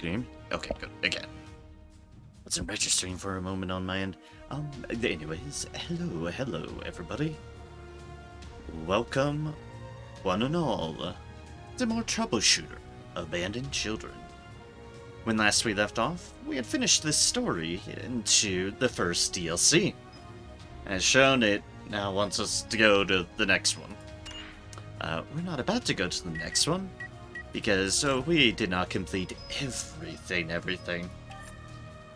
game. Okay, good. Again. Wasn't registering for a moment on my end. Anyways, hello, everybody. Welcome, one and all, to more Troubleshooter, Abandoned Children. When last we left off, we had finished this story into the first DLC. As shown, it now wants us to go to the next one. We're not about to go to the next one, because we did not complete everything.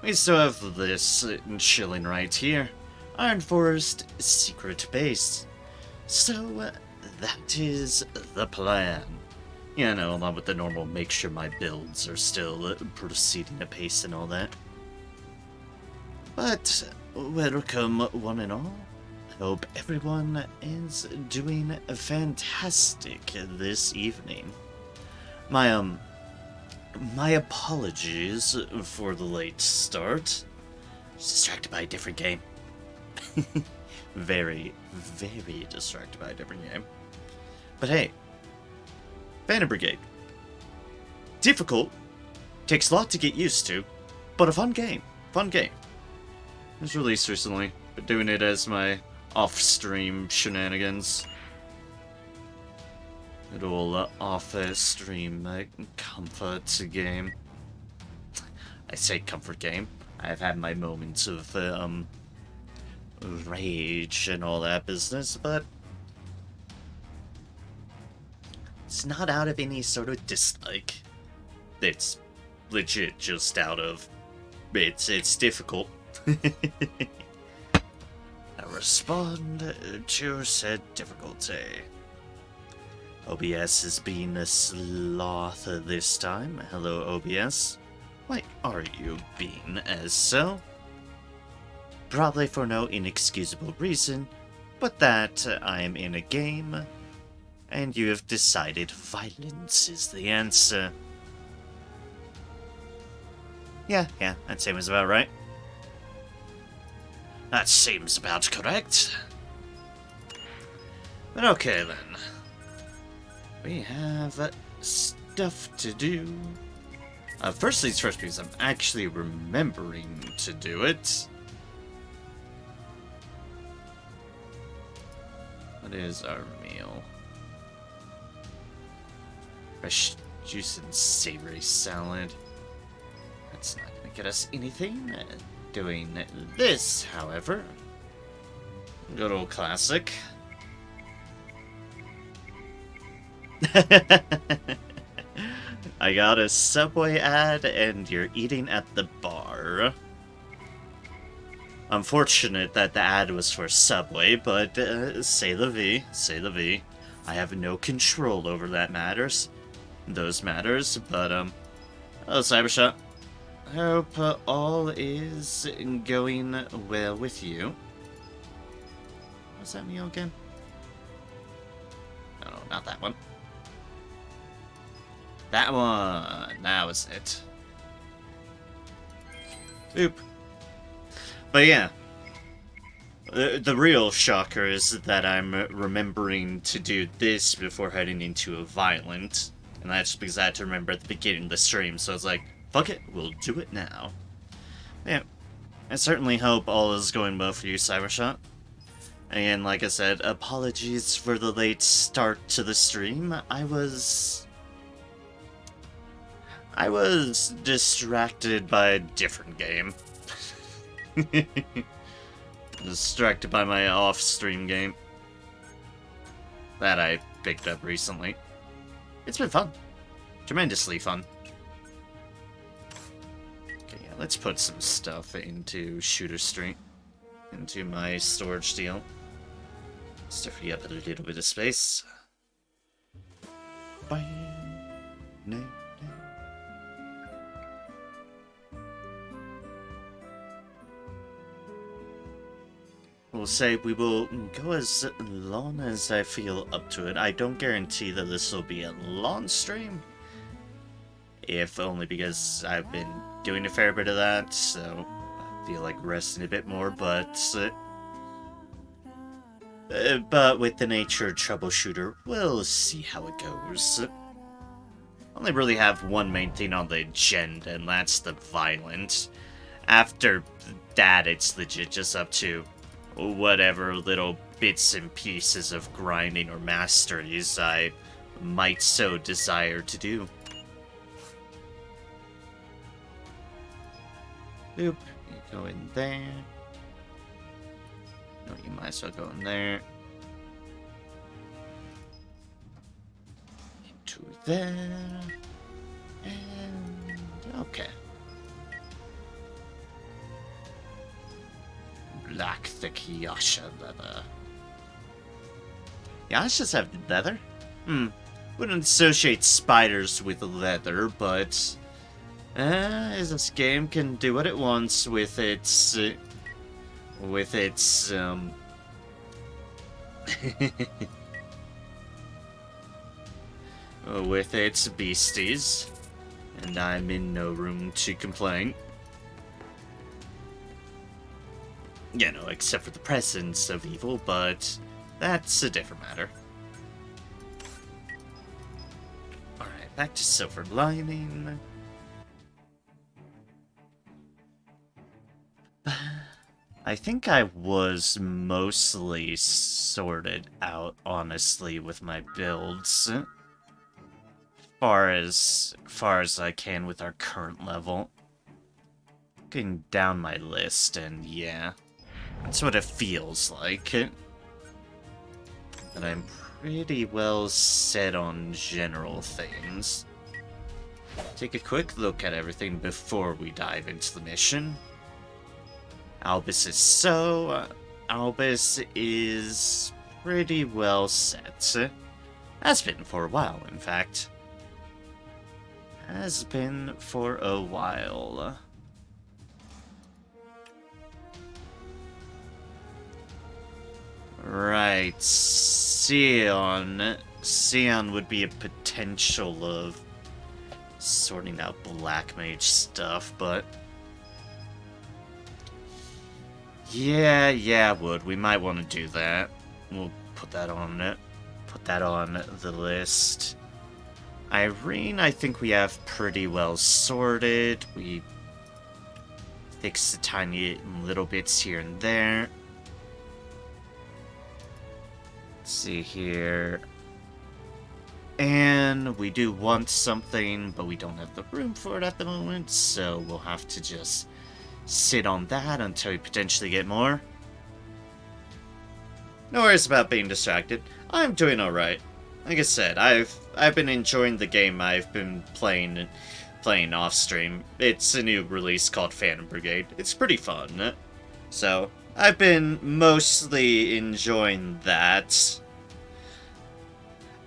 We still have this chilling right here, Iron Forest Secret Base. So, that is the plan. You know, along with the normal make sure my builds are still proceeding apace and all that. But, welcome one and all. I hope everyone is doing fantastic this evening. My apologies for the late start. I was distracted by a different game. Very distracted by a different game. But hey, Phantom Brigade. Difficult, takes a lot to get used to, but a fun game. It was released recently, but doing it as my off-stream shenanigans. Good old off-stream comfort game. I say comfort game. I've had my moments of rage and all that business, but it's not out of any sort of dislike. It's legit just out of it's difficult. I respond to said difficulty. OBS is being a sloth this time. Hello, OBS. Why are you being as so? Probably for no inexcusable reason, but that I am in a game, and you have decided violence is the answer. Yeah, that seems about right. That seems about correct. But okay then. We have stuff to do. First things first, because I'm actually remembering to do it. What is our meal? Fresh juice and savory salad. That's not gonna get us anything. Doing this, however. Good old classic. I got a Subway ad and you're eating at the bar. Unfortunate that the ad was for Subway, but c'est la vie, c'est la vie. I have no control over those matters, but hello Cybershot. Hope all is going well with you. What's that meal again? No, not that one. That one! That was it. Oop. But yeah. The real shocker is that I'm remembering to do this before heading into a violent. And that's because I had to remember at the beginning of the stream, so I was like, fuck it, we'll do it now. Yeah. I certainly hope all is going well for you, Cybershot. Again, like I said, apologies for the late start to the stream. I was distracted by a different game. Distracted by my off-stream game that I picked up recently. It's been fun. Tremendously fun. Okay, yeah, let's put some stuff into Shooter Street. Into my storage deal. Just to free up a little bit of space. Bye. No. We'll say we will go as long as I feel up to it. I don't guarantee that this will be a long stream. If only because I've been doing a fair bit of that, so I feel like resting a bit more, but with the nature of Troubleshooter, we'll see how it goes. Only really have one main thing on the agenda, and that's the violence. After that, it's legit just up to whatever little bits and pieces of grinding or masteries I might so desire to do. Boop. You go in there. No, you might as well go in there. Into there. And... okay. Black thick Yasha leather. Yashas have leather? Wouldn't associate spiders with leather, but... this game can do what it wants with its... with its, with its beasties. And I'm in no room to complain. You know, except for the presence of evil, but that's a different matter. Alright, back to silver lining. I think I was mostly sorted out, honestly, with my builds. Far as I can with our current level. Looking down my list, and yeah. That's what it feels like. But I'm pretty well set on general things. Take a quick look at everything before we dive into the mission. Albus is pretty well set. Has been for a while, in fact. Has been for a while. Right, Sion. Sion would be a potential of sorting out black mage stuff, but... yeah, would. We might want to do that. We'll put that on it. Put that on the list. Irene, I think we have pretty well sorted. We fixed the tiny little bits here and there. Let's see here. And we do want something, but we don't have the room for it at the moment, so we'll have to just sit on that until we potentially get more. No worries about being distracted. I'm doing alright. Like I said, I've been enjoying the game I've been playing off stream. It's a new release called Phantom Brigade. It's pretty fun. So, I've been mostly enjoying that.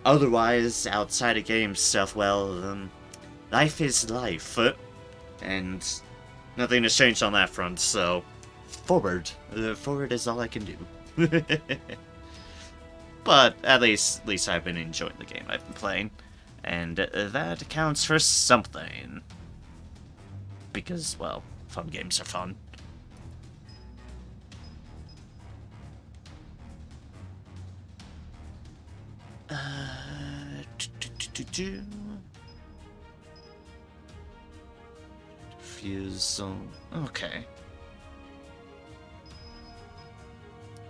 Otherwise, outside of game stuff, well, life is life. And nothing has changed on that front, so forward. Forward is all I can do. But at least I've been enjoying the game I've been playing. And that counts for something. Because, well, fun games are fun. Fuse zone. Okay.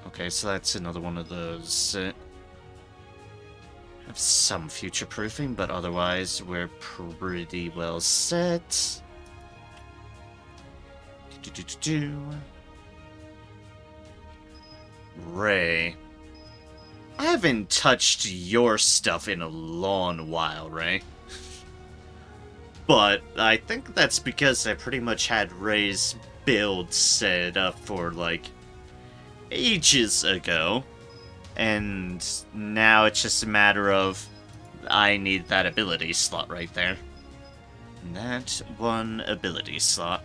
Okay, so that's another one of those. Have some future proofing, but otherwise we're pretty well set. Ray. I haven't touched your stuff in a long while, Ray. But I think that's because I pretty much had Ray's build set up for, like, ages ago. And now it's just a matter of I need that ability slot right there. That one ability slot.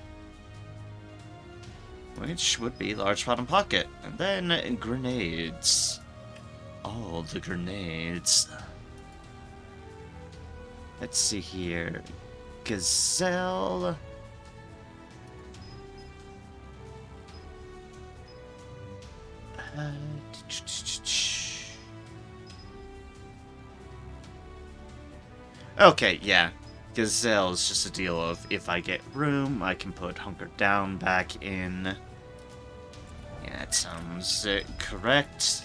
Which would be large bottom pocket. And then grenades. All the grenades. Let's see here. Gazelle. Okay, yeah. Gazelle is just a deal of if I get room, I can put Hunker Down back in. Yeah, that sounds correct.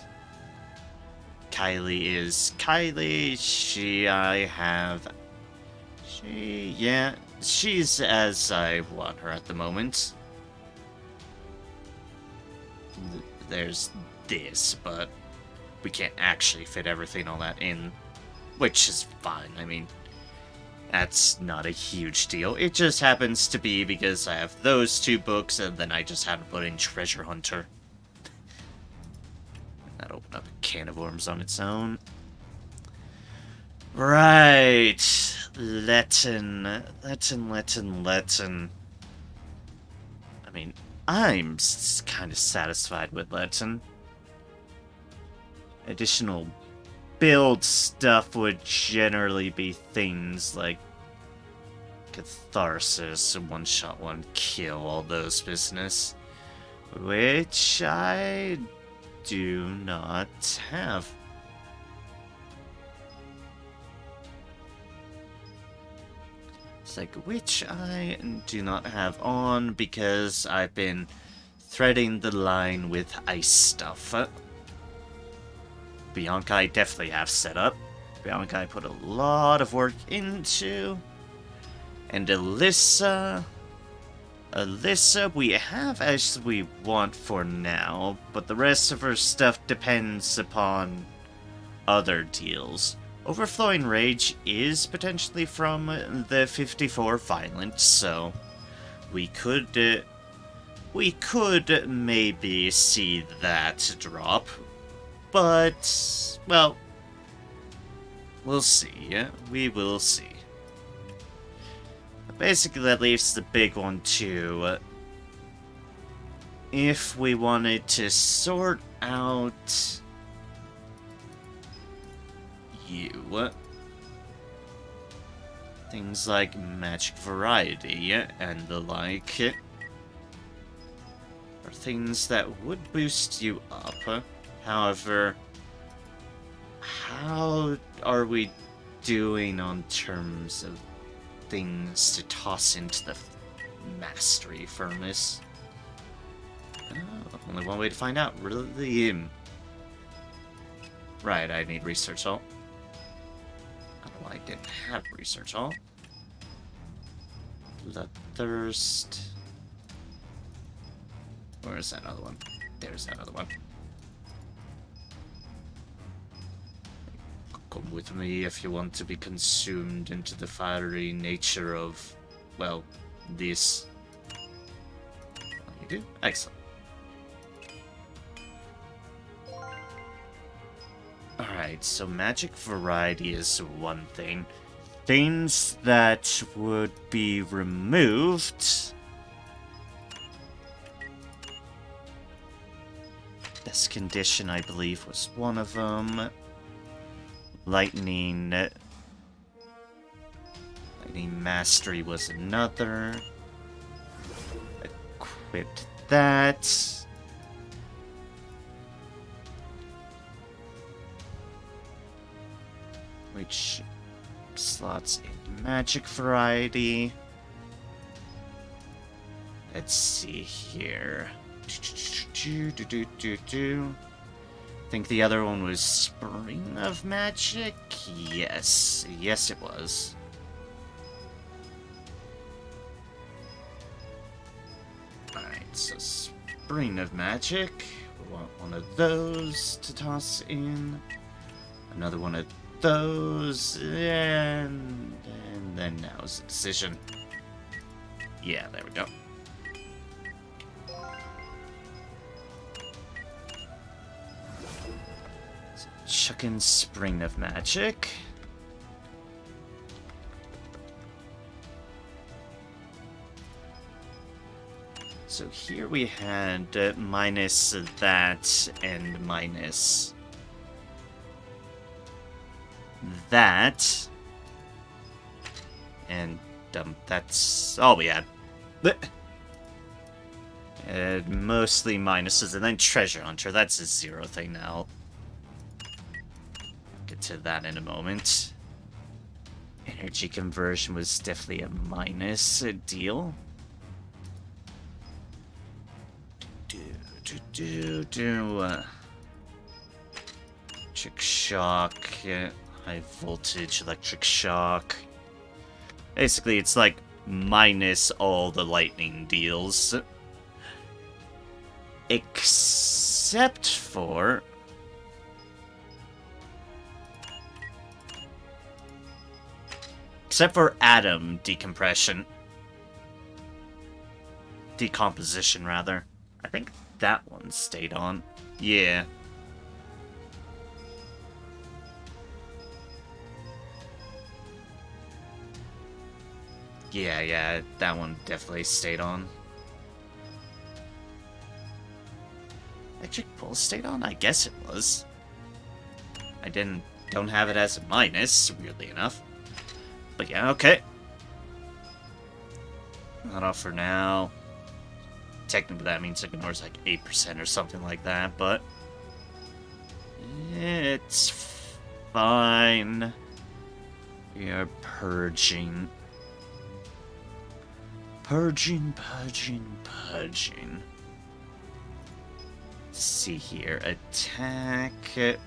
Kylie is Kylie. Yeah, she's as I want her at the moment. There's this, but we can't actually fit everything all that in, which is fine. I mean, that's not a huge deal. It just happens to be because I have those two books, and then I just had to put in Treasure Hunter. That opened up a can of worms on its own. Right. Letten. I mean, I'm kind of satisfied with Letten. Additional build stuff would generally be things like Catharsis, one shot, one kill, all those business. Which I do not have. It's like, which I do not have on because I've been threading the line with ice stuff. Bianca I definitely have set up. Bianca I put a lot of work into. And Alyssa we have as we want for now, but the rest of her stuff depends upon other deals. Overflowing Rage is potentially from the 54 Violence, so we could maybe see that drop, but, well, we'll see. We will see. Basically, that leaves the big one, too. If we wanted to sort out you, things like magic variety and the like, are things that would boost you up. However, how are we doing on terms of things to toss into the mastery furnace? Oh, only one way to find out, really. Right, I need research all. Oh, I didn't have research all. Bloodthirst. Where is that other one? There's that other one. Come with me if you want to be consumed into the fiery nature of, well, this. Oh, you do? Excellent. Alright, so magic variety is one thing. Things that would be removed. This condition, I believe, was one of them. Lightning Mastery was another. Equipped that. Which slots in magic variety. Let's see here. I think the other one was Spring of Magic? Yes. Yes, it was. Alright, so Spring of Magic. We want one of those to toss in. Another one of those. And then now's the decision. Yeah, there we go. Chuckin' Spring of Magic. So here we had minus that and minus that. And that's all we had. Mostly minuses, and then Treasure Hunter. That's a 0 thing now. Get to that in a moment. Energy conversion was definitely a minus deal. Electric shock, high voltage electric shock. Basically, it's like minus all the lightning deals. Except for... atom decompression. Decomposition, rather. I think that one stayed on. Yeah. Yeah, that one definitely stayed on. Electric pulse stayed on? I guess it was. I don't have it as a minus, weirdly enough. But yeah, okay. Not off for now. Technically that means it ignores like 8% or something like that, but... it's fine. We are purging. Purging. Let's see here. Attack.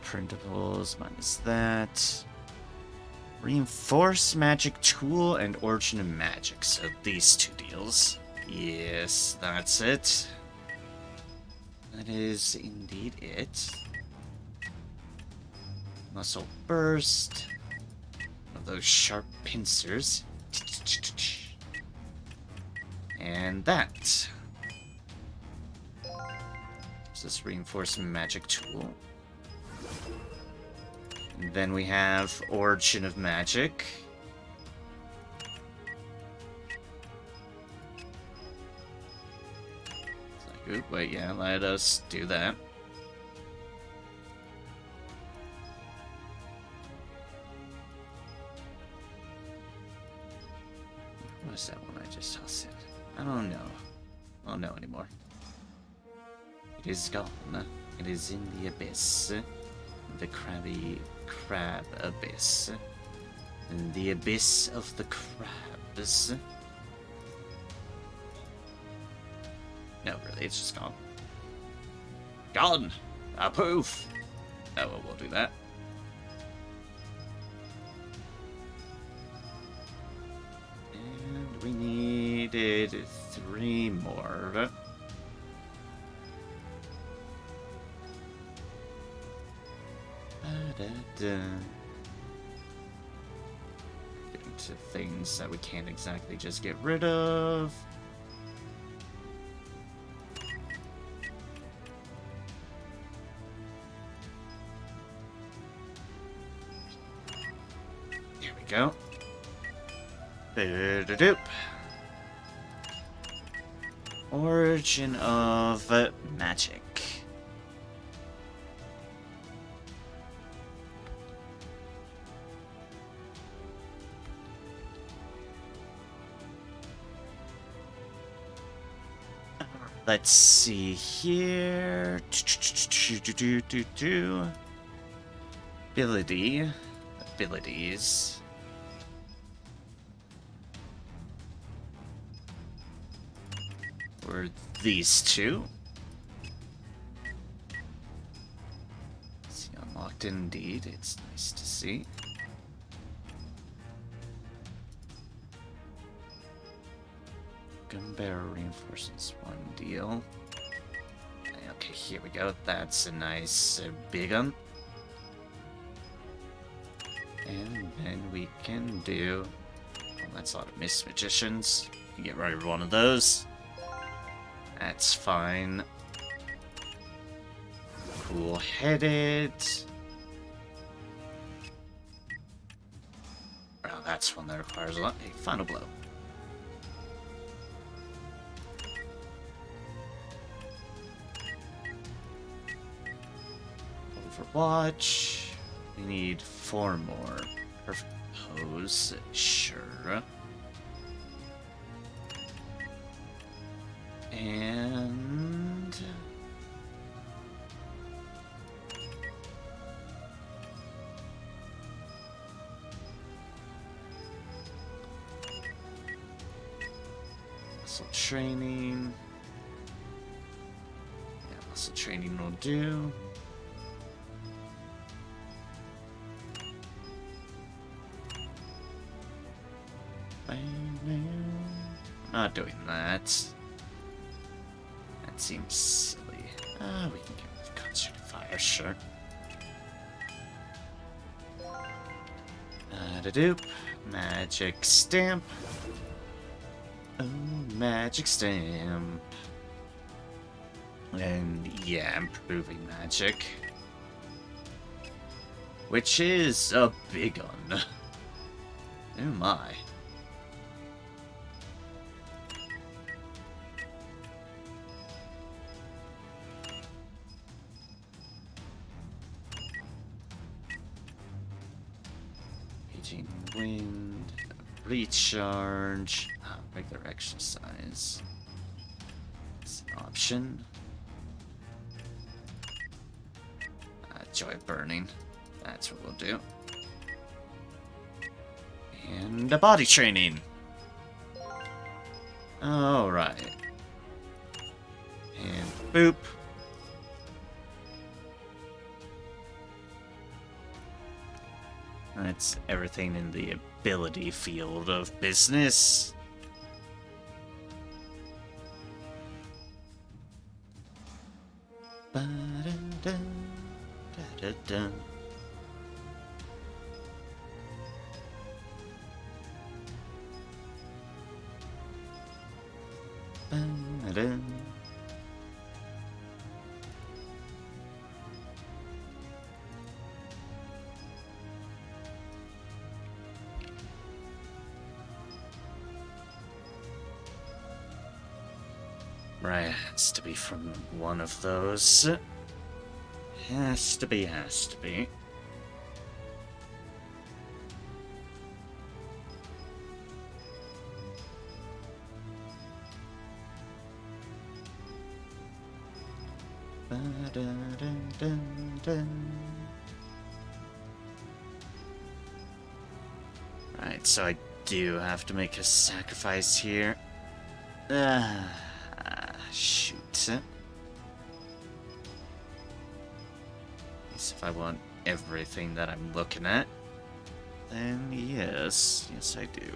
Printables, minus that. Reinforce magic tool and origin of magic. So these two deals. Yes, that's it. That is indeed it. Muscle burst. One of those sharp pincers. And that. Is this reinforcement magic tool? And then we have Origin of Magic. It's like, oop, wait, yeah, let us do that. What was that one I just tossed in? I don't know. I don't know anymore. It is gone. It is in the abyss. The crabby crab abyss. In the abyss of the crabs. No, really, it's just gone. Gone! A poof! Oh, well, we'll do that. And we needed 3 more. Getting to things that we can't exactly just get rid of. There we go. Doop. Origin of magic. Let's see here. Abilities. Or these two. See, unlocked indeed. It's nice to see. Gun barrel reinforcements, 1 deal. Okay, here we go. That's a nice big one. And then we can do... Well, that's a lot of Mist Magicians. You get rid of one of those. That's fine. Cool-headed. Oh, that's one that requires a lot. Hey, final blow. Overwatch. We need 4 more. Perfect pose. Sure. And... muscle training. Yeah, muscle training will do. Not doing that. That seems silly. We can get rid of concentrated fire, sure. Da-doop. Magic stamp. Oh, magic stamp. And yeah, improving magic. Which is a big one. Oh my. Raging wind, recharge, regular exercise. It's an option. Joy burning. That's what we'll do. And a body training. Alright. And boop. That's everything in the ability field of business. Ba-da-da, da-da-da. Ba-da. Right, has to be from one of those. Has to be, has to be. Right, so I do have to make a sacrifice here. Shoot. Guess if I want everything that I'm looking at, then yes. Yes, I do.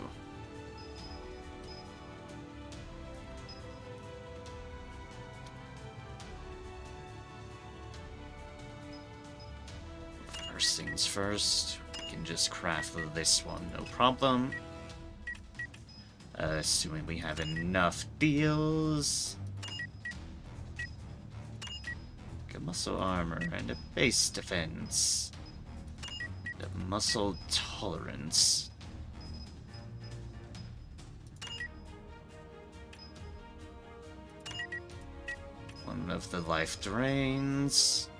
First things first, we can just craft this one, no problem. Assuming we have enough deals. A muscle armor and a base defense. And a muscle tolerance. One of the life drains.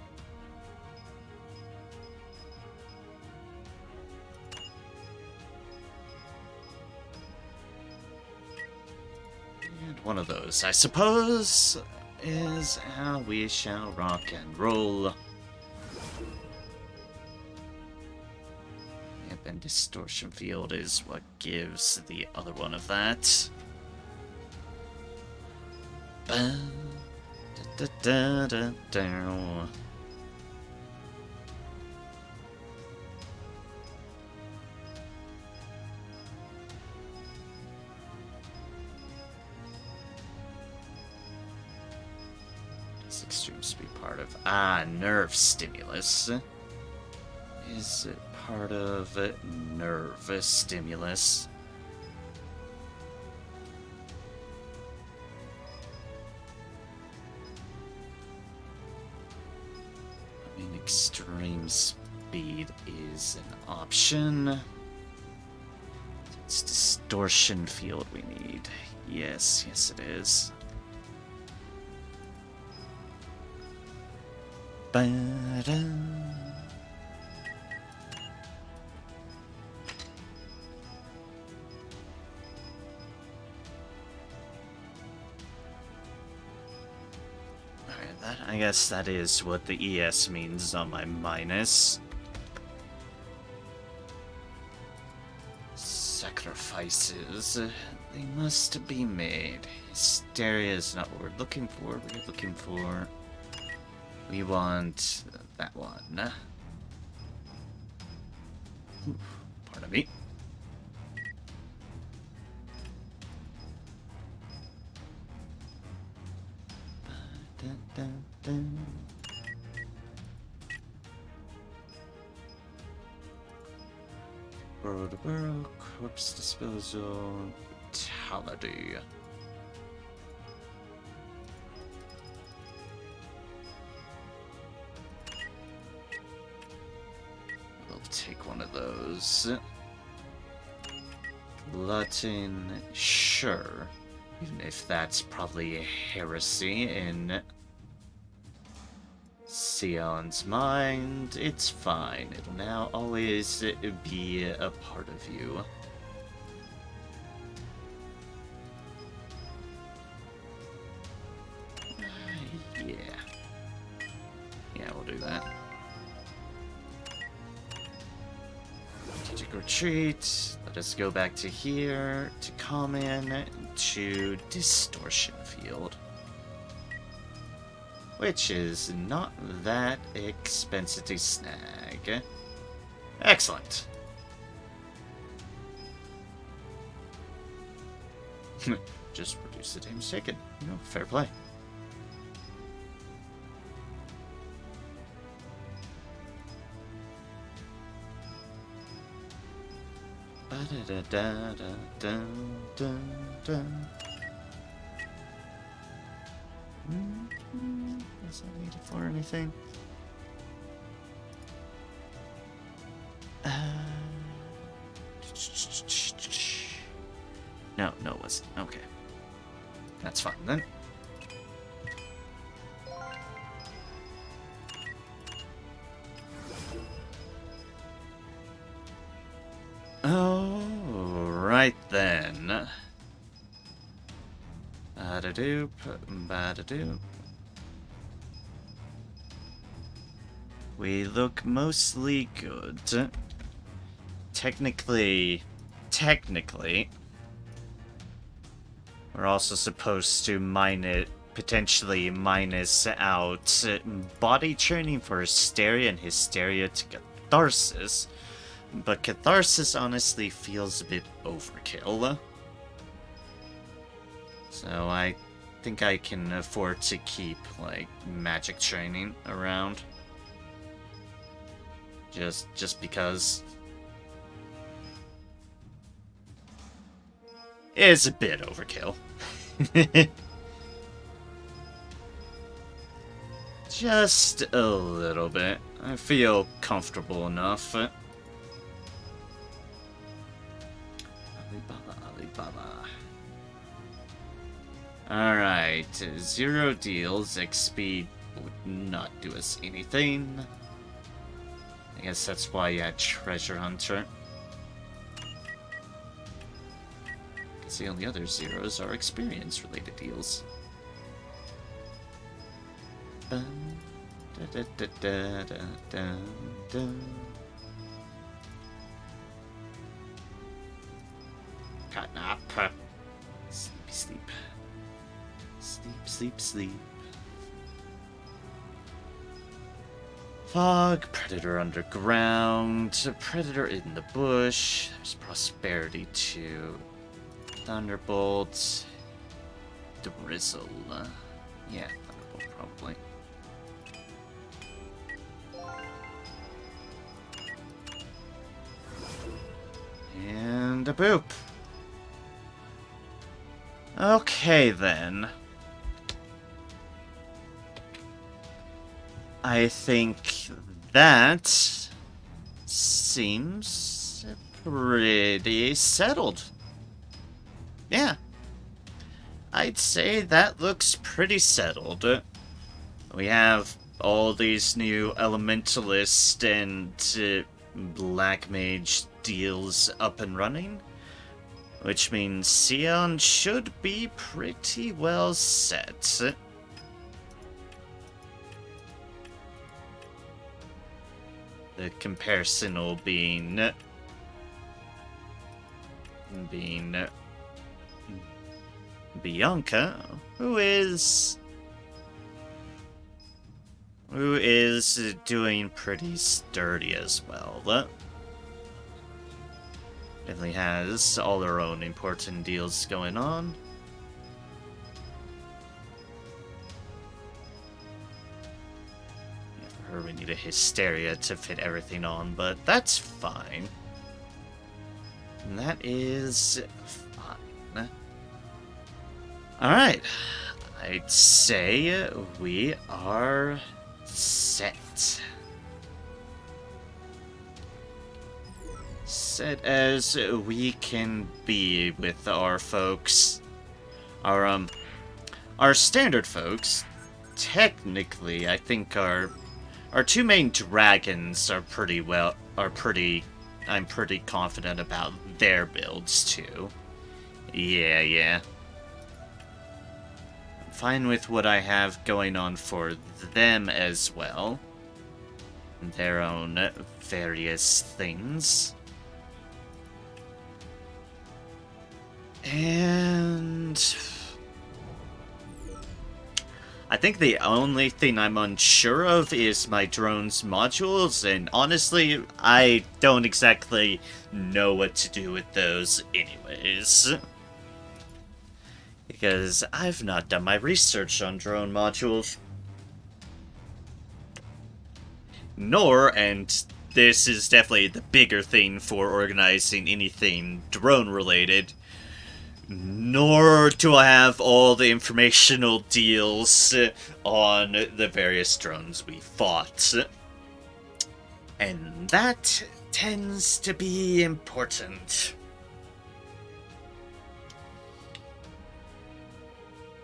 And one of those, I suppose, is how we shall rock and roll. Yep, and distortion field is what gives the other one of that. Ba da da da da. Extreme speed part of nerve stimulus. Is it part of nerve stimulus? I mean, extreme speed is an option. It's distortion field we need. Yes, yes it is. Ba-da. I guess that is what the ES means on my minus. Sacrifices. They must be made. Hysteria is not what we're looking for. We're looking for... We want that one. Pardon me. World to world, corpse disposal, brutality. We'll take one of those. Glutton, sure. Even if that's probably a heresy in Sion's mind, it's fine. It'll now always be a part of you. Yeah. Yeah, we'll do that. Strategic retreat. Let us go back to here, to common, to distortion field. Which is not that expensive to snag. Excellent. Just reduce the damage taken. You know, fair play. Is that needed for anything? No, it wasn't. Okay. That's fine then. Alright then. Bada-doop, bada-doop. We look mostly good. Technically, we're also supposed to potentially minus out body training for hysteria and hysteria to catharsis. But catharsis honestly feels a bit overkill. So I think I can afford to keep, like, magic training around. Just because it is a bit overkill. Just a little bit. I feel comfortable enough. Alibaba. Alright, 0 deals, XP would not do us anything. I guess that's why you had Treasure Hunter. Because the only other zeros are experience-related deals. God, nah, sleep. Sleep. Fog, Predator underground, Predator in the bush, there's Prosperity too, Thunderbolt, Drizzle, yeah, Thunderbolt probably. And a boop. Okay then. I think that seems pretty settled. Yeah. I'd say that looks pretty settled. We have all these new Elementalist and Black Mage deals up and running, which means Sion should be pretty well set. the comparison will being Bianca, who is doing pretty sturdy as well. Definitely has all her own important deals going on. For her, we need a hysteria to fit everything on, but that's fine. And that is fine. Alright. I'd say we are set. Set as we can be with our folks. Our standard folks, technically, I think our two main dragons are I'm pretty confident about their builds too. Yeah. I'm fine with what I have going on for them as well. Their own various things. And I think the only thing I'm unsure of is my drone's modules, and honestly, I don't exactly know what to do with those anyways. Because I've not done my research on drone modules. Nor, and this is definitely the bigger thing for organizing anything drone-related, nor do I have all the informational deals on the various drones we fought. And that tends to be important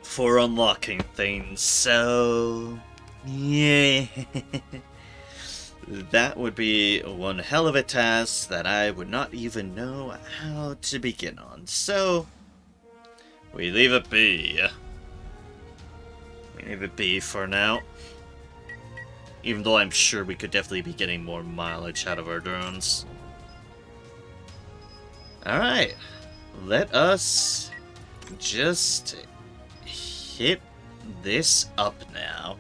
for unlocking things, so yeah. That would be one hell of a task that I would not even know how to begin on, so we leave it be. We leave it be for now. Even though I'm sure we could definitely be getting more mileage out of our drones. Alright. Let us just hit this up now.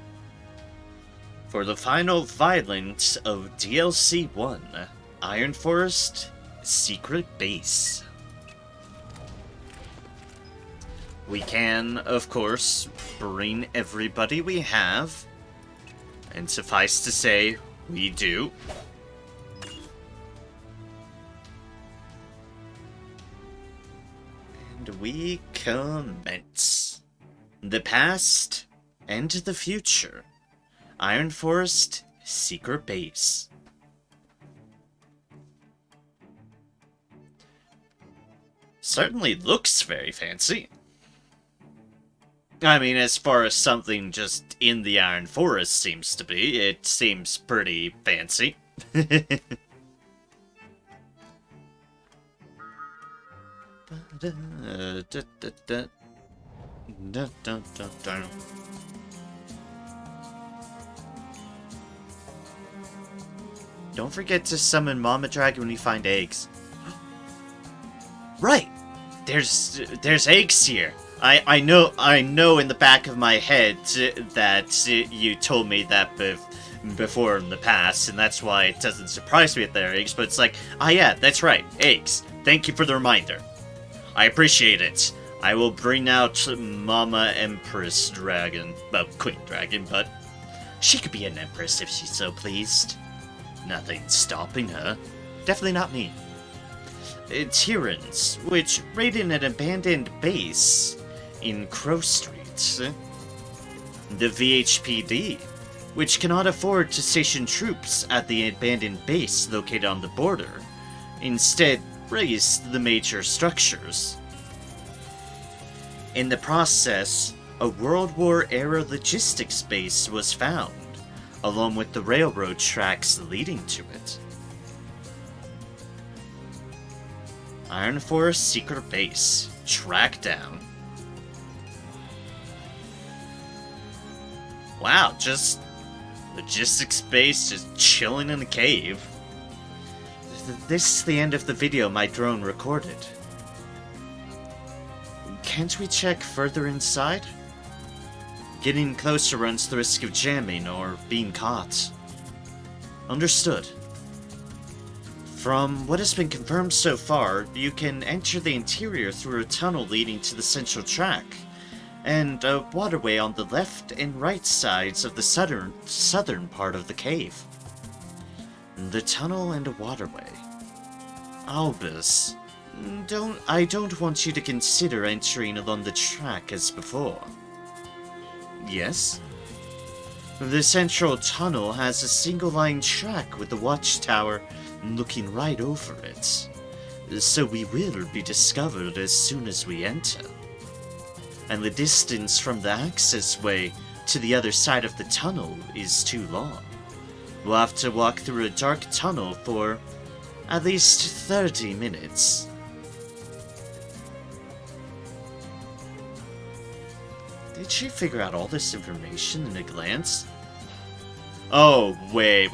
For the final violence of DLC 1, Iron Forest Secret Base. We can, of course, bring everybody we have, and suffice to say, we do. And we commence. The past and the future. Iron Forest Secret Base. Certainly looks very fancy. I mean, as far as something just in the Iron Forest seems to be, it seems pretty fancy. Don't forget to summon Mama Dragon when you find eggs. Right! There's eggs here. I know in the back of my head that you told me that before in the past, and that's why it doesn't surprise me that there are eggs, but it's like, ah yeah, that's right, eggs. Thank you for the reminder. I appreciate it. I will bring out Mama Empress Dragon. Well, Queen Dragon, but she could be an Empress if she's so pleased. Nothing's stopping her. Definitely not me. Tyrrans, which raided an abandoned base in Crow Street. The VHPD, which cannot afford to station troops at the abandoned base located on the border, instead razed the major structures. In the process, a World War-era logistics base was found, along with the railroad tracks leading to it. Iron Forest Secret Base. Track down. Wow, just Logistics base just chilling in the cave. This is the end of the video my drone recorded. Can't we check further inside? Getting closer runs the risk of jamming or being caught. Understood. From what has been confirmed so far, you can enter the interior through a tunnel leading to the central track, and a waterway on the left and right sides of the southern part of the cave. The tunnel and a waterway. Albus, I don't want you to consider entering along the track as before. Yes? The central tunnel has a single-line track with the watchtower looking right over it, so we will be discovered as soon as we enter. And the distance from the access way to the other side of the tunnel is too long. We'll have to walk through a dark tunnel for at least 30 minutes. Did she figure out all this information in a glance? Oh, wait.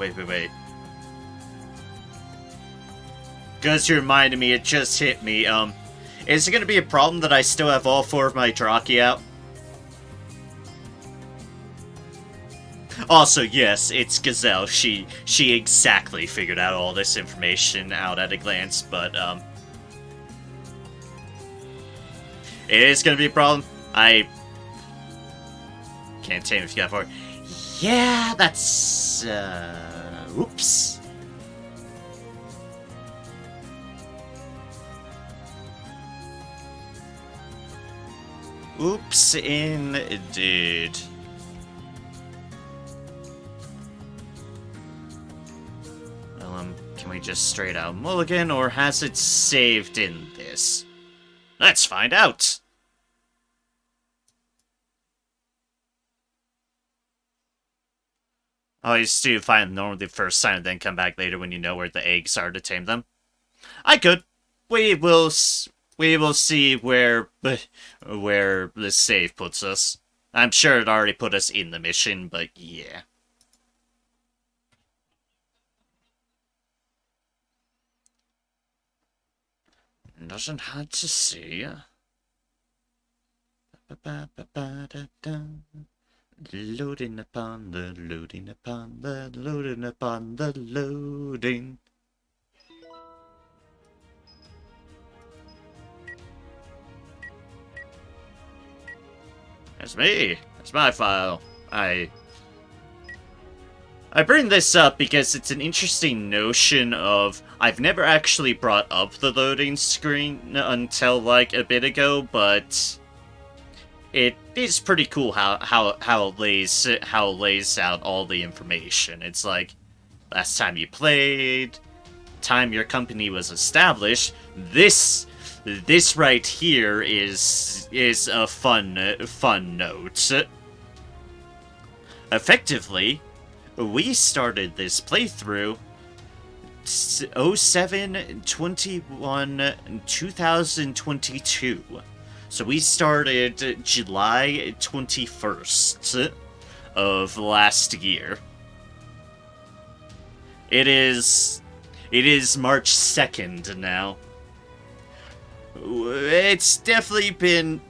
Because you reminded me, it just hit me, is it gonna be a problem that I still have all 4 of my Draki out? Also, yes, it's Gazelle. She exactly figured out all this information out at a glance, but, it is gonna be a problem. I can't tame if you got 4. Yeah, that's, oops. Oops, indeed. Well, can we just straight out mulligan, or has it saved in this? Let's find out! Oh, you still find normally the first sign and then come back later when you know where the eggs are to tame them. I could. We will see where the save puts us. I'm sure it already put us in the mission, but yeah. Doesn't hard to see. Loading upon the loading upon the loading upon the loading. That's me. That's my file. I bring this up because it's an interesting notion of... I've never actually brought up the loading screen until, like, a bit ago, but... It is pretty cool how it lays out all the information. It's like, last time you played, time your company was established. This right here is a fun note. Effectively, we started this playthrough 07/21/2022. So we started July 21st of last year. It is March 2nd now. It's definitely been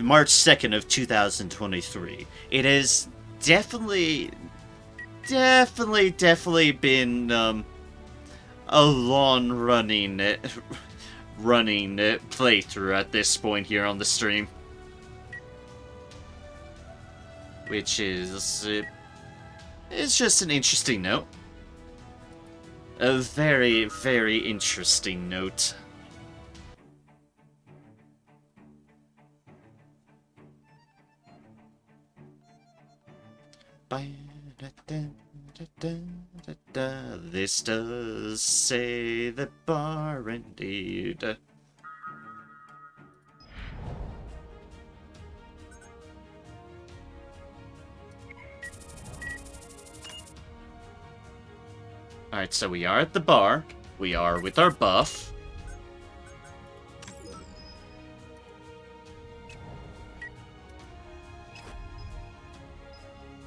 March 2nd of 2023. It has definitely been a long running playthrough at this point here on the stream, which is it's just an interesting note, a very, very interesting note. This does say the bar indeed. Alright, so we are at the bar. We are with our buff.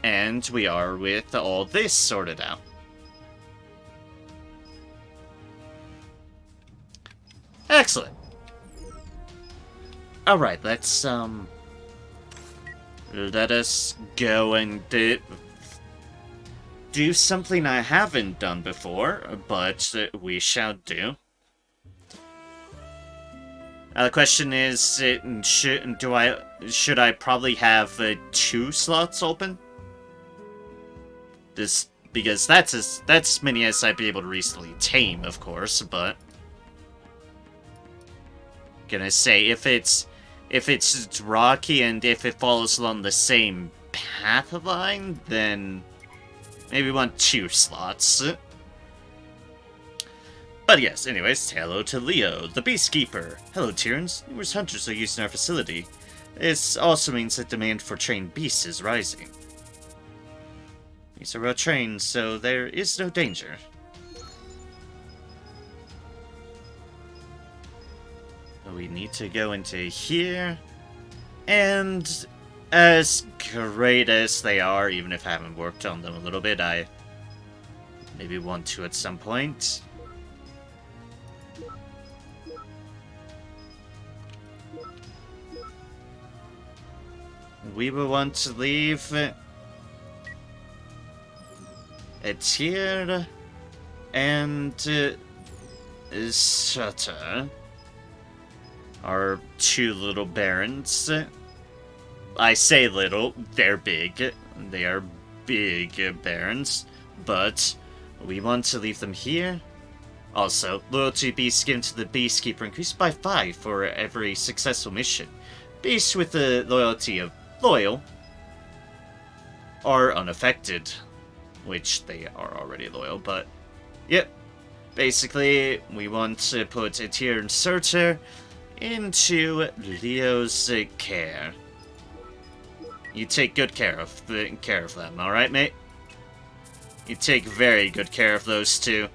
And we are with all this sorted out. Excellent. Alright, let's, let us go and do something I haven't done before, but we shall do. The question is, should I probably have 2 slots open? Because that's as many as I'd be able to recently tame, of course, but gonna say if it's rocky and if it follows along the same path line, then maybe want 2 slots. But yes, anyways, hello to Leo, the Beastkeeper. Hello, Tyrrans. Numerous hunters are used in our facility. This also means that demand for trained beasts is rising. These are well trained, so there is no danger. We need to go into here, and as great as they are, even if I haven't worked on them a little bit, I maybe want to at some point. We will want to leave it here, and Sutter, our 2 little barons. I say little, they're big. They are big barons, but we want to leave them here. Also, loyalty beasts given to the Beastkeeper increased by 5 for every successful mission. Beasts with the loyalty of loyal are unaffected, which they are already loyal, but yep. Basically, we want to put a Tyrran Surtur into Leo's care. You take good care of them, alright, mate? You take very good care of those 2.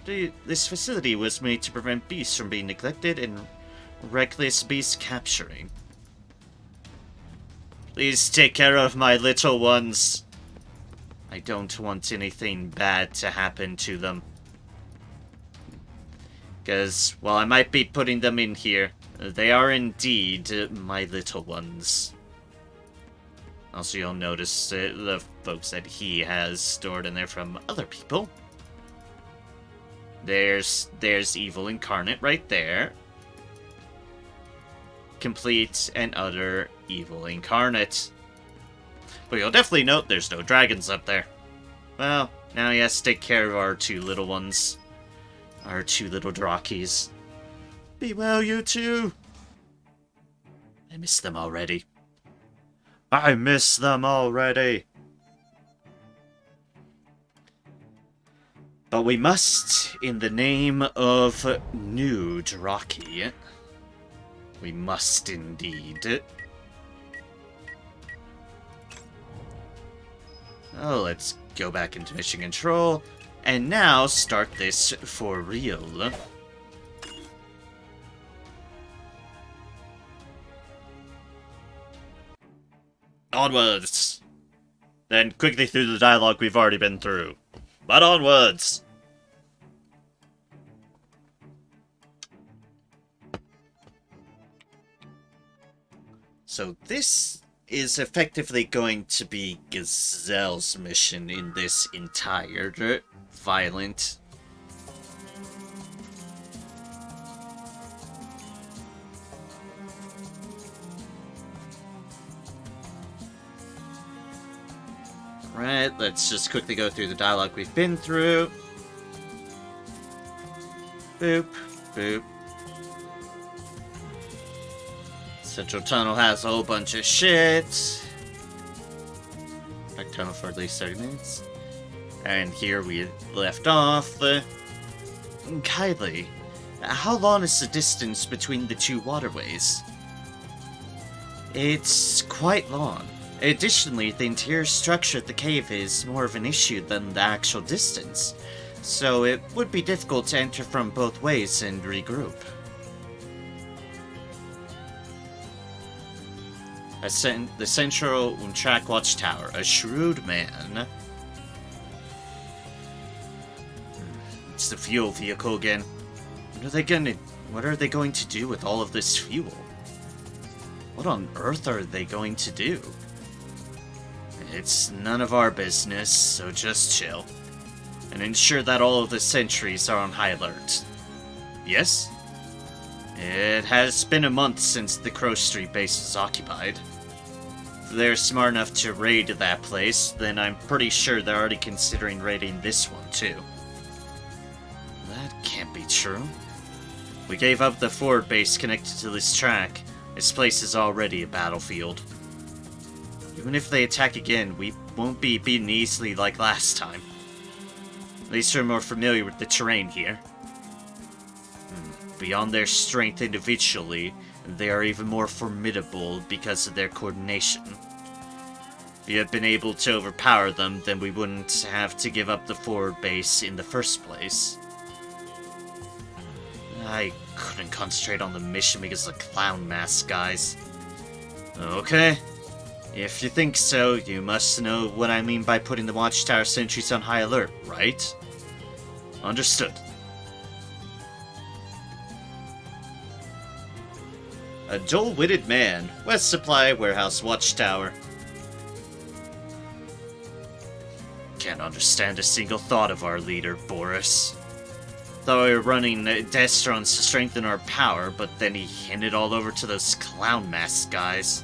This facility was made to prevent beasts from being neglected and reckless beast capturing. Please take care of my little ones. I don't want anything bad to happen to them. Because, while I might be putting them in here, they are indeed my little ones. Also, you'll notice the folks that he has stored in there from other people. There's Evil Incarnate right there. Complete and utter Evil Incarnate. But you'll definitely note there's no dragons up there. Well, now he has to take care of our 2 little ones. Our 2 little Drakis. Be well, you 2! I miss them already. I miss them already! But we must, in the name of new Draki, we must indeed. Oh, let's go back into mission control, and now start this for real. Onwards! Then quickly through the dialogue we've already been through. But onwards! So this is effectively going to be Gazelle's mission in this entire violent. Right, let's just quickly go through the dialogue we've been through. Boop, boop. Central Tunnel has a whole bunch of shit. Back tunnel for at least 30 minutes. And here we left off. Kylie, how long is the distance between the 2 waterways? It's quite long. Additionally, the interior structure of the cave is more of an issue than the actual distance, so it would be difficult to enter from both ways and regroup. The central track watchtower. A shrewd man. It's the fuel vehicle again. What are they going to do with all of this fuel? What on earth are they going to do? It's none of our business, so just chill. And ensure that all of the sentries are on high alert. Yes? It has been a month since the Crow Street base was occupied. If they're smart enough to raid that place, then I'm pretty sure they're already considering raiding this one too. That can't be true. We gave up the forward base connected to this track. This place is already a battlefield. Even if they attack again, we won't be beaten easily like last time. At least we're more familiar with the terrain here. Beyond their strength individually, they are even more formidable because of their coordination. If we had been able to overpower them, then we wouldn't have to give up the forward base in the first place. I couldn't concentrate on the mission because of the clown mask guys. Okay. If you think so, you must know what I mean by putting the watchtower sentries on high alert, right? Understood. A dull-witted man. West Supply Warehouse Watchtower. Can't understand a single thought of our leader, Boris. Thought we were running Destrons to strengthen our power, but then he handed all over to those clown mask guys.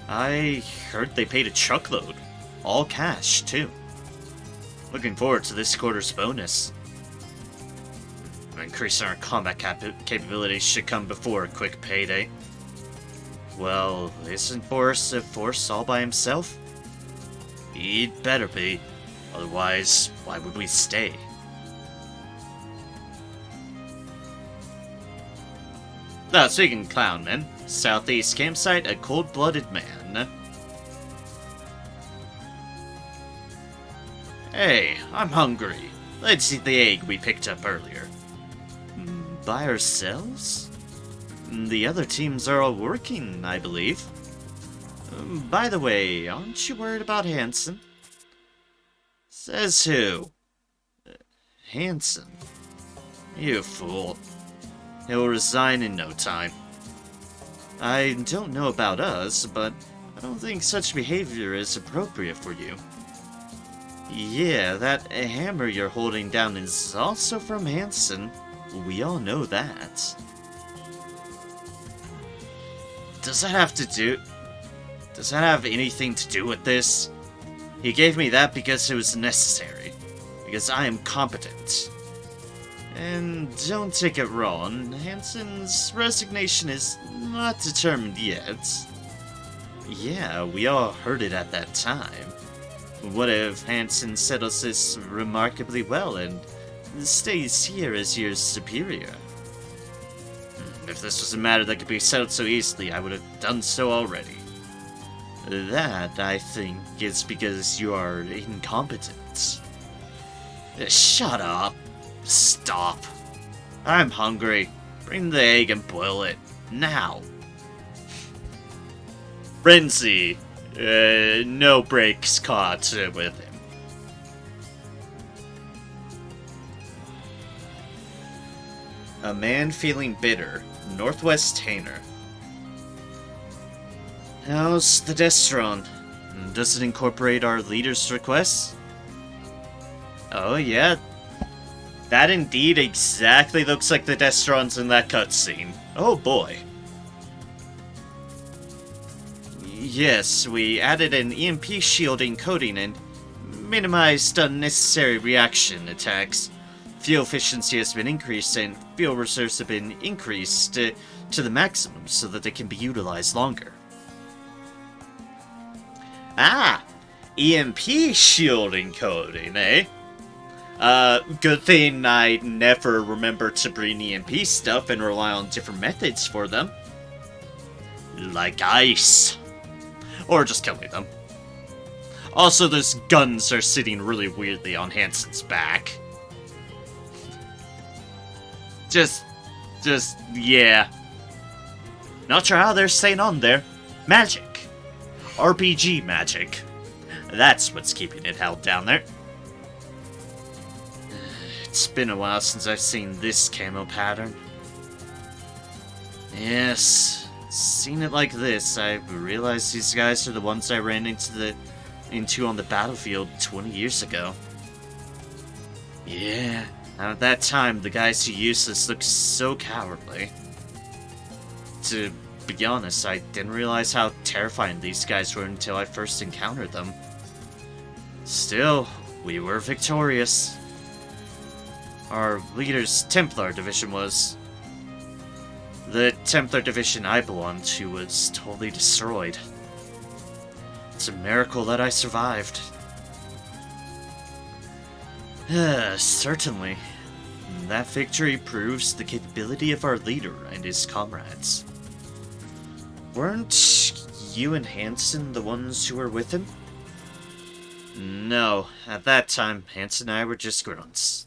I heard they paid a truckload. All cash, too. Looking forward to this quarter's bonus. Increasing our combat capabilities should come before a quick payday. Well, isn't Boris a force all by himself? He'd better be. Otherwise, why would we stay? Now, speaking clownmen, southeast campsite, a cold-blooded man. Hey, I'm hungry. Let's eat the egg we picked up earlier. By ourselves? The other teams are all working, I believe. By the way, aren't you worried about Hansen? Says who? Hansen. You fool. He'll resign in no time. I don't know about us, but I don't think such behavior is appropriate for you. Yeah, that hammer you're holding down is also from Hansen. We all know that. Does that have anything to do with this? He gave me that because it was necessary. Because I am competent. And don't take it wrong, Hansen's resignation is not determined yet. Yeah, we all heard it at that time. What if Hansen settles this remarkably well and stays here as your superior? If this was a matter that could be settled so easily, I would have done so already. That, I think, is because you are incompetent. Shut up. Stop. I'm hungry. Bring the egg and boil it. Now. Frenzy. No breaks caught with him. A man feeling bitter. Northwest Hainer. How's the Destron? Does it incorporate our leader's requests? Oh yeah. That indeed exactly looks like the Destrons in that cutscene. Oh boy. Yes, we added an EMP shielding coating and minimized unnecessary reaction attacks. Fuel efficiency has been increased and fuel reserves have been increased to the maximum so that they can be utilized longer. Ah! EMP shielding coating, eh? Good thing I never remember to bring EMP stuff and rely on different methods for them. Like ice. Or just killing them. Also, those guns are sitting really weirdly on Hansen's back. Just, yeah. Not sure how they're staying on there. Magic. RPG magic. That's what's keeping it held down there. It's been a while since I've seen this camo pattern. Yes, seen it like this, I realized these guys are the ones I ran into on the battlefield 20 years ago. Yeah, at that time, the guys who used this looked so cowardly. To be honest, I didn't realize how terrifying these guys were until I first encountered them. Still, we were victorious. Our leader's Templar division was. The Templar division I belonged to was totally destroyed. It's a miracle that I survived. Certainly. That victory proves the capability of our leader and his comrades. Weren't you and Hansen the ones who were with him? No, at that time, Hansen and I were just grunts.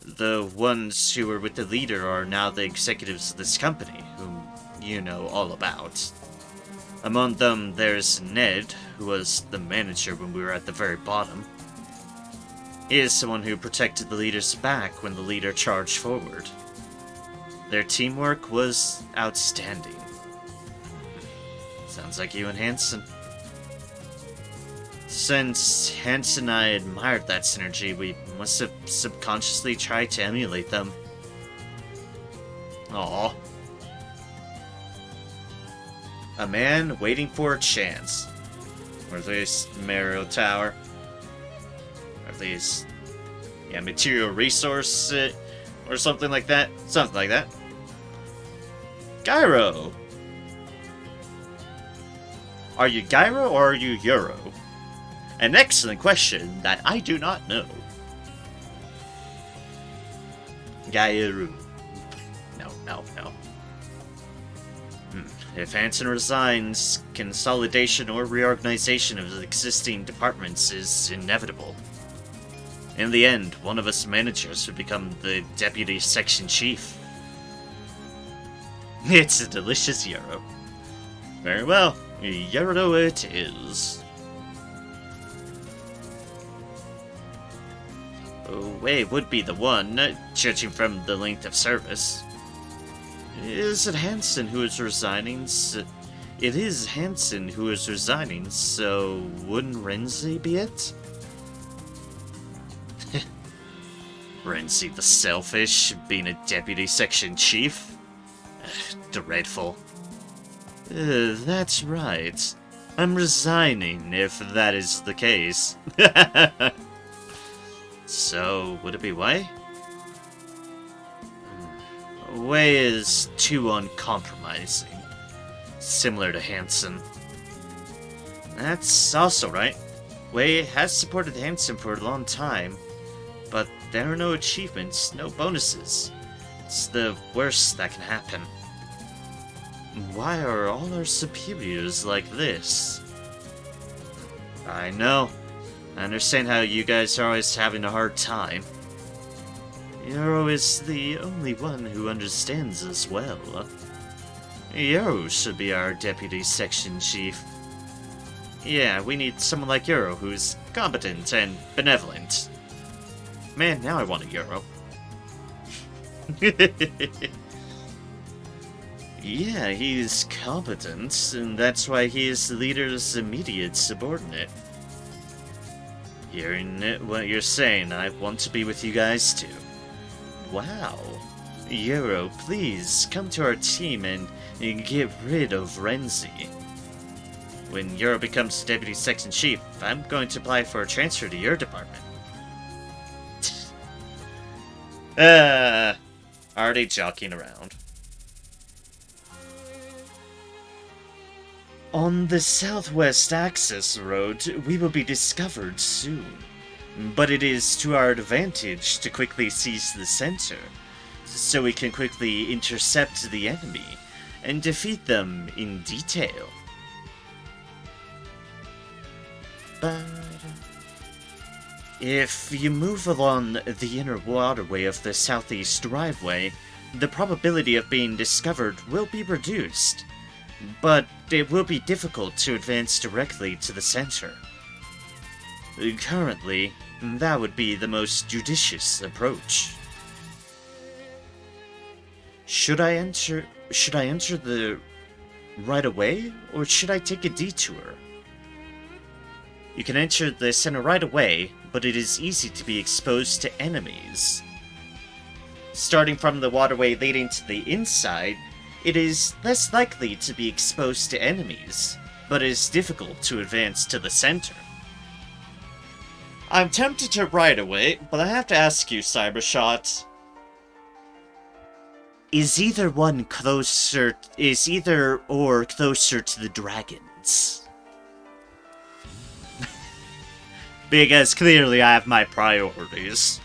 The ones who were with the leader are now the executives of this company, whom you know all about. Among them, there's Ned, who was the manager when we were at the very bottom. He is someone who protected the leader's back when the leader charged forward. Their teamwork was outstanding. Sounds like you and Hansen. Since Hansen and I admired that synergy, we must have subconsciously tried to emulate them. Aww. A man waiting for a chance. Or at least Marrow Tower. Or at least, yeah, material resource, or something like that. Something like that. Gyro! Are you Gyro or are you Euro? An excellent question that I do not know. Gyro. No. If Hansen resigns, consolidation or reorganization of the existing departments is inevitable. In the end, one of us managers would become the deputy section chief. It's a delicious Euro. Very well, Euro it is. Wei would be the one, judging from the length of service. Is it Hansen who is resigning? It is Hansen who is resigning, so wouldn't Renzi be it? Renzi the selfish, being a deputy section chief? Dreadful. That's right. I'm resigning, if that is the case. So, would it be Wei? Wei is too uncompromising. Similar to Hansen. That's also right. Wei has supported Hansen for a long time, but there are no achievements, no bonuses. It's the worst that can happen. Why are all our superiors like this? I know. I understand how you guys are always having a hard time. Euro is the only one who understands us well. Euro should be our deputy section chief. Yeah, we need someone like Euro who's competent and benevolent. Man, now I want a Euro. Yeah, he's competent, and that's why he is the leader's immediate subordinate. Hearing what you're saying, I want to be with you guys too. Wow. Euro, please come to our team and get rid of Renzi. When Euro becomes Deputy Section Chief, I'm going to apply for a transfer to your department. Already joking around. On the southwest access road, we will be discovered soon. But it is to our advantage to quickly seize the center, so we can quickly intercept the enemy and defeat them in detail. But if you move along the inner waterway of the southeast driveway, the probability of being discovered will be reduced. but it will be difficult to advance directly to the center. Currently, that would be the most judicious approach. Should I enter the right away, or should I take a detour? You can enter the center right away, but it is easy to be exposed to enemies. Starting from the waterway leading to the inside, it is less likely to be exposed to enemies, but it is difficult to advance to the center. I'm tempted to right away, but I have to ask you, Cybershot. Is either or closer to the dragons? Because clearly I have my priorities.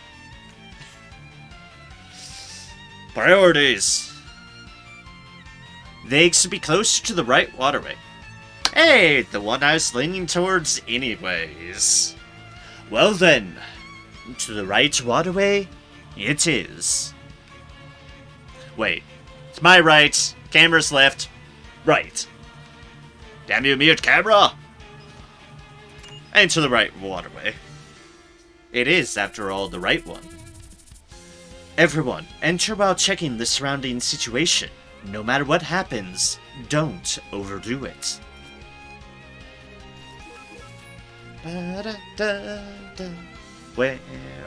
Priorities! They should be closer to the right waterway. Hey, the one I was leaning towards anyways. Well then, to the right waterway, it is. Wait, to my right, camera's left, right. Damn you, mute camera! And to the right waterway. It is, after all, the right one. Everyone, enter while checking the surrounding situation. No matter what happens, don't overdo it. Ba-da-da-da. Where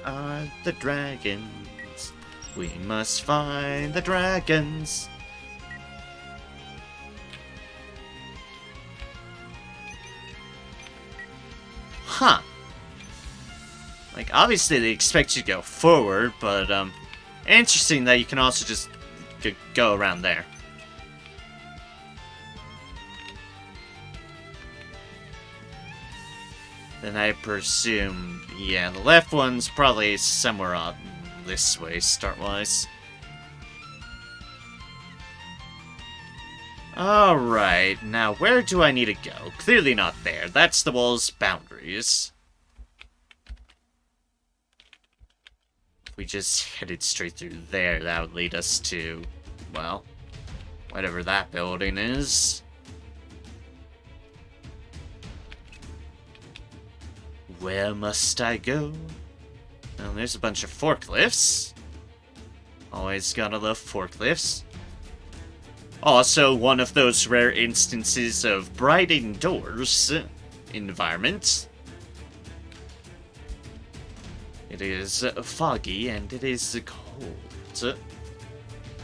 are the dragons? We must find the dragons. Huh. Like, obviously they expect you to go forward, but, interesting that you can also just go around there. Then I presume, yeah, the left one's probably somewhere on this way, start-wise. Alright, now where do I need to go? Clearly not there. That's the wall's boundaries. If we just headed straight through there, that would lead us to, well, whatever that building is. Where must I go? Well, there's a bunch of forklifts. Always gotta love forklifts. Also, one of those rare instances of bright indoors environment. It is foggy and it is cold.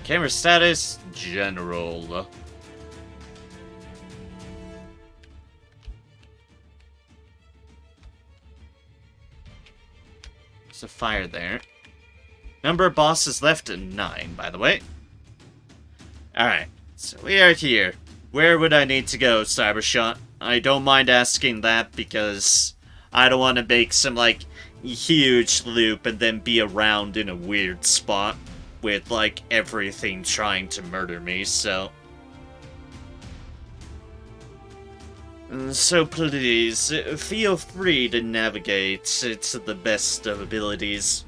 Camera status, general. There's a fire there. Number of bosses left at 9, by the way. Alright, so we are here. Where would I need to go, Cybershot? I don't mind asking that because I don't want to make some, like, huge loop and then be around in a weird spot with, like, everything trying to murder me, so... So please, feel free to navigate to the best of abilities.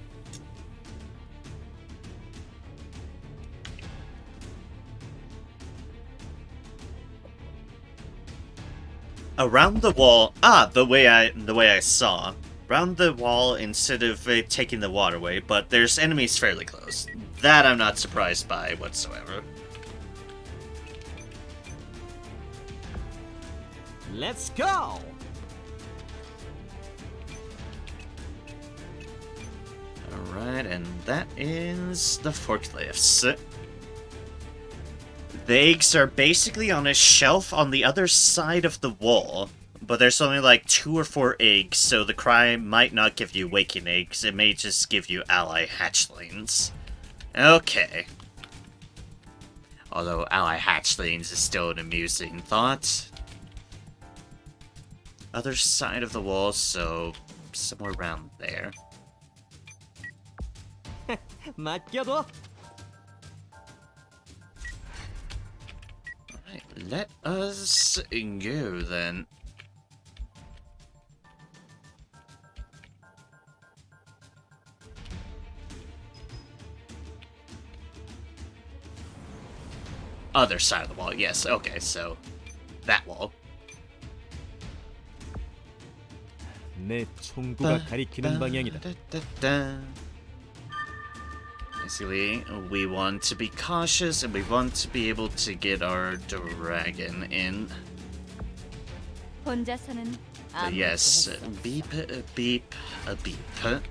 Around the wall, the way I saw. Around the wall instead of taking the waterway, but there's enemies fairly close. That I'm not surprised by whatsoever. Let's go! Alright, and that is the forklifts. The eggs are basically on a shelf on the other side of the wall, but there's only like 2 or 4 eggs, so the cry might not give you waking eggs, it may just give you ally hatchlings. Okay. Although ally hatchlings is still an amusing thought. Other side of the wall, so somewhere around there. Alright, let us go then. other side of the wall. Yes, okay, so that wall. 내 총구가 가리키는 방향이다. Basically, we want to be cautious and we want to be able to get our dragon in. 혼자서는 But yes, beep, beep, beep.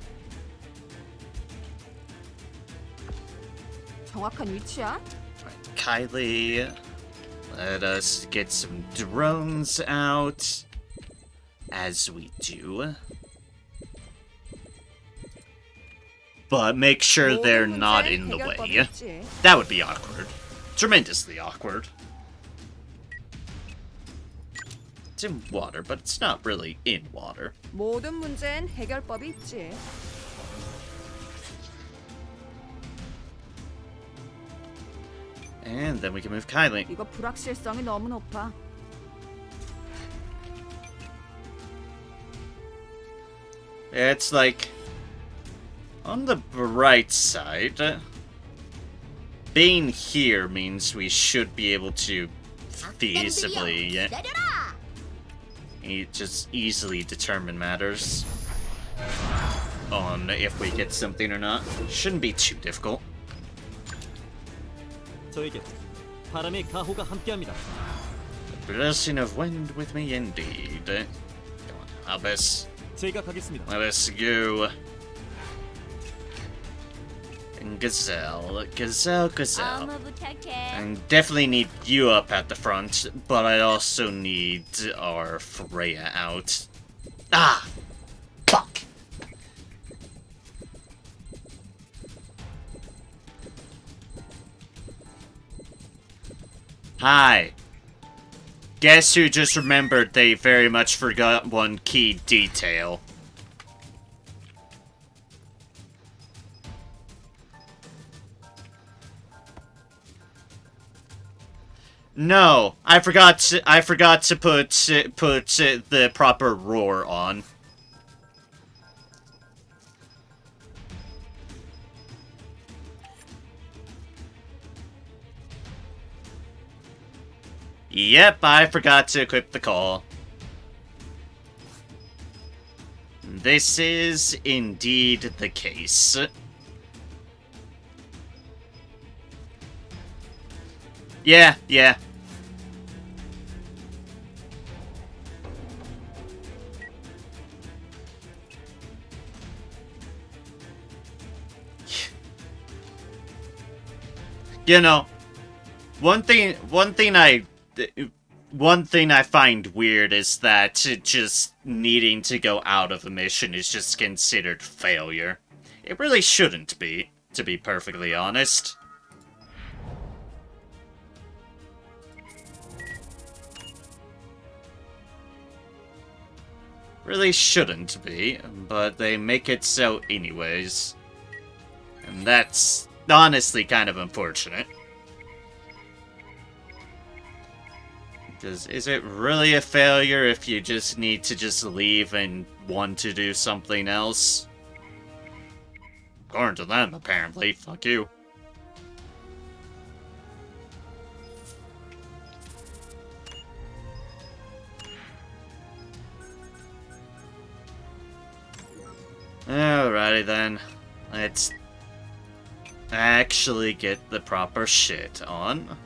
정확한 위치야? Right, Kylie, let us get some drones out, as we do. But make sure they're not in the way. That would be awkward. Tremendously awkward. It's in water, but it's not really in water. 모든 문제엔 해결법이 있지. And then we can move Kylie. 이거 불확실성이 너무 높아. It's like, on the bright side, being here means we should be able to feasibly just easily determine matters on if we get something or not. Shouldn't be too difficult. 저에게 바람의 가호가 함께합니다. A blessing of wind with me indeed. Come on, Albus. 제가 가겠습니다. Let us go. And Gazelle. Gazelle. 어머 부탁해. I definitely need you up at the front, but I also need our Freya out. Ah! Fuck! Hi. Guess who just remembered they very much forgot one key detail. No, I forgot to put the proper roar on. Yep, I forgot to equip the call. This is indeed the case. Yeah. You know, one thing I find weird is that just needing to go out of a mission is just considered failure. It really shouldn't be, to be perfectly honest. Really shouldn't be, but they make it so anyways. And that's honestly kind of unfortunate. Because is it really a failure if you just need to just leave and want to do something else? According to them, apparently. Fuck you. Alrighty then. Let's actually get the proper shit on.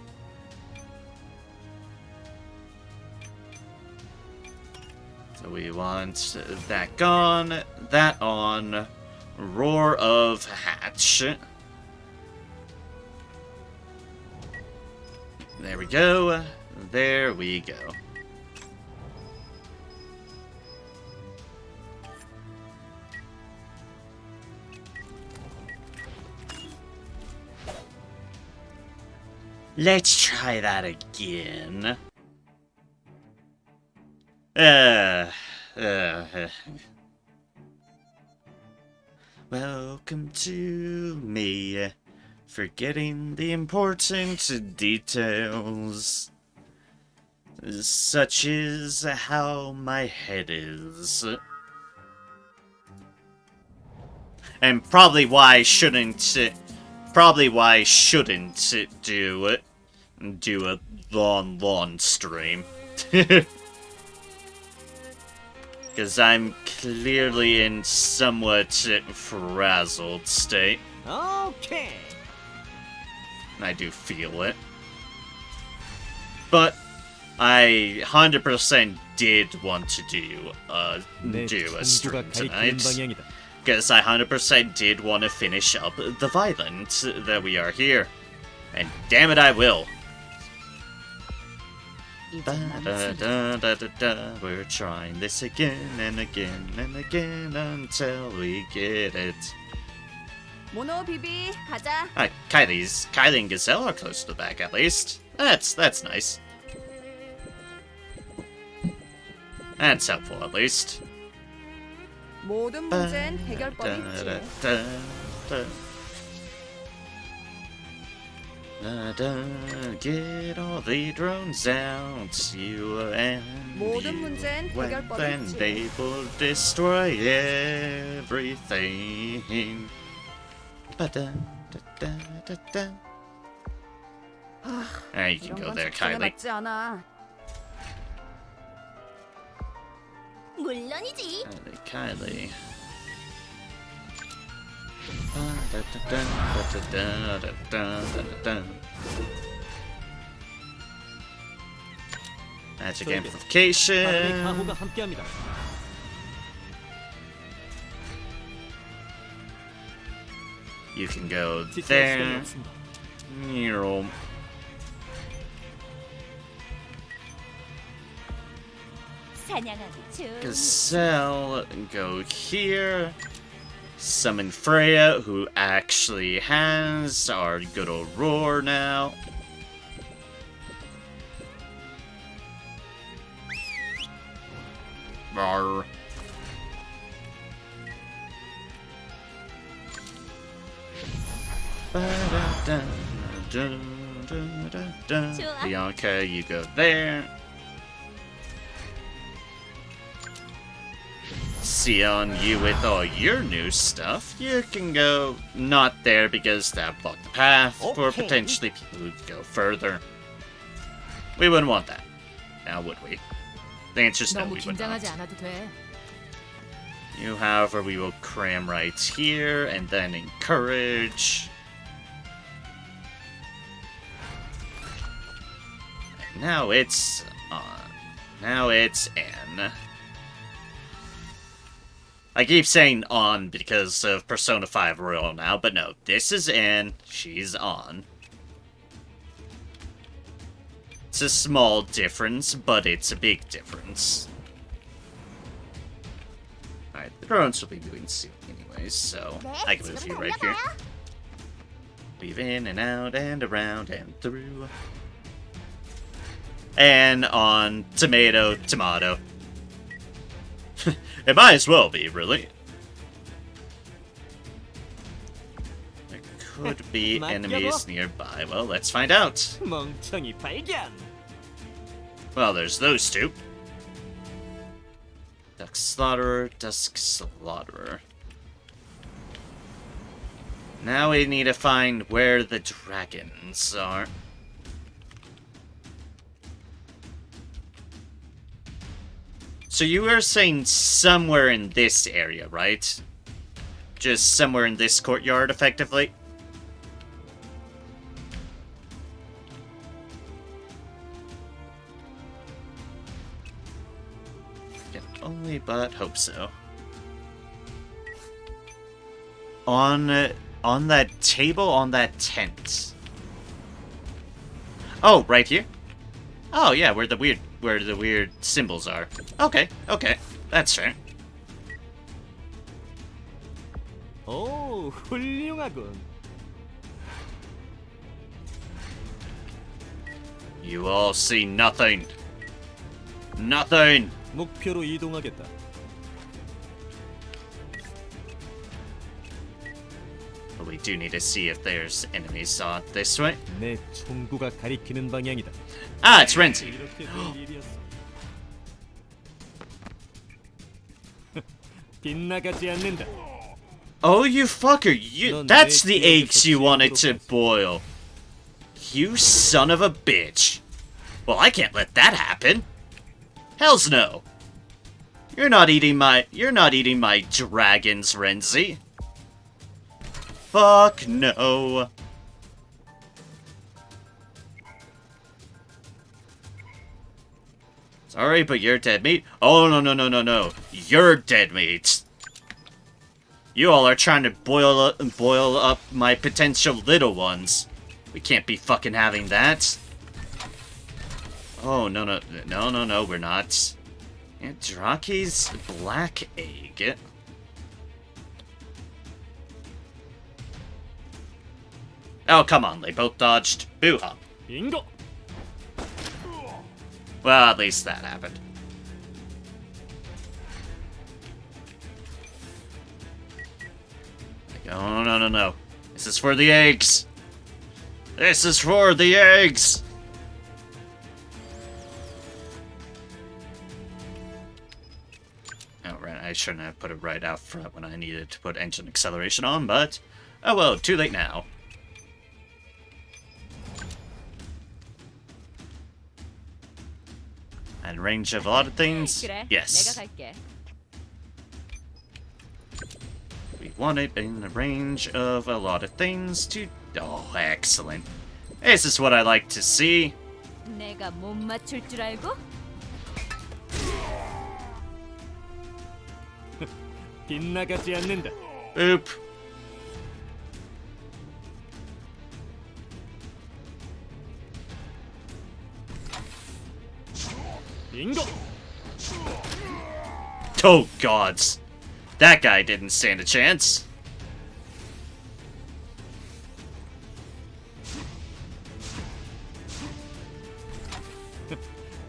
So we want that gone, that on, Roar of Hatch. There we go. There we go. Let's try that again. Welcome to me, forgetting the important details. Such is how my head is. And probably why I shouldn't do do a long stream. Because I'm clearly in somewhat frazzled state. 오케이. I do feel it. But I 100% did want to do a 내 stream 총구가 가리키는 tonight. 방향이다. Because I 100% did want to finish up the violent that we are here. And damn it, I will. We're trying this again and again and again until we get it. 모노 비비 가자. Kylie and Gazelle are close to the back at least. That's nice. That's helpful at least. 모든 문제엔 해결법이 있지. Get all the drones out, you and 모든 you. 문제엔 해결법이 When 있지. they will destroy everything. Ba-da-da-da-da-da. You can 이런 go 건 there, 적성에 Kylie. 맞지 않아. 물론이지. Kylie. Magic 바람의 amplification. 가호가 함께합니다. You can go 지체할 시간이 there. 없습니다. 사냥하기 좋은. Gazelle, go here. Summon Freya, who actually has our good old roar now. Roar. 좋아. Bianca, you go there. Sion, you with all your new stuff, you can go not there because that blocked the path for Okay. potentially people who go further. We wouldn't want that. Now would we? The answer's no, 너무 we would not. 긴장하지 않아도 돼. You, however, we will cram right here and then encourage. Now it's on. Now it's N. I keep saying on because of Persona 5 Royal now, but no, this is N, she's on. It's a small difference, but it's a big difference. Alright, the drones will be doing soon anyways, so I can move you right here. Weave in and out and around and through. And on tomato, tomato. It might as well be, really. There could be enemies nearby. Well, let's find out. 멍청이 발견. Well, there's those two. Dusk Slaughterer, Dusk Slaughterer. Now we need to find where the dragons are. So you were saying somewhere in this area, right? Just somewhere in this courtyard, effectively? Can only but hope so. On that table, on that tent. Oh, right here? Oh yeah, where the weird symbols are. Okay, that's fair. 오, 훌륭하군. You all see nothing. Nothing. 목표로 이동하겠다. But we do need to see if there's enemies this way. 내 총구가 가리키는 방향이다. Ah, it's Renzi. 이렇게 될 일이었어. 빗나가지 않는다. Oh, you fucker! That's the eggs you wanted to boil. You son of a bitch. Well, I can't let that happen. Hells no. You're not eating my dragons, Renzi. Fuck no. Sorry, but you're dead meat. Oh, no. You're dead meat. You all are trying to boil up my potential little ones. We can't be fucking having that. Oh, no, we're not. Yeah, Draki's black egg. Oh, come on, they both dodged. Boo-ha. 인고. Well, at least that happened. Oh, no. This is for the eggs. This is for the eggs. Oh, right, I shouldn't have put it right out front when I needed to put engine acceleration on, but... oh well, too late now. And range of a lot of things? 그래, Yes. 내가 갈게. We want it in the range of a lot of things to... oh, excellent. This is what I like to see. 내가 못 맞출 줄 알고? 빗나가지 않는다. Boop. 인고. Oh, gods. That guy didn't stand a chance.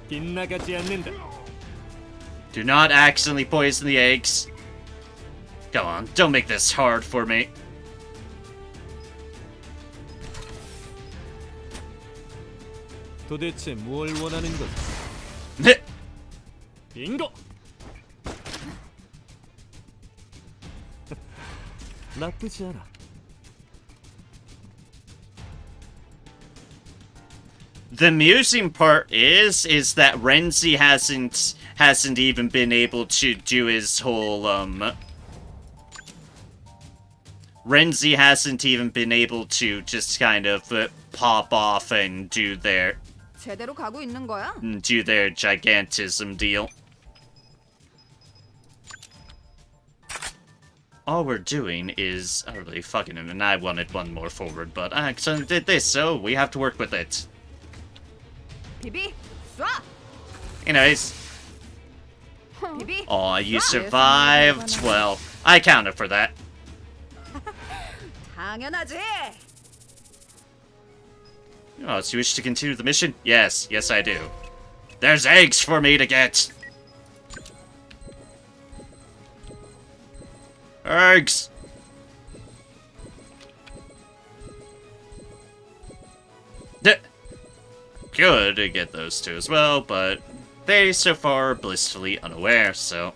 빗나가지 않는다. Do not accidentally poison the eggs. Come on, don't make this hard for me. 도대체 뭘 원하는 거지? 인고. 나쁘지 않아. The amusing part is that Renzi hasn't even been able to do his whole Renzi hasn't even been able to just kind of pop off and do their 제대로 가고 있는 거야? gigantism deal. All we're doing is really fucking him, and I wanted one more forward, but I accidentally did this, so we have to work with it. 비비, 쏴! Anyways, 비비. aw, you survived. Well, I counted for that. 당연하지. Oh, so you wish to continue the mission? Yes, I do. There's eggs for me to get. Eggs. Good to get those two as well, but they so far are blissfully unaware, so...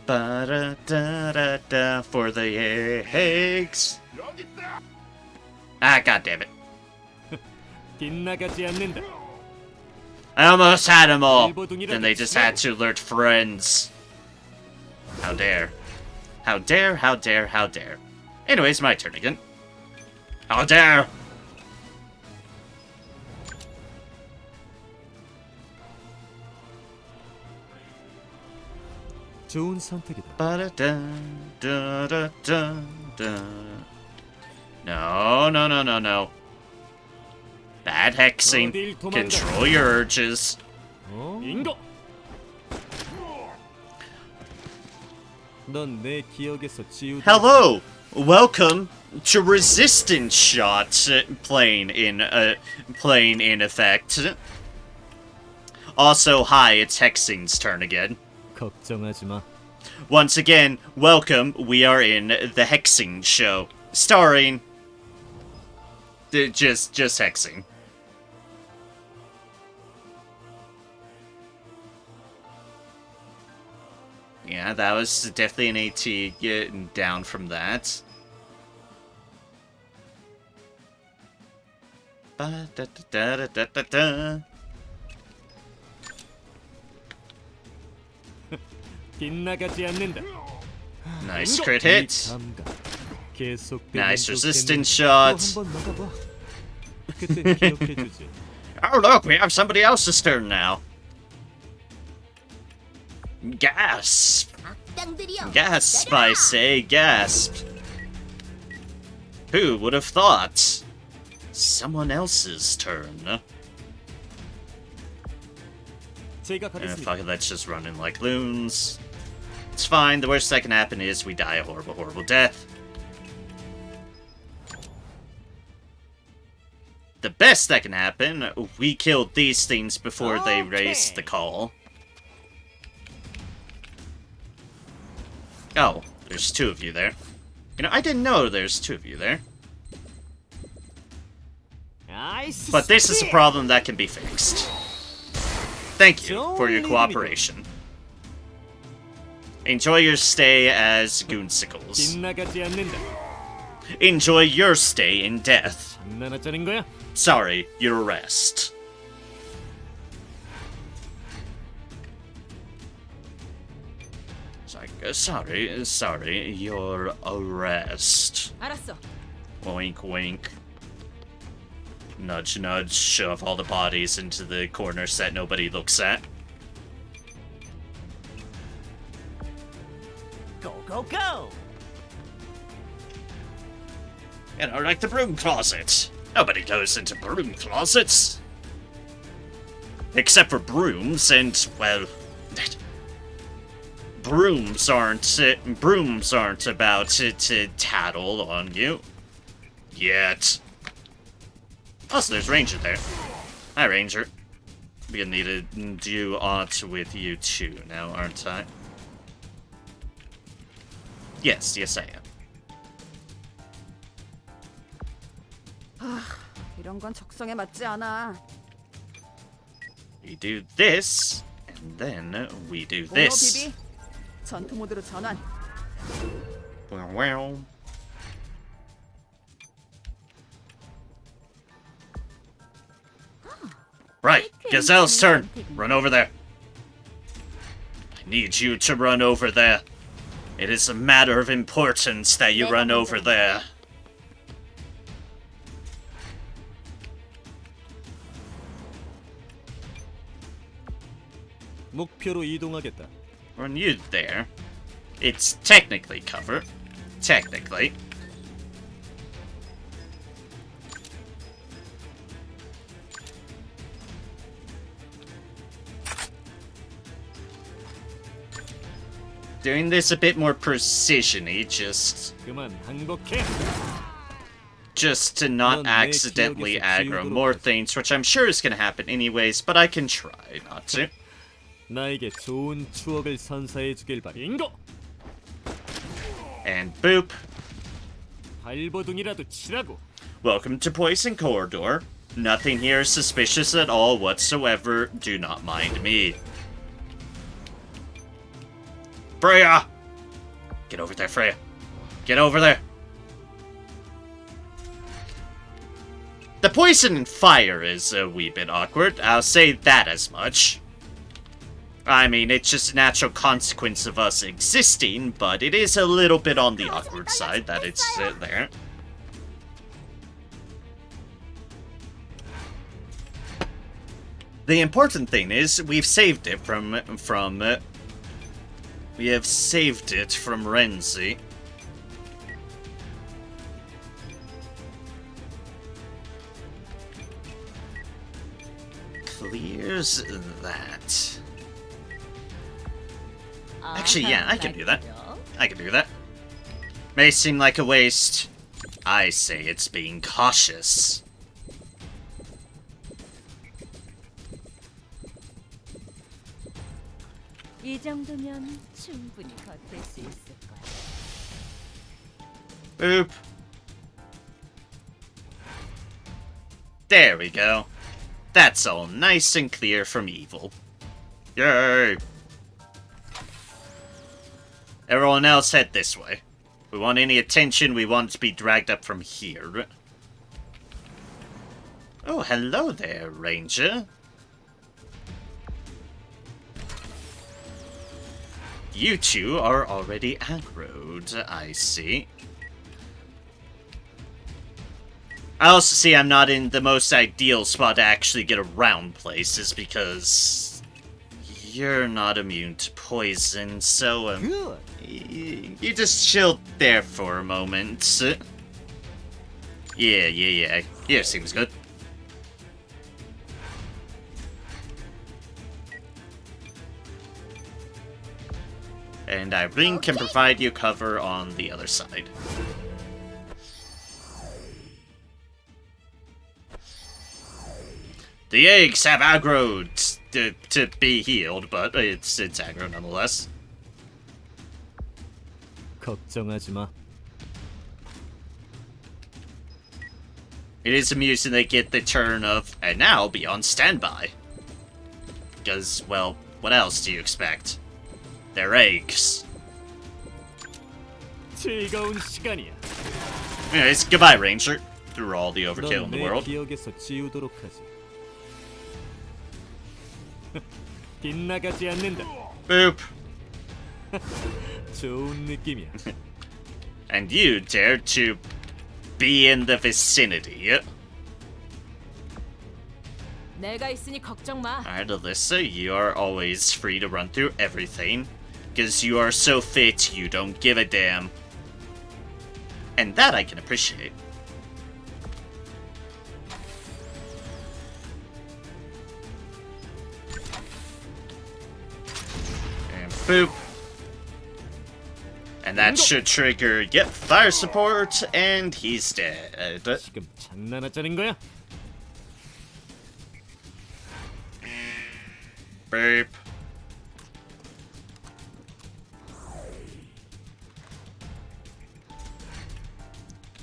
Ba-da-da-da-da for the eggs. Ah, goddammit. 빗나가지 않는다. I almost had them all. Then they just had to alert friends. How dare. How dare, how dare, how dare. Anyways, my turn again. How dare! 좋은 선택이다. Ba-da-da-da-da-da. No. Bad hexing. Control your urges. 인고. 넌 내 기억에서 지우다. Hello! Welcome to Resistance Shot playing in effect. Also, hi, it's Hexing's turn again. 걱정하지 마. Once again, welcome, we are in the Hexing Show. Starring... just Hexing. Yeah, that was definitely an AT getting down from that. Ba-da-da-da-da-da-da. 빗나가지 않는다. Nice crit hit. 감각. 계속되는 Nice resistance 또 shot. 한번 막아봐. 그때 기억해주지. Oh look, we have somebody else's turn now. Gasp. Gasp, I say, gasp. Who would have thought? Someone else's turn. 제가 Fuck 가겠습니다. it, let's just run in like loons. It's fine, the worst that can happen is we die a horrible, horrible death. The best that can happen, we killed these things before they raised the call. Oh, there's two of you there. You know, I didn't know there's two of you there. But this is a problem that can be fixed. Thank you for your cooperation. Enjoy your stay as Goonsicles. 빗나가지 않는다. Enjoy your stay in death. 장난하자는 거야? Sorry, your arrest. It's like, sorry, your arrest. 알았어. Wink, wink. Nudge, nudge, shove all the bodies into the corners that nobody looks at. Go, go, go! You know, like the broom closet. Nobody goes into broom closets. Except for brooms, and, well... brooms aren't about to tattle on you. Yet. Also, there's Ranger there. Hi, Ranger. I'm gonna need to do aught with you too now, aren't I? Yes, I am. 이런 건 적성에 맞지 않아. We do this, and then we do 오너 this. 비비. 전투 모드로 전환. Well. Right, Gazelle's turn. Run over there. I need you to run over there. It is a matter of importance that you run over there. 목표로 이동하겠다. Run you there. It's technically cover. Technically. Doing this a bit more precision-y, 그만 항복해. just to not 넌 내 accidentally 기억에서 aggro 지우도록 more 하지. things, which I'm sure is gonna happen anyways, but I can try not to. 나에게 좋은 추억을 선사해 주길 바래. 인고! And boop. 발버둥이라도 치라고. Welcome to Poison Corridor. Nothing here is suspicious at all whatsoever. Do not mind me. Freya! Get over there, Freya. Get over there. The poison and fire is a wee bit awkward. I'll say that as much. I mean, it's just a natural consequence of us existing, but it is a little bit on the awkward side that it's there. The important thing is we've saved it from we have saved it from Renzi. Clears that. Actually, yeah, I can do that. I can do that. May seem like a waste. I say it's being cautious. 이 정도면 충분히 버틸 수 있을 거야. Boop. There we go. That's all nice and clear from evil. Yay! Everyone else head this way. We want any attention, we want to be dragged up from here. Oh, hello there, Ranger. You two are already aggroed, I see. I also see I'm not in the most ideal spot to actually get around places because you're not immune to poison, so Good. you just chill there for a moment. Yeah. Yeah, seems good. And Irene can provide you cover on the other side. The eggs have aggroed to be healed, but it's aggro nonetheless. 걱정하지 마. It is amusing they get the turn of, and now be on standby. Because, well, what else do you expect? They're eggs. 즐거운 시간이야. Anyways, goodbye, Ranger. Through all the overkill in the 넌내 world. 기억에서 지우도록 하지. 빗나가지 않는다. Boop. 좋은 느낌이야. And you dare to be in the vicinity. 내가 있으니 걱정 마. Alright, Alyssa, you are always free to run through everything. Because you are so fit, you don't give a damn. And that I can appreciate. And boop. And that should trigger, yep, fire support, and he's dead. 지금 장난하자는 거야? Boop.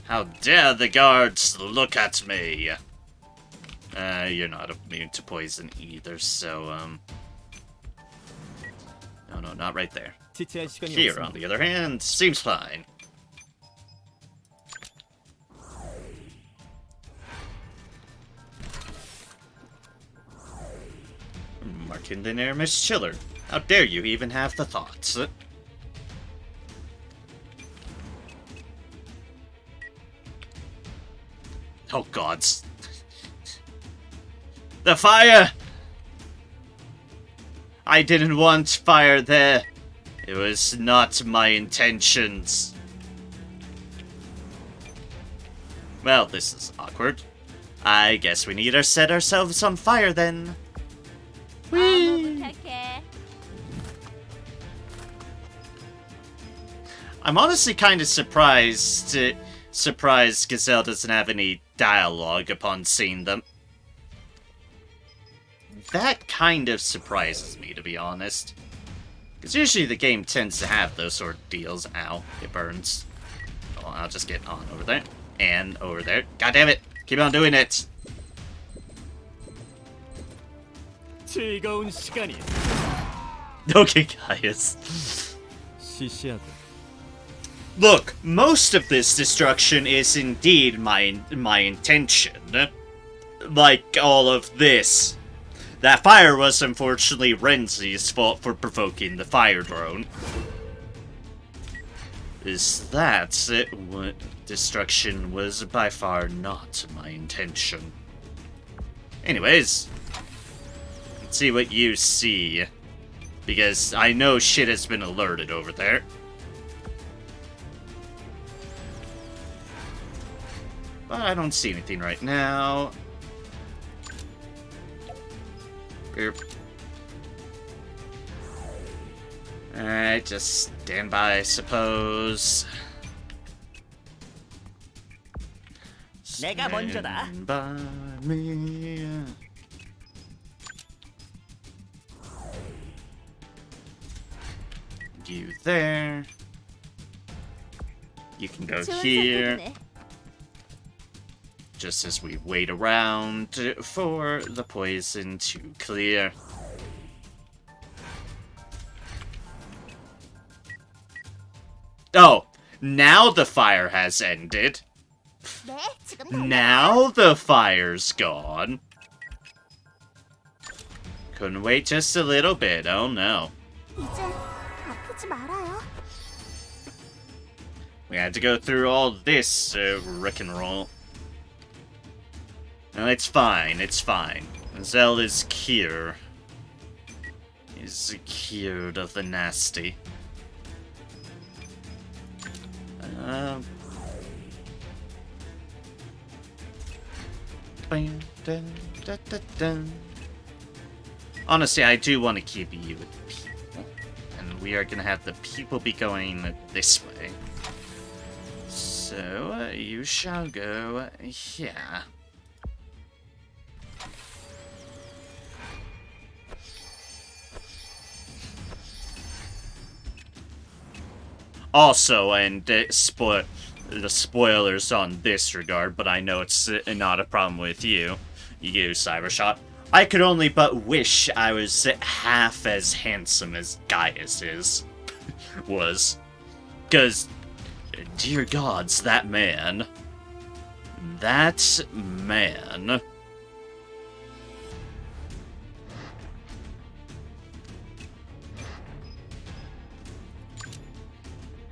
How dare the guards look at me? You're not immune to poison either, so, No, not right there. 지체할 시간이 Here, on 없습니다. the other hand, seems fine. Martin the Air Miss Chiller. How dare you even have the thoughts? Oh gods. The fire! I didn't want fire there. It was not my intentions. Well, this is awkward. I guess we need to set ourselves on fire then. Whee! 부탁해. I'm honestly kind of surprised Gazelle doesn't have any dialogue upon seeing them. That kind of surprises me, to be honest. Because usually the game tends to have those sort of deals. Ow, it burns. Well, I'll just get on over there. And over there. God damn it! Keep on doing it! 즐거운 시간이야. Okay, guys. 시시하고. Look, most of this destruction is indeed my intention. Like all of this. That fire was unfortunately Renzi's fault for provoking the fire drone. Destruction was by far not my intention. Anyways, let's see what you see. Because I know shit has been alerted over there. But I don't see anything right now. Alright, just stand by, I suppose. 내가 먼저다. Stand by me. You there. You can go 좋은 here. 선택이네. Just as we wait around for the poison to clear. Oh, now the fire has ended. 네, 지금 달려요. Now the fire's gone. Couldn't wait just a little bit, oh no. 이제 아프지 말아요. We had to go through all this rigmarole. No, it's fine, it's fine. Zelda's cure is cured of the nasty. Dun, dun, dun, dun. Honestly, I do want to keep you with people. And we are going to have the people be going this way. So, you shall go here. Also, and the spoilers on this regard, but I know it's not a problem with you, Cybershot. I could only but wish I was half as handsome as Gaius was. Because, dear gods, that man.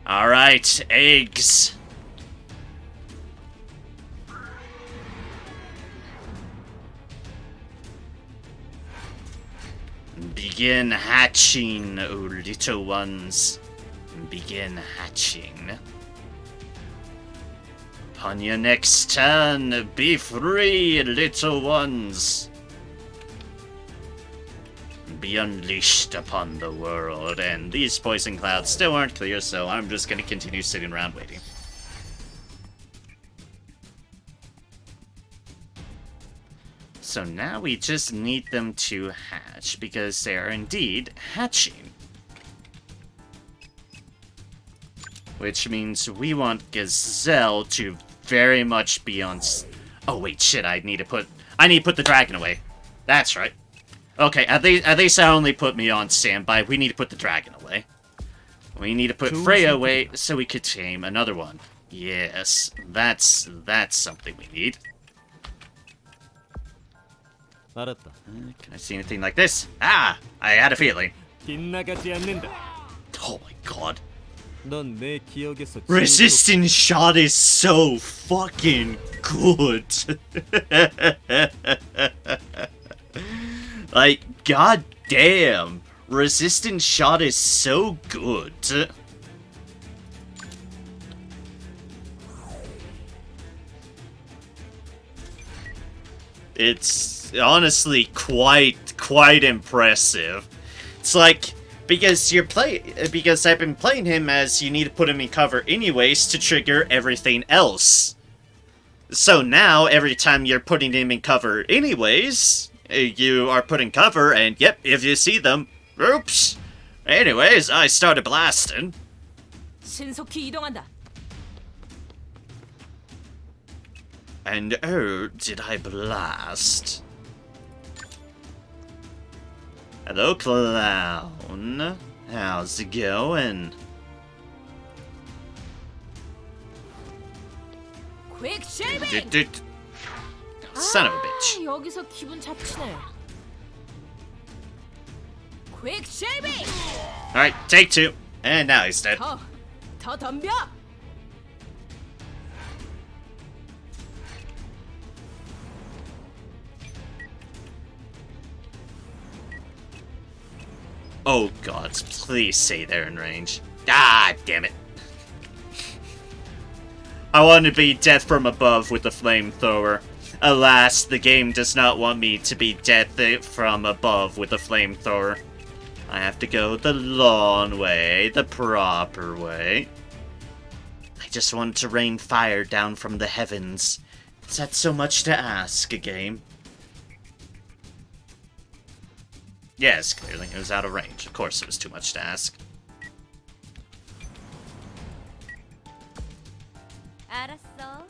Alright, eggs. Begin hatching, oh little ones. Begin hatching. Upon your next turn, be free, little ones. Be unleashed upon the world. And these poison clouds still aren't clear, so I'm just gonna continue sitting around waiting. So now we just need them to hatch, because they are indeed hatching. Which means we want Gazelle to very much be on... Oh wait, shit, I need to put the dragon away. That's right. Okay, at least I only put me on standby. We need to put the dragon away. We need to put Freya away so we could tame another one. Yes, that's something we need. 알았다. Can I see anything like this? Ah! I had a feeling. 빗나가지 않는다. Oh my god. 넌 내 기억에서 Resistant shot is so fucking good. Like, god damn. Resistant shot is so good. It's honestly quite impressive. It's like, because I've been playing him as you need to put him in cover anyways to trigger everything else. So now, every time you're putting him in cover anyways, you are putting cover, and yep, if you see them, oops. Anyways, I started blasting. 신속히 이동한다. And oh, did I blast? Hello, clown. How's it going? quick shaving. Son of a bitch. 여기서 기분 잡치네. quick shaving. Alright, take two. And now he's dead. 더 덤벼. Oh god, please stay there in range. Ah, damn it. I want to be death from above with the flamethrower. Alas, the game does not want me to be death from above with the flamethrower. I have to go the long way, the proper way. I just want to rain fire down from the heavens. Is that so much to ask, a game? Yes, clearly it was out of range. Of course it was too much to ask. 알았어.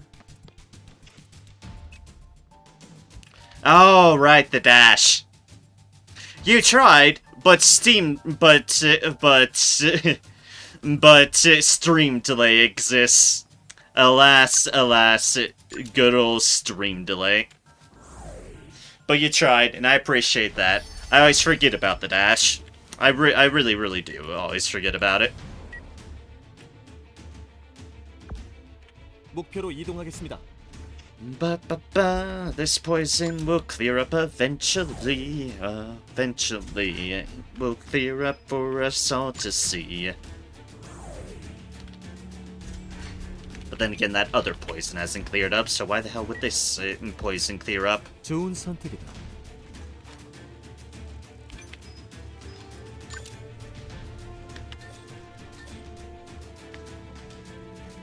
Oh, right, the dash. You tried, but stream delay exists. Alas, Good old stream delay. But you tried, and I appreciate that. I always forget about the dash. I really, really do always forget about it. 목표로 이동하겠습니다. This poison will clear up eventually. Eventually, it will clear up for us all to see. But then again, that other poison hasn't cleared up, so why the hell would this poison clear up? 좋은 선택이다.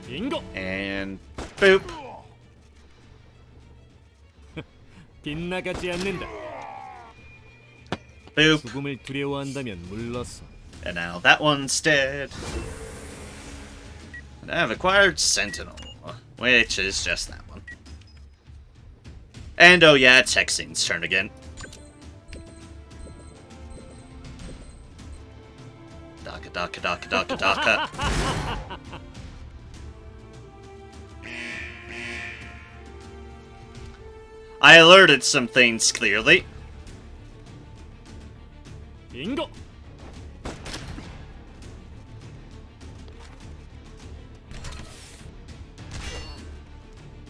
빙고! And boop. 빗나가지 않는다. Boop. 죽음을 두려워한다면 물러서. And now that one's dead. And I have acquired Sentinel, which is just that one. And oh yeah, it's Hexing's turn again. Daka daka daka daka daka. I alerted some things clearly. 빙고!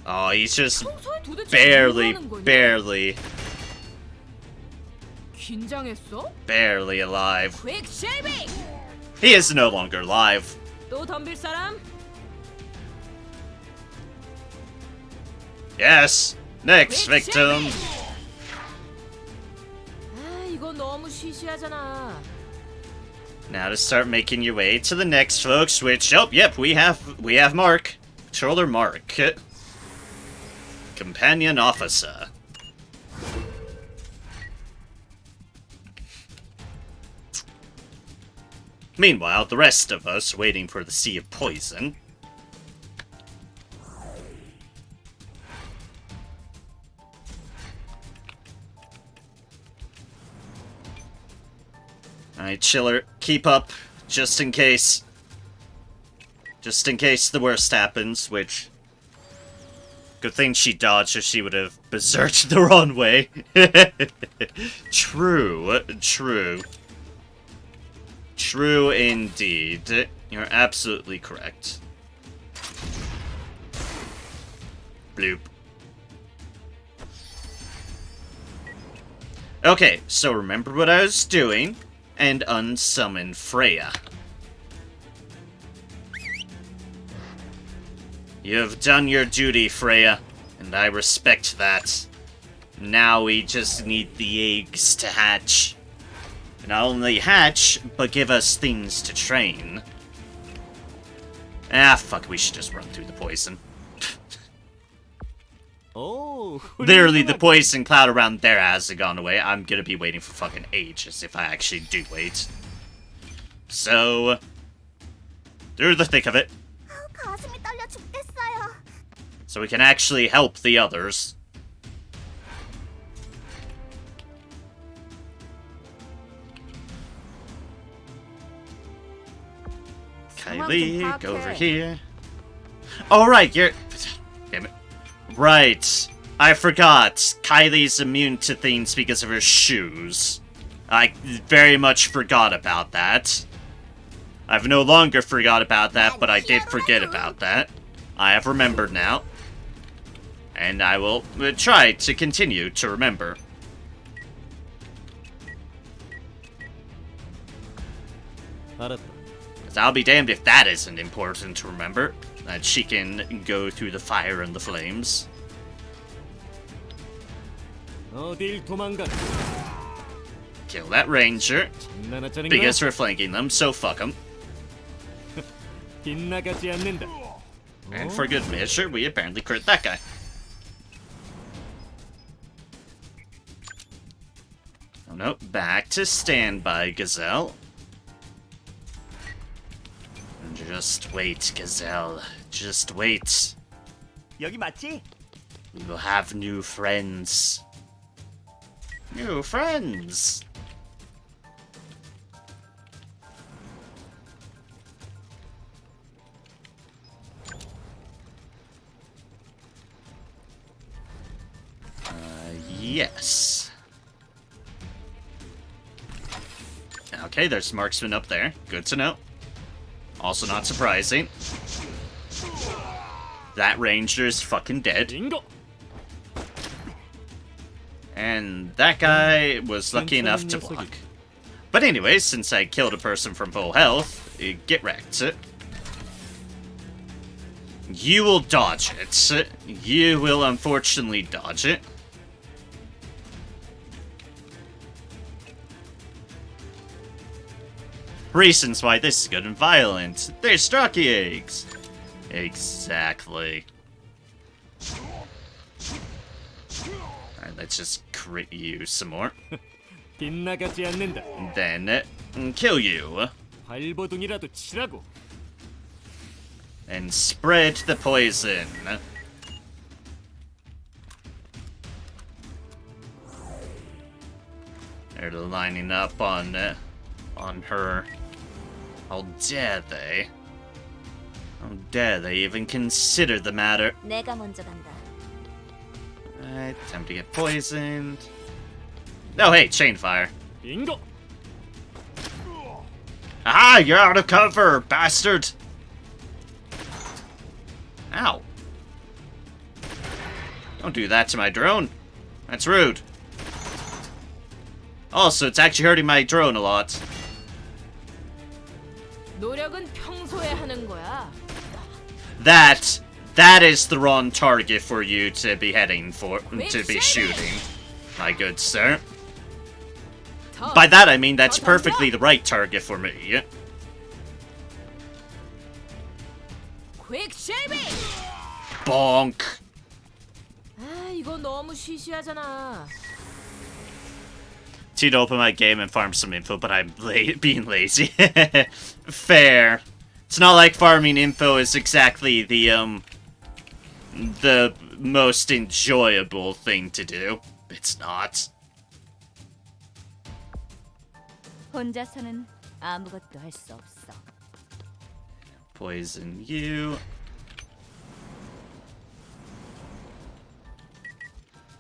Oh, he's just 평소에 도대체 barely, 뭐 하는 거냐? 긴장했어? barely alive. 퀵 쉐이빙! He is no longer alive. 또 덤빌 사람? Yes, next victim. 아, 이거 너무 시시하잖아. Now to start making your way to the next folks, which yep, we have Mark. Controller Mark. Companion officer. Meanwhile, the rest of us waiting for the Sea of Poison. Alright, Chiller, keep up, just in case. Just in case the worst happens, which... Good thing she dodged, or she would have berserked the wrong way. True, true. True indeed. You're absolutely correct. Bloop. Okay, so remember what I was doing, and unsummon Freya. You have done your duty, Freya, and I respect that. Now we just need the eggs to hatch. Not only hatch, but give us things to train. Ah, fuck, we should just run through the poison. 오, Literally, the poison cloud around there hasn't gone away. I'm gonna be waiting for fucking ages if I actually do wait. So, through the thick of it, 가슴이 떨려 죽겠어요. so we can actually help the others. Kylie, go over here. Oh, right, you're... Damn it. Right. I forgot. Kylie's immune to things because of her shoes. I very much forgot about that. I've no longer forgot about that, but I did forget about that. I have remembered now. And I will try to continue to remember. 알았다. I'll be damned if that isn't important to remember. That she can go through the fire and the flames. 어딜 도망가? Kill that ranger, 장난하자는 거야? because we're flanking them, so fuck them. 빗나가지 않는다. And for good measure, we apparently crit that guy. Oh no, back to standby, Gazelle. Just wait, Gazelle. Just wait. 여기 맞지? We will have new friends. New friends! Yes. Okay, there's marksman up there. Good to know. Also not surprising. That ranger's fucking dead. 빙고. And that guy was lucky enough to block. But anyway, since I killed a person from full health, get wrecked. You will dodge it. You will unfortunately dodge it. Reasons why this is good and violent. They're stocky eggs. Exactly. Alright, let's just crit you some more. 빗나가지 않는다. Then, kill you. 발버둥이라도 치라고. And spread the poison. They're lining up on her. How dare they? How dare they even consider the matter? 내가 먼저 간다. Alright, time to get poisoned. Oh, hey, chain fire. 빙고. Aha, you're out of cover, bastard! Ow. Don't do that to my drone. That's rude. Also, it's actually hurting my drone a lot. 노력은 평소에 하는 거야. That is the wrong target for you to be heading for, to be shooting, my good sir. By that I mean that's perfectly the right target for me. 퀵 쉐이빙. Bonk. 아, 이거 너무 시시하잖아. To open my game and farm some info, but I'm being lazy. Fair. It's not like farming info is exactly the most enjoyable thing to do. It's not. 혼자서는 아무것도 할 수 없어. Poison you.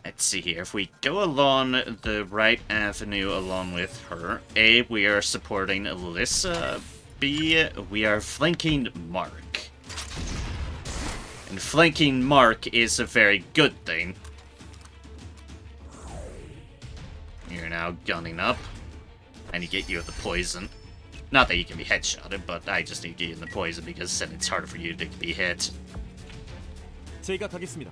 Let's see here. If we go along the right avenue along with her, A, we are supporting Alyssa. B, we are flanking Mark. And flanking Mark is a very good thing. You're now gunning up. I need to get you the poison. Not that you can be headshotted, but I just need to get you the poison because then it's harder for you to be hit. 제가 가겠습니다.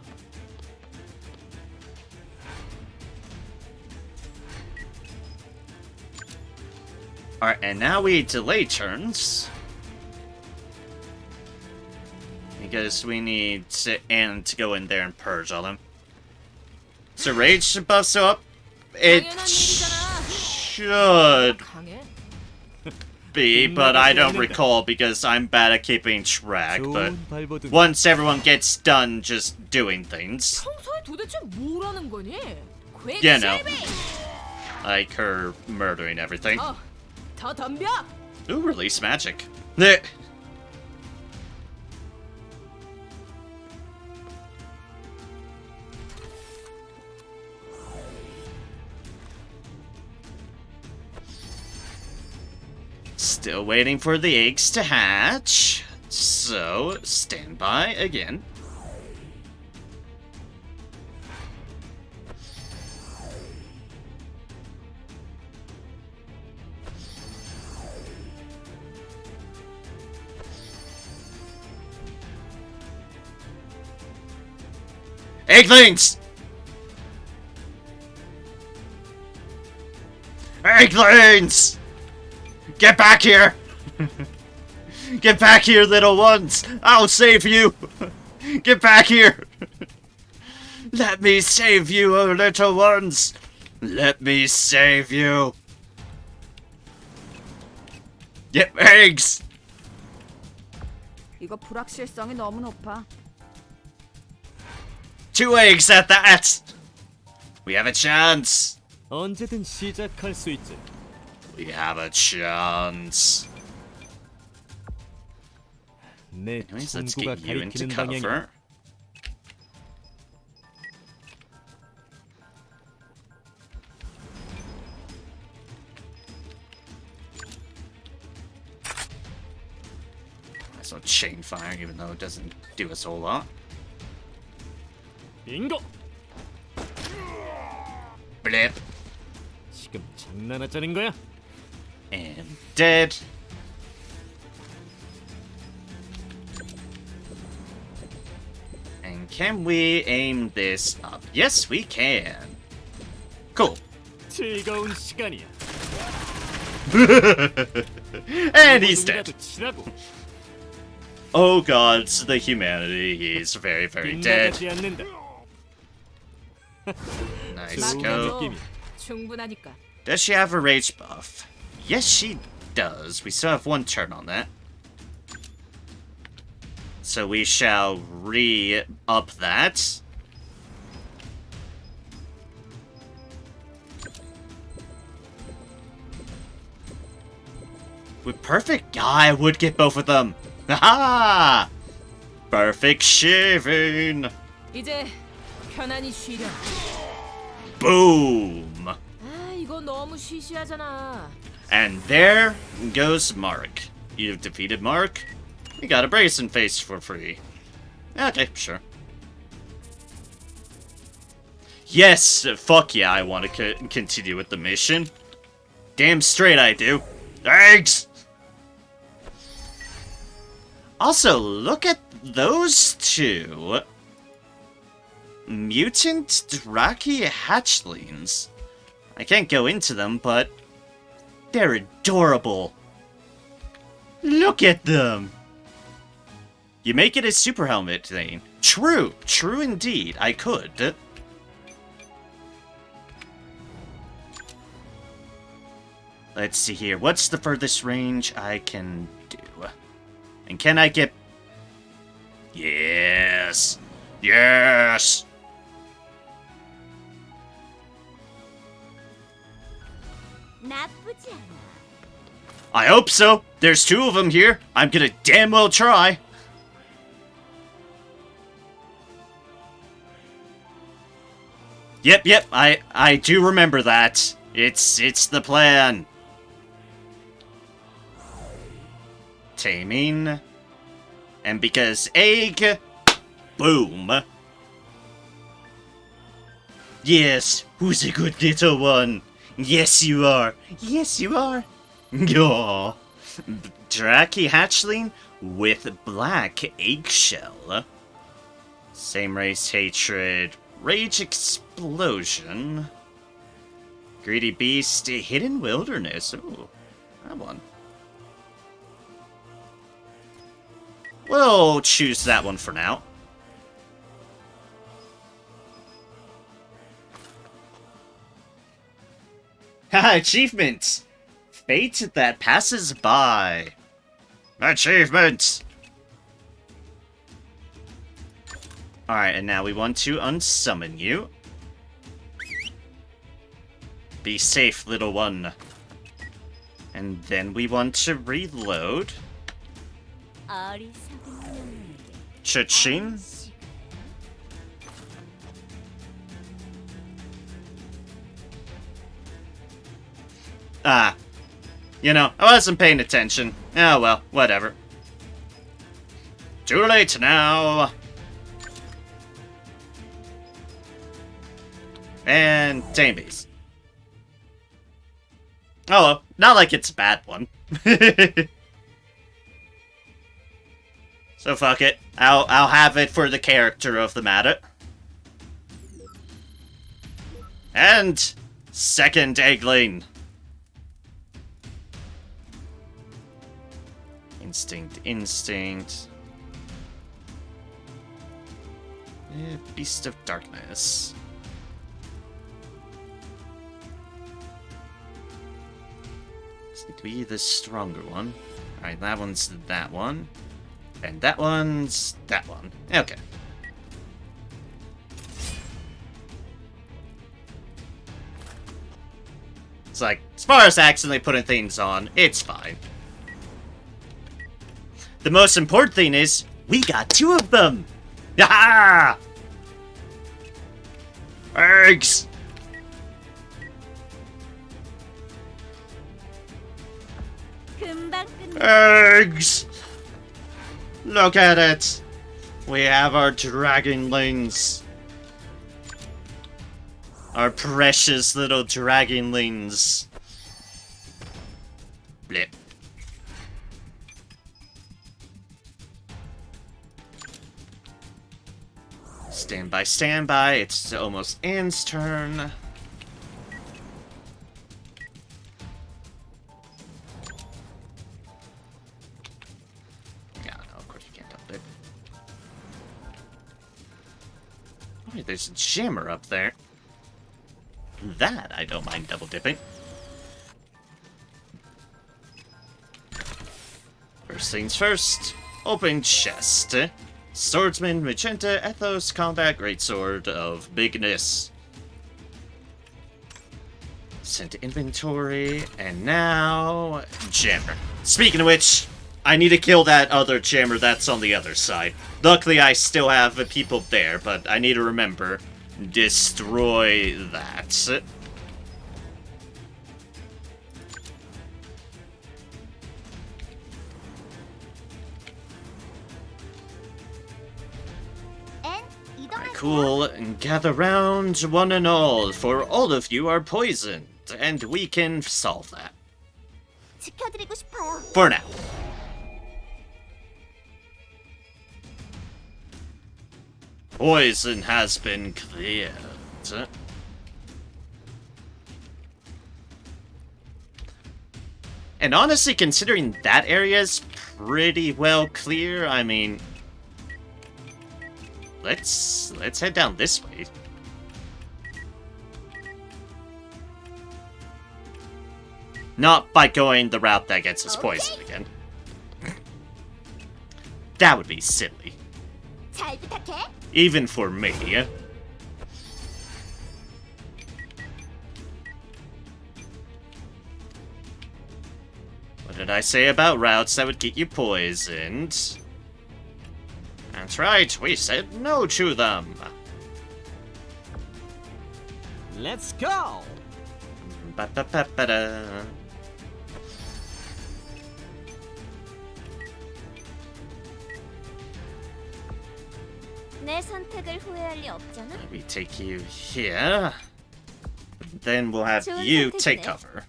Alright, and now we delay turns. Because we need Anne to go in there and purge all them. So rage buffs up. It should 강해? be, but I don't recall because I'm bad at keeping track. But 좋은 발버둥. once everyone gets done just doing things, 평소에 도대체 뭐라는 거니? 퀵 You know. 쉐이빙. like her murdering everything. 더 덤벼. Ooh, release magic. Blech. Still waiting for the eggs to hatch. So, stand by again. Egglings! Egglings! Get back here! Get back here, little ones! I'll save you! Get back here! Let me save you, oh little ones! Let me save you! Get eggs! 이거 불확실성이 너무 높아. 2 eggs at that! We have a chance! 언제든 시작할 수 있지. We have a chance. 내 Anyways, let's 총구가 get you into 가리키는 방향이 cover. also chain fire, even though it doesn't do us a whole lot. 빙고. Blip. 지금 장난하자는 거야? And dead. And can we aim this up? Yes, we can. Cool. 즐거운 시간이야. And he's dead. 이라도 치라고. Oh god, the humanity. He's very, very dead. 빗나가지 않는다. Nice 좋은 go. 느낌이야. 충분하니까. Does she have a rage buff? Yes, she does. We still have one turn on that. So we shall re-up that. With perfect, I would get both of them. Haha! Perfect shaving. 이제 편안히 쉬렴. Boom. 아, 이거 너무 시시하잖아. And there goes Mark. You've defeated Mark. You got a bracing face for free. Okay, sure. Yes, fuck yeah, I want to continue with the mission. Damn straight I do. Thanks! Also, look at those two. Mutant Draki hatchlings. I can't go into them, but they're adorable. Look at them. You make it a super helmet thing. True, true indeed. I could. Let's see here. What's the furthest range I can do? And can I get... Yes! Yes! 나쁘지 않아. I hope so. There's two of them here. I'm gonna damn well try. Yep, I do remember that. It's the plan. Taming. And because egg, boom. Yes, who's a good little one? Yes, you are. Yes, you are. Aw. Draki hatchling with black eggshell. Same race hatred. Rage explosion. Greedy beast. Hidden wilderness. Ooh, that one. We'll choose that one for now. Haha, achievements! Fate that passes by. Achievements! Alright, and now we want to unsummon you. Be safe, little one. And then we want to reload. Cha-ching. Ah. You know, I wasn't paying attention. Oh well, whatever. Too late now. And Tamies. Oh well, not like it's a bad one. So fuck it. I'll have it for the character of the matter. And second Eggling. Instinct. Beast of Darkness. This needs to be the stronger one. Alright, that one's that one. And that one's that one. Okay. It's like, as far as accidentally putting things on, it's fine. The most important thing is, we got two of them! Yaha! Eggs! 금방 끝나. Eggs! Look at it! We have our dragonlings. Our precious little dragonlings. Blip. Stand by, stand by. It's almost Anne's turn. Yeah, no, of course you can't double dip. Oh, wait, there's a jammer up there. That I don't mind double dipping. First things first, open chest. Swordsman, Magenta, Ethos, Combat, Greatsword of Bigness. Sent to inventory, and now... Jammer. Speaking of which, I need to kill that other jammer that's on the other side. Luckily, I still have people there, but I need to remember, destroy that. Cool, and gather round, one and all, for all of you are poisoned, and we can solve that. 지켜드리고 싶어요. For now. Poison has been cleared. And honestly, considering that area is pretty well clear, I mean... Let's head down this way. Not by going the route that gets us poisoned again. That would be silly. 잘 부탁해. Even for me. What did I say about routes that would get you poisoned? That's right, we said no to them. Let's go. Ba-ba-ba-ba-da. 내 선택을 후회할 리 없잖아. We take you here. Then we'll have 좋은 you 선택이네. take cover.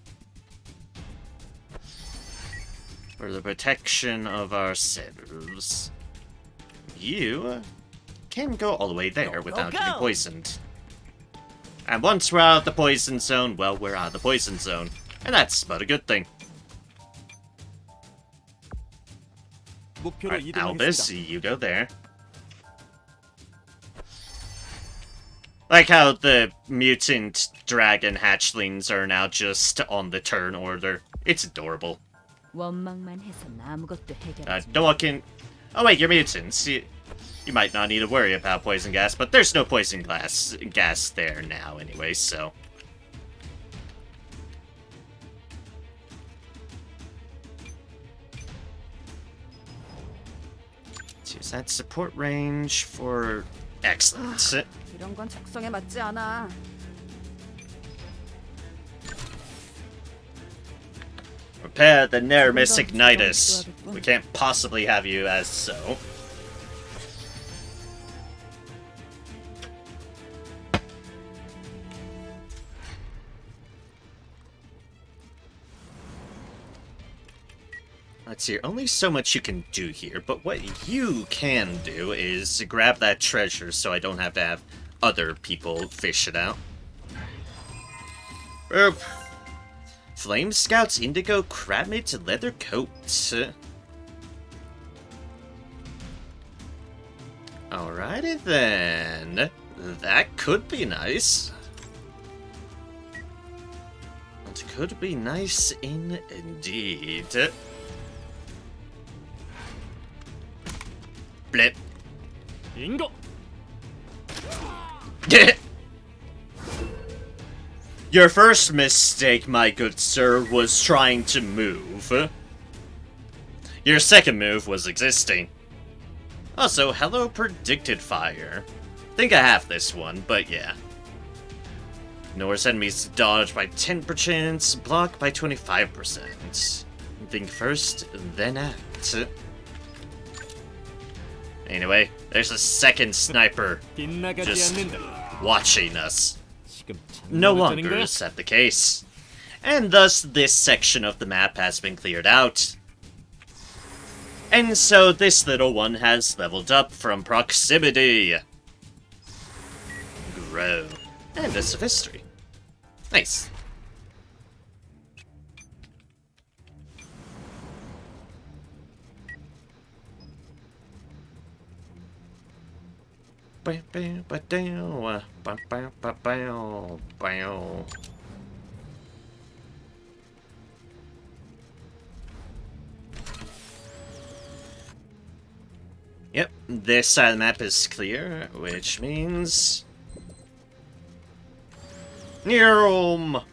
For the protection of ourselves. You can go all the way there without getting poisoned. And once we're out of the poison zone, well, we're out of the poison zone. And that's about a good thing. 목표로 Alright, Albus, 이동하겠습니다. you go there. Like how the mutant dragon hatchlings are now just on the turn order. It's adorable. 원망만 해선 아무것도 해결하지 No one can... Oh wait, you're mutants. You might not need to worry about poison gas, but there's no poison gas there now anyway, so... Let's use that support range for... Excellent. 이런 건 적성에 맞지 않아. Prepare the Neramis Ignitus. We can't possibly have you as so. Let's see, only so much you can do here, but what you can do is grab that treasure so I don't have to have other people fish it out. Boop. Flame Scout's Indigo Crabmeat Leather Coat. Alrighty then. That could be nice. It could be nice indeed. Blip. 인고. Your first mistake, my good sir, was trying to move. Your second move was existing. Also, hello predicted fire. Think I have this one, but yeah. Norse enemies dodge by 10%, block by 25%. Think first, then act. Anyway, there's a second sniper 빗나가지 just 않는다. watching us. 지금 No 장난을 longer 짜는 거야? is that the case. And thus, this section of the map has been cleared out. And so, this little one has leveled up from proximity. Grow. And bits of history. Nice. Yep, this side of the map is clear, which means... Nerum!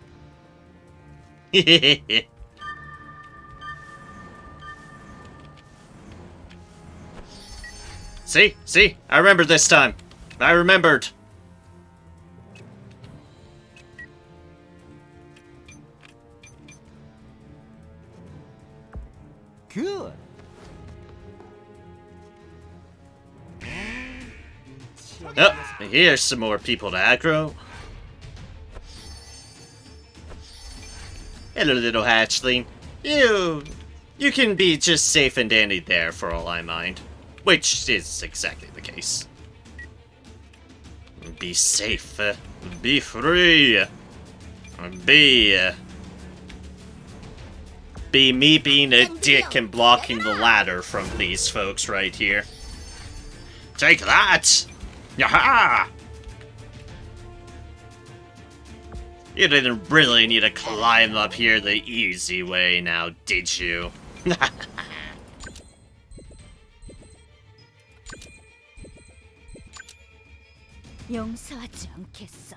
See? I remembered this time. I remembered. Good. Oh, here's some more people to aggro. Hello, little hatchling. You can be just safe and dandy there for all I mind. Which is exactly the case. Be safe. Be free. Be me being a dick and blocking the ladder from these folks right here. Take that! Yaha! You didn't really need to climb up here the easy way now, did you? 용서하지 않겠어.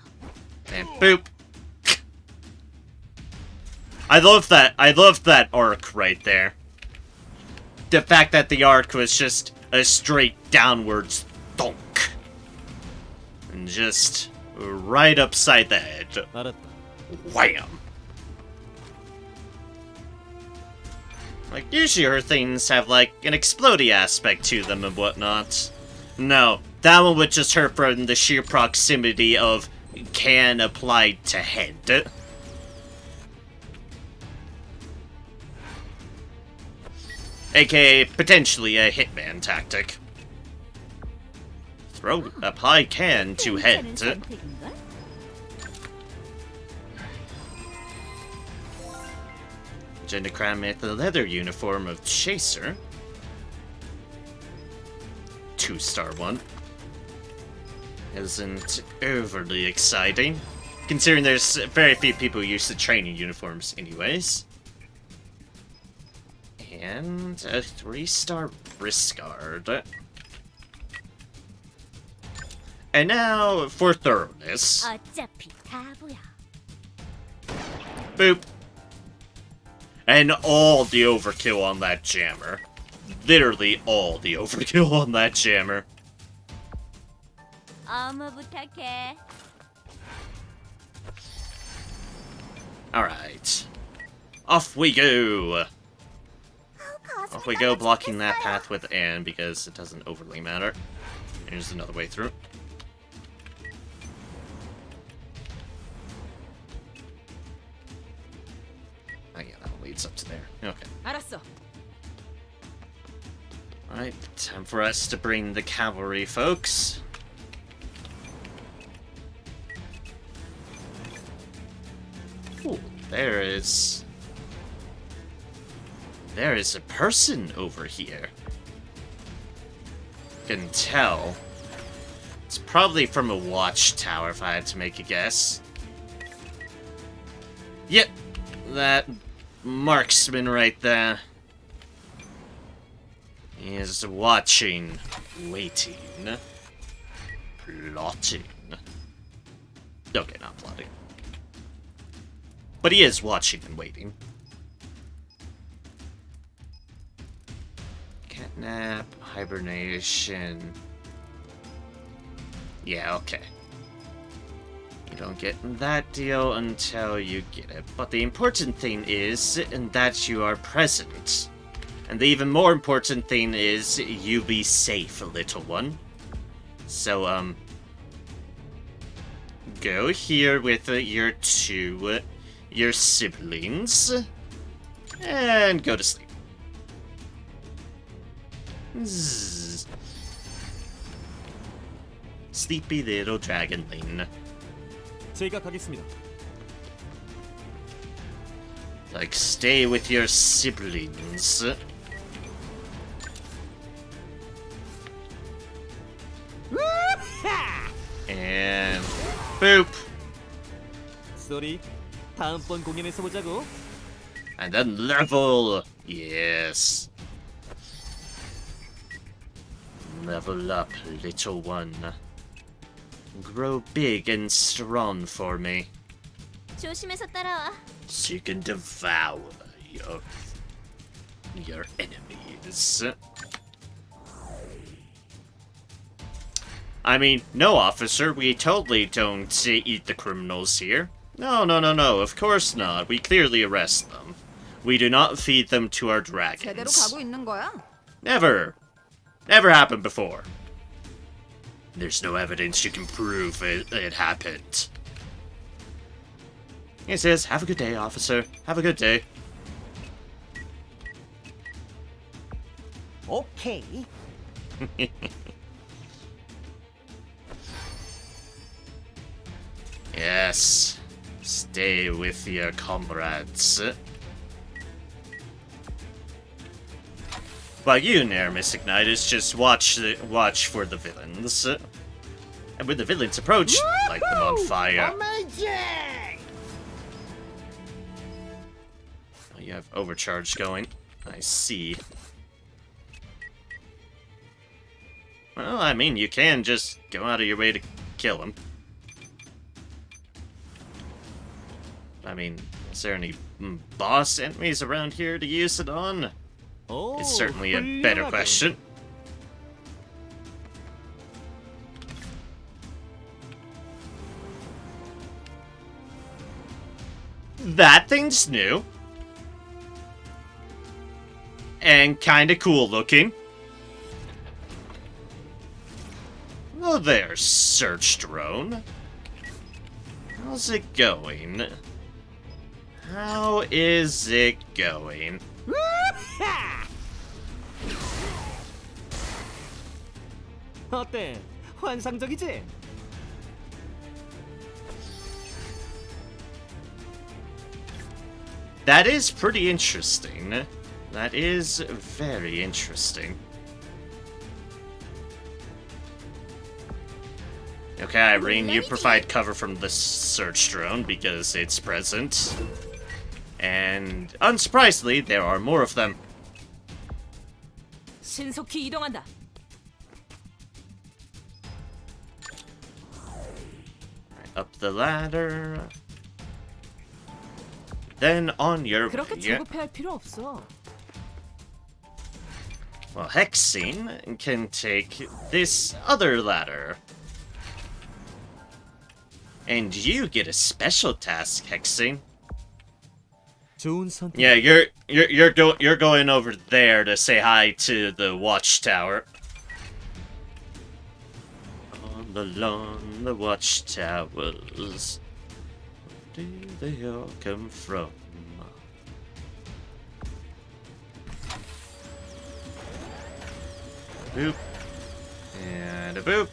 And boop. I love that arc right there. The fact that the arc was just a straight downwards thunk. And just right upside the head. 알았다. Wham! Like, usually her things have, like, an explodey aspect to them and whatnot. No, that one would just hurt from the sheer proximity of can applied to head. AKA, potentially a hitman tactic. Throw apply can to head. 괜찮은 선택인걸? Gendicram with the leather uniform of Chaser. 2-star one. Isn't overly exciting, considering there's very few people used to training uniforms anyways. And a 3-star wrist guard. And now, for thoroughness, 어차피 바보야. boop. And all the overkill on that jammer. Literally all the overkill on that jammer. 어머 부탁해. Alright. Off we go! Off we go, blocking that path with Anne because it doesn't overly matter. Here's another way through. Oh yeah, that one leads up to there. Okay. 알았어. Alright, time for us to bring the cavalry, folks. Ooh, there is a person over here. Can tell. It's probably from a watchtower if I had to make a guess. Yep, that marksman right there. He is watching, waiting, plotting. Okay, not plotting. But he is watching and waiting. Catnap, hibernation. Yeah, okay. You don't get that deal until you get it. But the important thing is that you are present. And the even more important thing is you be safe, little one. So, go here with your siblings, and go to sleep. Zzz. Sleepy little dragonling. 제가 가겠습니다. Like, stay with your siblings. And boop. 쏘리, 다음번 공연에서 보자고. And then level. Yes. Level up, little one. Grow big and strong for me, 조심해서 따라와. so you can devour your enemies. I mean, no, officer, we totally don't eat the criminals here. No, no, no, no, of course not. We clearly arrest them. We do not feed them to our 제대로 dragons. 가고 있는 거야? Never. Never happened before. There's no evidence you can prove it happened. Yes, yes, have a good day, officer. Have a good day. 오케이. Yes. Stay with your comrades. While you, Neramis Ignitus, just watch for the villains. And when the villains approach, light them on fire. Amazing! Oh, you have overcharge going. I see. Well, I mean, you can just go out of your way to kill him. I mean, is there any boss enemies around here to use it on? 오, It's certainly a better 훌륭하군. question. That thing's new. And kinda cool looking. Oh there, search drone. How's it going? How is it going? 어때? 환상적이지? That is pretty interesting. That is very interesting. Okay, Irene, you provide cover from the search drone because it's present. And unsurprisingly, there are more of them. 신속히 이동한다. Up the ladder. Then on your 그렇게 way. 조급해할 필요 없어. Well, Hexine can take this other ladder. And you get a special task, Hexine. 좋은 선택. Yeah, you're going over there to say hi to the watchtower. All along the watchtowers, where do they all come from? Boop. And a boop.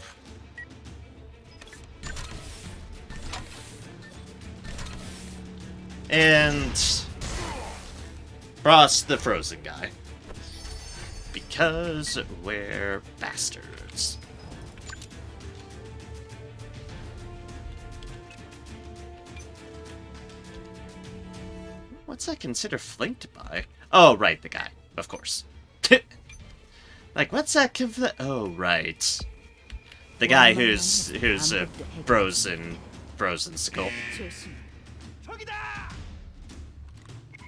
And Frost the frozen guy. Because we're bastards. What's that consider flanked by? Oh, right, the guy. Of course. Like, what's that oh, right. The guy who's a frozen skull. 조심.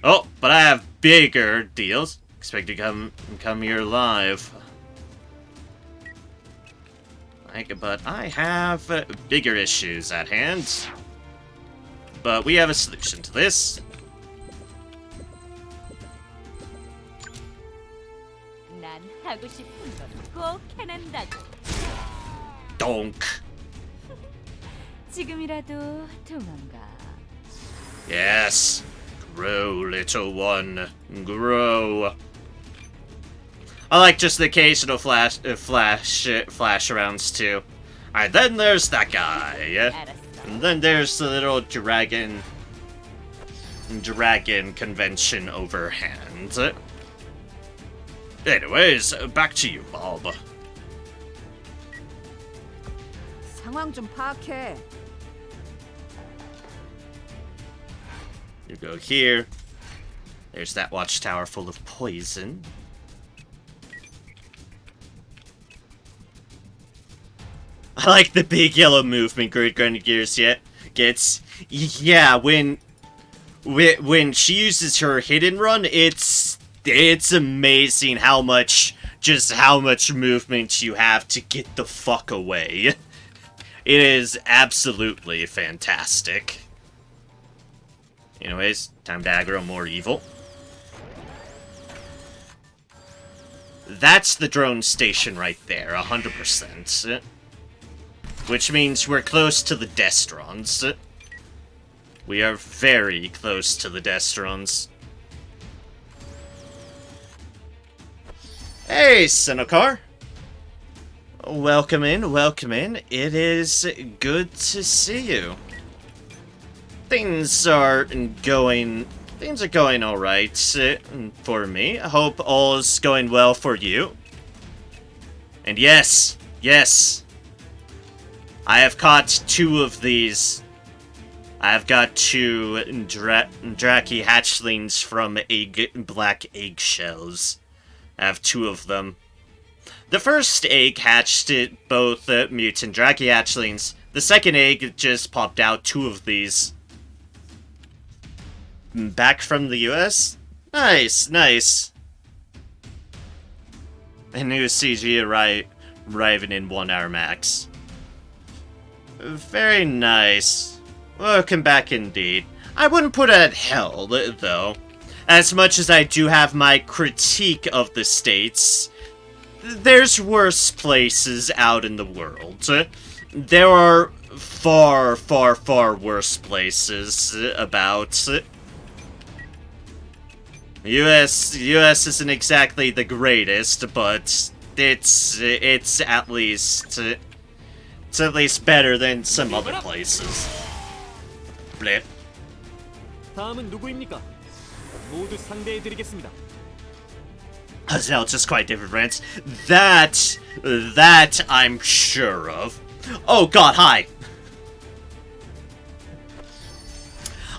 Oh, but I have bigger deals. Expect to come here live. Like, but I have bigger issues at hand. But we have a solution to this. 난 하고 싶은 건 꼭 해낸다고. Donk. 지금이라도 도망가. Yes. Grow, little one. Grow. I like just the occasional flash rounds too. Alright, then there's that guy. 알았어. And then there's the little dragon convention overhand. Anyways, back to you, Bob. 상황 좀 파악해. You go here. There's that watchtower full of poison. I like the big yellow movement Great Grenadiers gets. Yeah, when she uses her hit and run, it's amazing how much movement you have to get the fuck away. It is absolutely fantastic. Anyways, time to aggro more evil. That's the drone station right there, 100%. Which means we're close to the Destrons. We are very close to the Destrons. Hey, Sinocar! Welcome in, welcome in. It is good to see you. Things are going alright for me. I hope all's going well for you. And yes, I have caught 2 of these. I have got 2 Draki hatchlings from black eggshells. I have 2 of them. The first egg hatched both mutant Draki hatchlings. The second egg just popped out 2 of these. Back from the US? Nice, nice. A new CG arriving in 1 hour max. Very nice. Welcome back indeed. I wouldn't put it at hell, though. As much as I do have my critique of the States, there's worse places out in the world. There are far, far, far worse places about. US isn't exactly the greatest, but it's at least better than some other places. Blip. 다음은 누구입니까? 모두 상대해드리겠습니다. No, it's just quite different rants. That I'm sure of. Oh God, hi.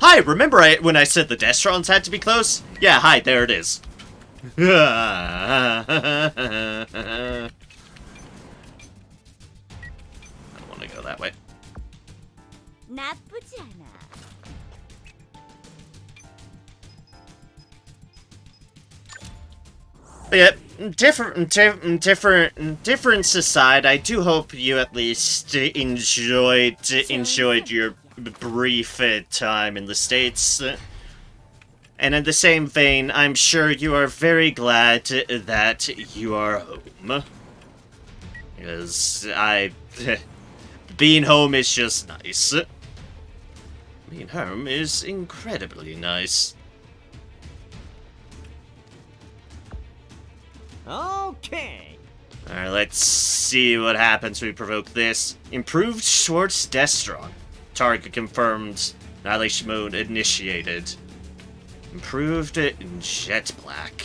Hi, remember when I said the Destrons had to be close? Yeah, hi, there it is. I don't want to go that way. 나쁘지 않아. Yeah, difference aside, I do hope you at least enjoyed your brief time in the States. And in the same vein, I'm sure you are very glad that you are home. Because being home is just nice. Being home is incredibly nice. Okay. Alright, let's see what happens when we provoke this. Improved Schwartz Destron. Target confirmed. Annihilation mode initiated. Improved Jet Black.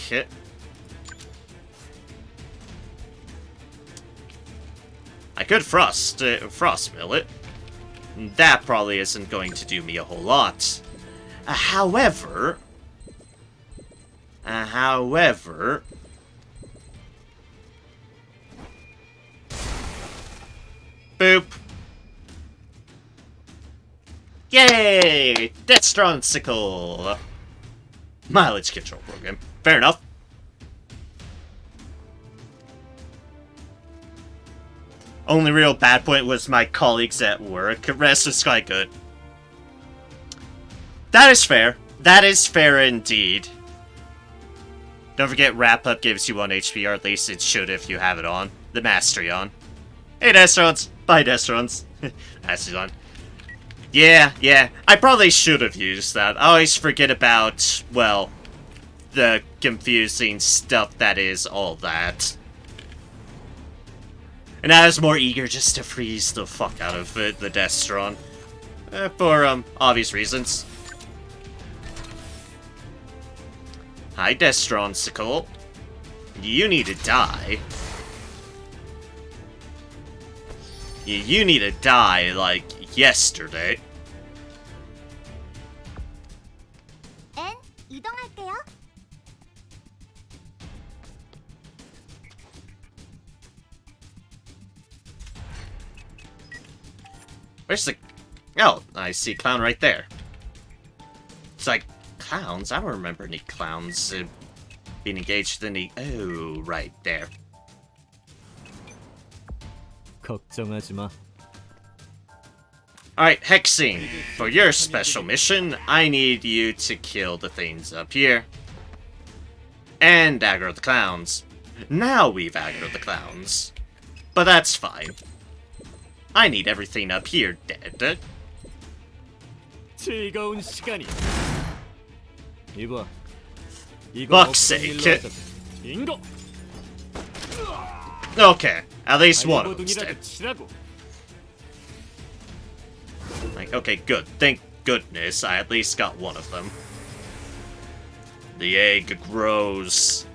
I could Frost Mill it. That probably isn't going to do me a whole lot. However... Boop. Yay! Destronsicle! Mileage control program. Fair enough. Only real bad point was my colleagues at work. The rest was quite good. That is fair. That is fair indeed. Don't forget, wrap up gives you 1 HP, or at least it should if you have it on. The mastery on. Hey, Destrons! Bye, Destrons. Mastery's on. Yeah. I probably should have used that. I always forget about, well, the confusing stuff that is all that. And I was more eager just to freeze the fuck out of the Destron. For, obvious reasons. Hi, Destronsicle. You need to die. You need to die, like, yesterday. N 이동할게요. Where's the... Oh, I see a clown right there. It's like, clowns? I don't remember any clowns being engaged in the... Oh, right there. 걱정하지 마. Alright, Hexing, for your special mission, I need you to kill the things up here. And aggro the clowns. Now we've aggroed the clowns. But that's fine. I need everything up here dead. 즐거운 시간이야. 이봐. 이거 Fuck's 없던 sake. 일로 하자. 빙고. Okay, at least one of them's 발버둥이라도 dead. 치라고. Like, okay, good. Thank goodness I at least got one of them. The egg grows.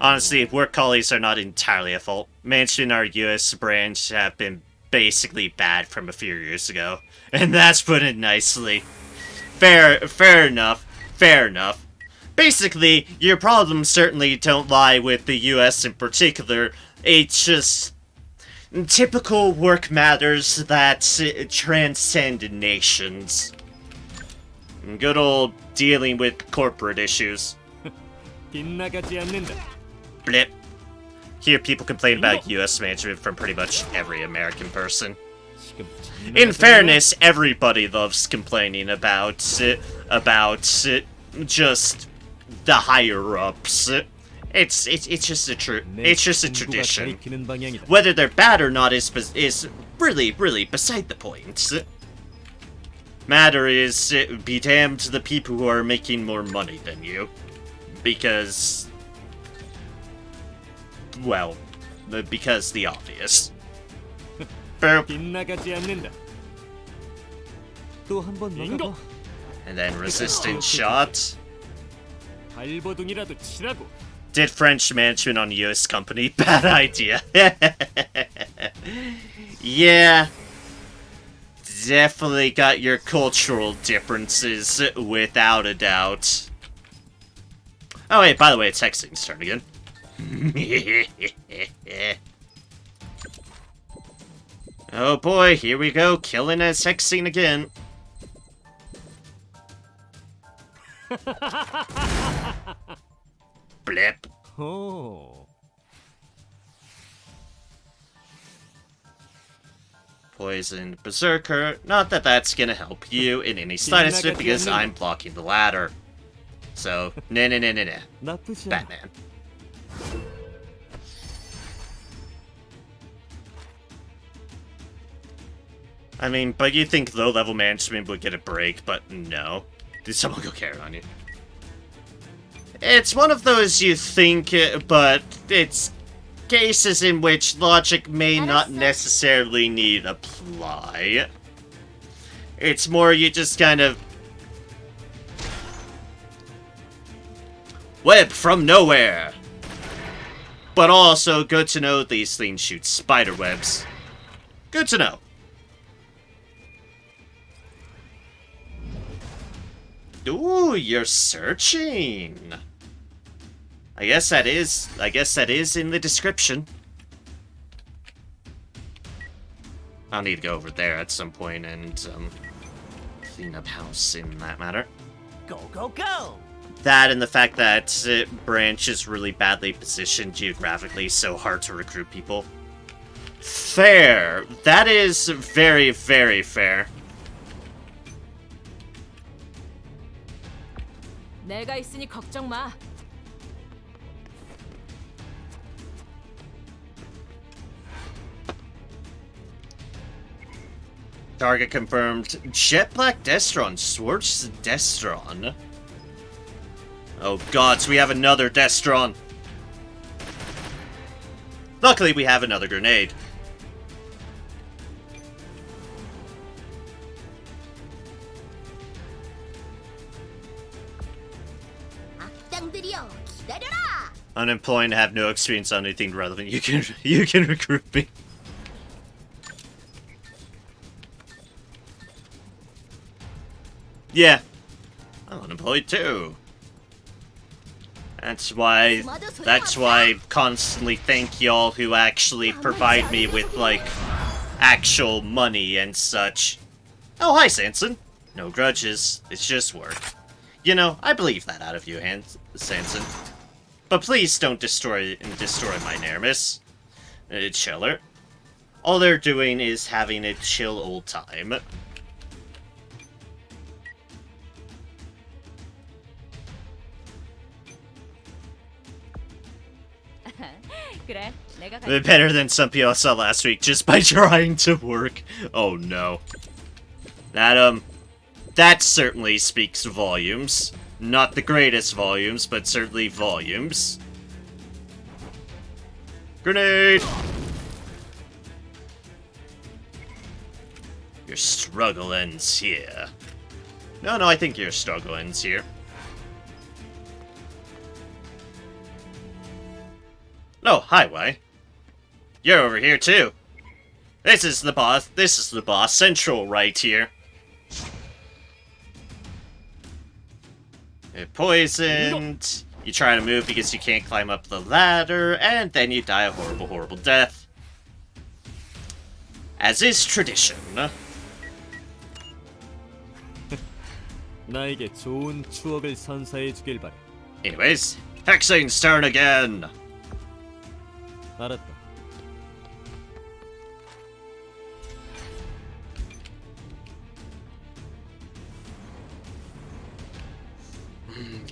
Honestly, work collies are not entirely at fault. Mansion, our US branch, have been basically bad from a few years ago. And that's put it nicely. Fair enough. Basically, your problems certainly don't lie with the US in particular. It's just typical work matters that transcend nations. Good old dealing with corporate issues. 빗나가지 않는다. Blip. Hear people complain about US management from pretty much every American person. 지금 In fairness, everybody loves complaining about just the higher ups. It's just a tradition. 가리키는 방향이다. Whether they're bad or not is really beside the point. Matter is, be damned to the people who are making more money than you, because, well, because the obvious. 빗나가지 않는다. 또 한 번 막아봐. And then resistant shot. 발버둥이라도 치라고. Did French management on US company? Bad idea. Yeah. Definitely got your cultural differences, without a doubt. Oh wait, by the way, it's Hexing's turn again. Oh boy, here we go, killing as Hexing again. Blip. 오. Poisoned Berserker. Not that that's gonna help you in any slightest bit because I'm blocking the ladder. So, nah. 나쁘지 않아. Batman. I mean, but you think low-level management would get a break, but no. Did someone go carrot on you? It's one of those you think, but it's cases in which logic may not necessarily need apply. It's more you just kind of... Web from nowhere! But also, good to know these things shoot spider webs. Good to know. Ooh, you're searching. I guess that is in the description. I'll need to go over there at some point and clean up house in that matter. Go! That and the fact that branch is really badly positioned geographically, so hard to recruit people. Fair. That is very, very fair. 내가 있으니 걱정 마. Target confirmed. Jet Black Destron. Swartz Destron. Oh god, so we have another Destron. Luckily, we have another grenade. 악당들이여, 기다려라. Unemployed and have no experience on anything relevant. You can recruit me. Yeah, I'm unemployed too. That's why I constantly thank y'all who actually provide me with, like, actual money and such. Oh, hi, Sanson. No grudges. It's just work. You know, I believe that out of you, Sanson. But please don't destroy my Nermis. Chiller. All they're doing is having a chill old time. 그래, 내가 Better than some people I saw last week just by trying to work. Oh no. That certainly speaks volumes. Not the greatest volumes, but certainly volumes. Grenade! Your struggle ends here. No, I think your struggle ends here. Oh, hi, Wai. You're over here, too. This is the boss central right here. You're poisoned. You try to move because you can't climb up the ladder, and then you die a horrible, horrible death. As is tradition. 나에게 좋은 추억을 선사해 주길 바래. Anyways, Hexane's turn again. 알았다.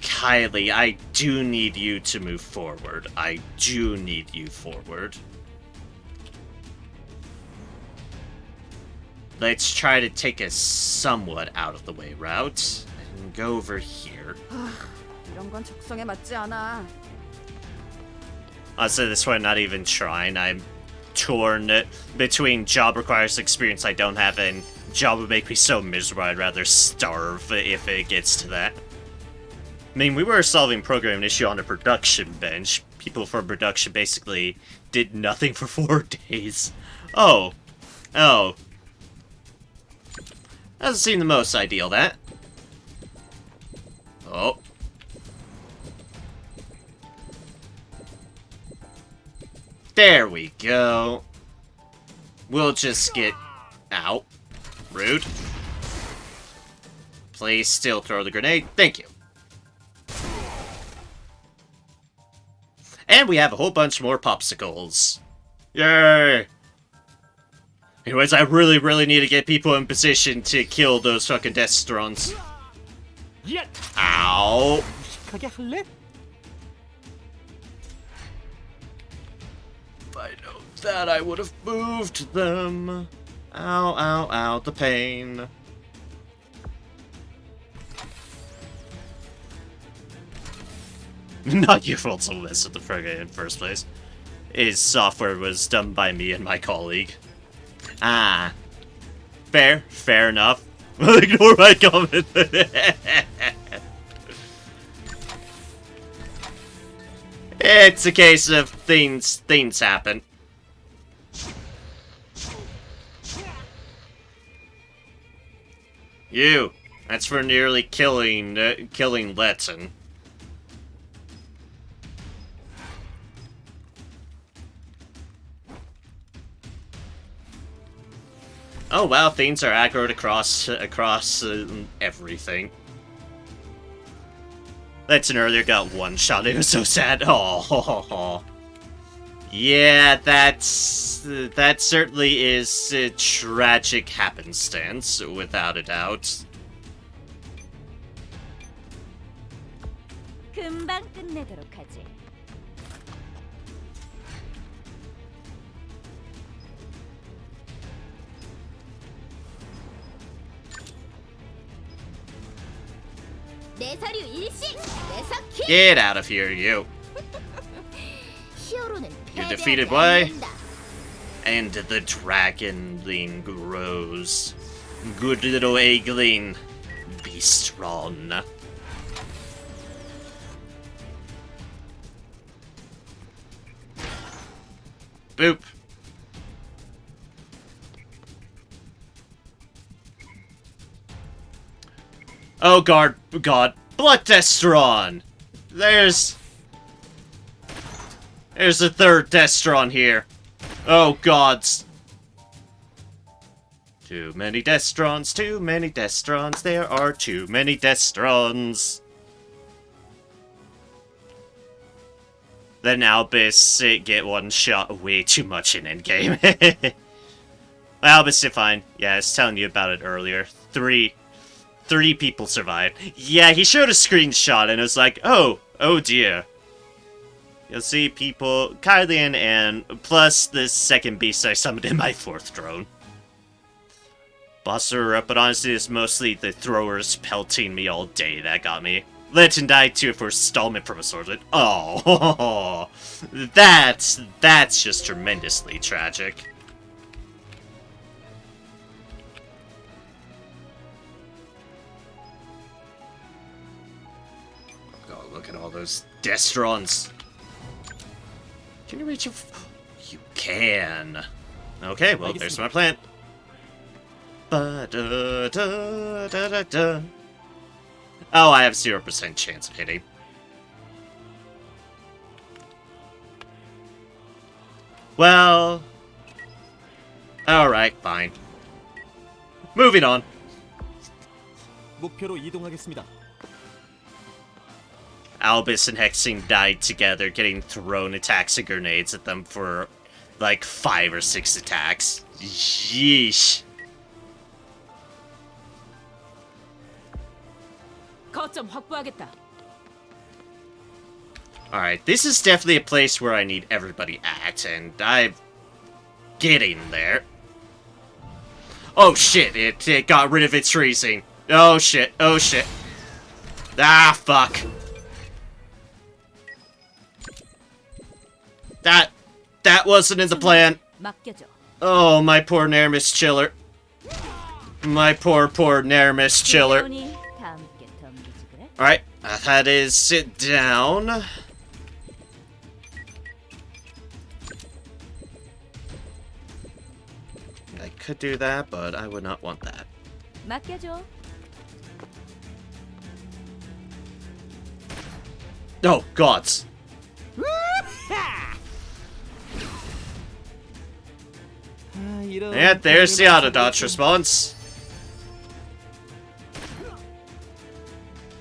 Kylie, I do need you to move forward. I do need you forward. Let's try to take a somewhat out of the way route and go over here. 이런 건 적성에 맞지 않아. I'll say this one, not even trying. I'm torn between job requires experience I don't have and job would make me so miserable I'd rather starve if it gets to that. I mean, we were solving programming issue on a production bench. People from production basically did nothing for 4 days. Oh. Doesn't seem the most ideal, that. Oh. There we go. We'll just get out. Rude. Please still throw the grenade. Thank you. And we have a whole bunch more popsicles. Yay! Anyways, I really need to get people in position to kill those fucking Destrons. Ow! 가게 할래? If I know that, I would have moved them. Ow, the pain. Not your fault to mess with the frigate in the first place. His software was done by me and my colleague. Ah. Fair enough. Ignore my comment. It's a case of things happen. You. That's for nearly killing Letson. Oh wow, things are aggroed across everything. Letson earlier got one shot. It was so sad. Oh, yeah, that certainly is a tragic happenstance, without a doubt. 금방 끝내도록 하지. Get out of here, you. 히어로는 You're 패배하지 defeated by? 않는다. And the dragonling grows. Good little eggling. Be strong. Boop. Oh God, Blood Destron! There's a third Destron here. Oh gods. Too many Destrons, there are too many Destrons. Then Albus get one shot way too much in endgame. Albus did fine. Yeah, I was telling you about it earlier. Three people survived. Yeah, he showed a screenshot and it was like, oh dear. You'll see people, Kylian, and plus the second beast I summoned in my 4th drone. Boss are up, but honestly it's mostly the throwers pelting me all day that got me. Legend died too for Stallman from a sword. Oh, that's just tremendously tragic. Oh, look at all those Destrons. Can you reach a... You can. Okay, well, there's my plan. Ba-da-da-da-da-da. Oh, I have 0% chance of hitting. Well... Alright, fine. Moving on. 목표로 이동하겠습니다. Albus and Hexing died together, getting thrown attacks and grenades at them for like 5 or 6 attacks. Yeesh. 거점 확보하겠다. Alright, this is definitely a place where I need everybody at, and I'm getting there. Oh shit, it got rid of its freezing. Oh shit, oh shit. Ah, fuck. That wasn't in the plan. 맡겨줘. Oh, my poor Nermis Chiller. My poor Nermis Chiller. 배우니 다 함께 덤비지 그래? Alright, that is sit down. I could do that, but I would not want that. 맡겨줘. Oh, gods. And there's the auto dodge response.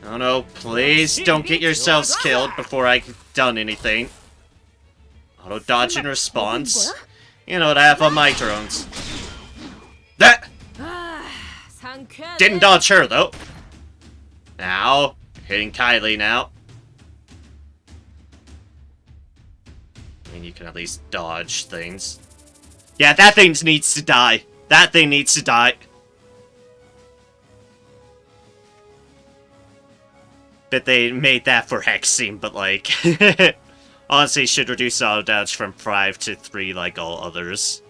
Oh no, please don't get yourselves killed before I've done anything. Auto dodge in response. You know what I have on my drones. That 상쾌하네. didn't dodge her though. Now, hitting Kylie now. I mean, you can at least dodge things. Yeah, that thing needs to die. That thing needs to die. Bet they made that for Hexing, but like... honestly, should reduce auto dodge from 5 to 3 like all others.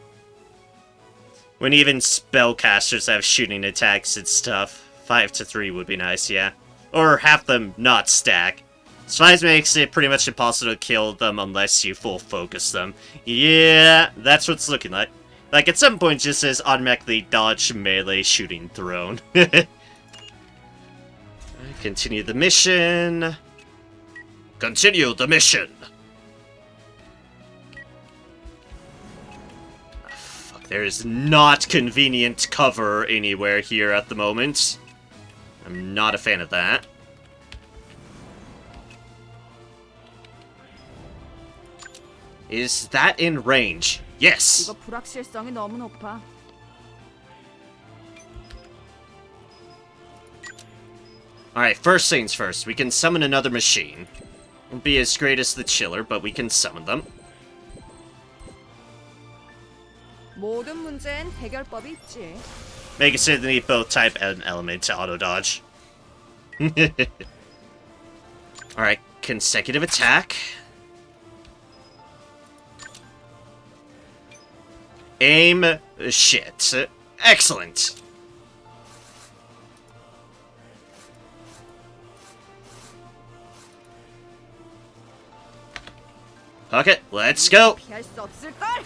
When even spellcasters have shooting attacks and stuff, 5 to 3 would be nice, yeah. Or have them not stack. Spies makes it pretty much impossible to kill them unless you full focus them. Yeah, that's what it's looking like. Like, at some point it just says automatically dodge melee shooting throne. Continue the mission. Continue the mission! Fuck, there is not convenient cover anywhere here at the moment. I'm not a fan of that. Is that in range? Yes! 이거 불확실성이 너무 높아. Alright, first things first. We can summon another machine. Won't be as great as the Chiller, but we can summon them. 모든 문제엔 해결법이 있지. Make it so they need both type and element to auto-dodge. Alright, consecutive attack. Aim shit. Excellent. Okay, let's go. 피할 수 없을걸?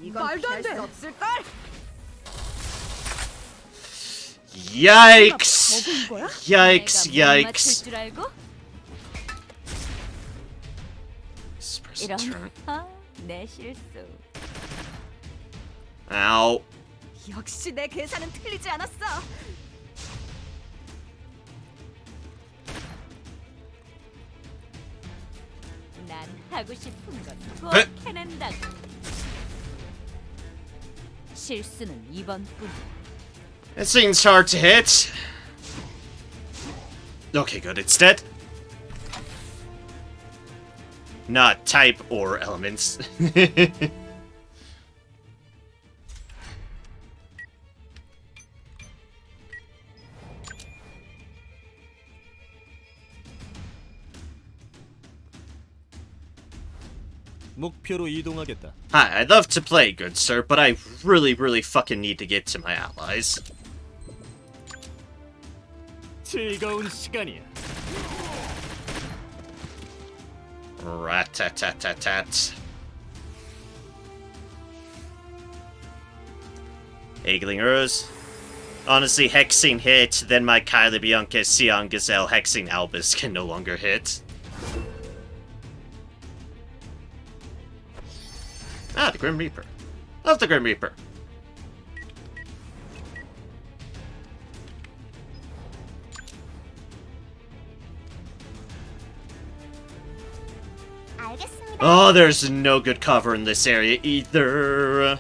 이건 피할 수 없을걸? Yikes! Yikes! 내가 못 맞출 Yikes! 줄 알고? Press 이런 turn. 내 실수. Ow. 역시 내 계산은 틀리지 않았어. 난 하고 싶은 건 에? 꼭 해낸다고. 실수는 이번뿐이야. It seems hard to hit. Okay, good. It's dead. Not type or elements. 목표로 이동하겠다. Hi, I'd love to play, good sir, but I really fucking need to get to my allies. 즐거운 시간이야. Rat-tat-tat-tat-tat. Eagling arrows. Honestly, hexing hit, then my Kylie Bianca Sion Gazelle hexing Albus can no longer hit. Ah, the Grim Reaper. Love the Grim Reaper. 알겠습니다. Oh, there's no good cover in this area either.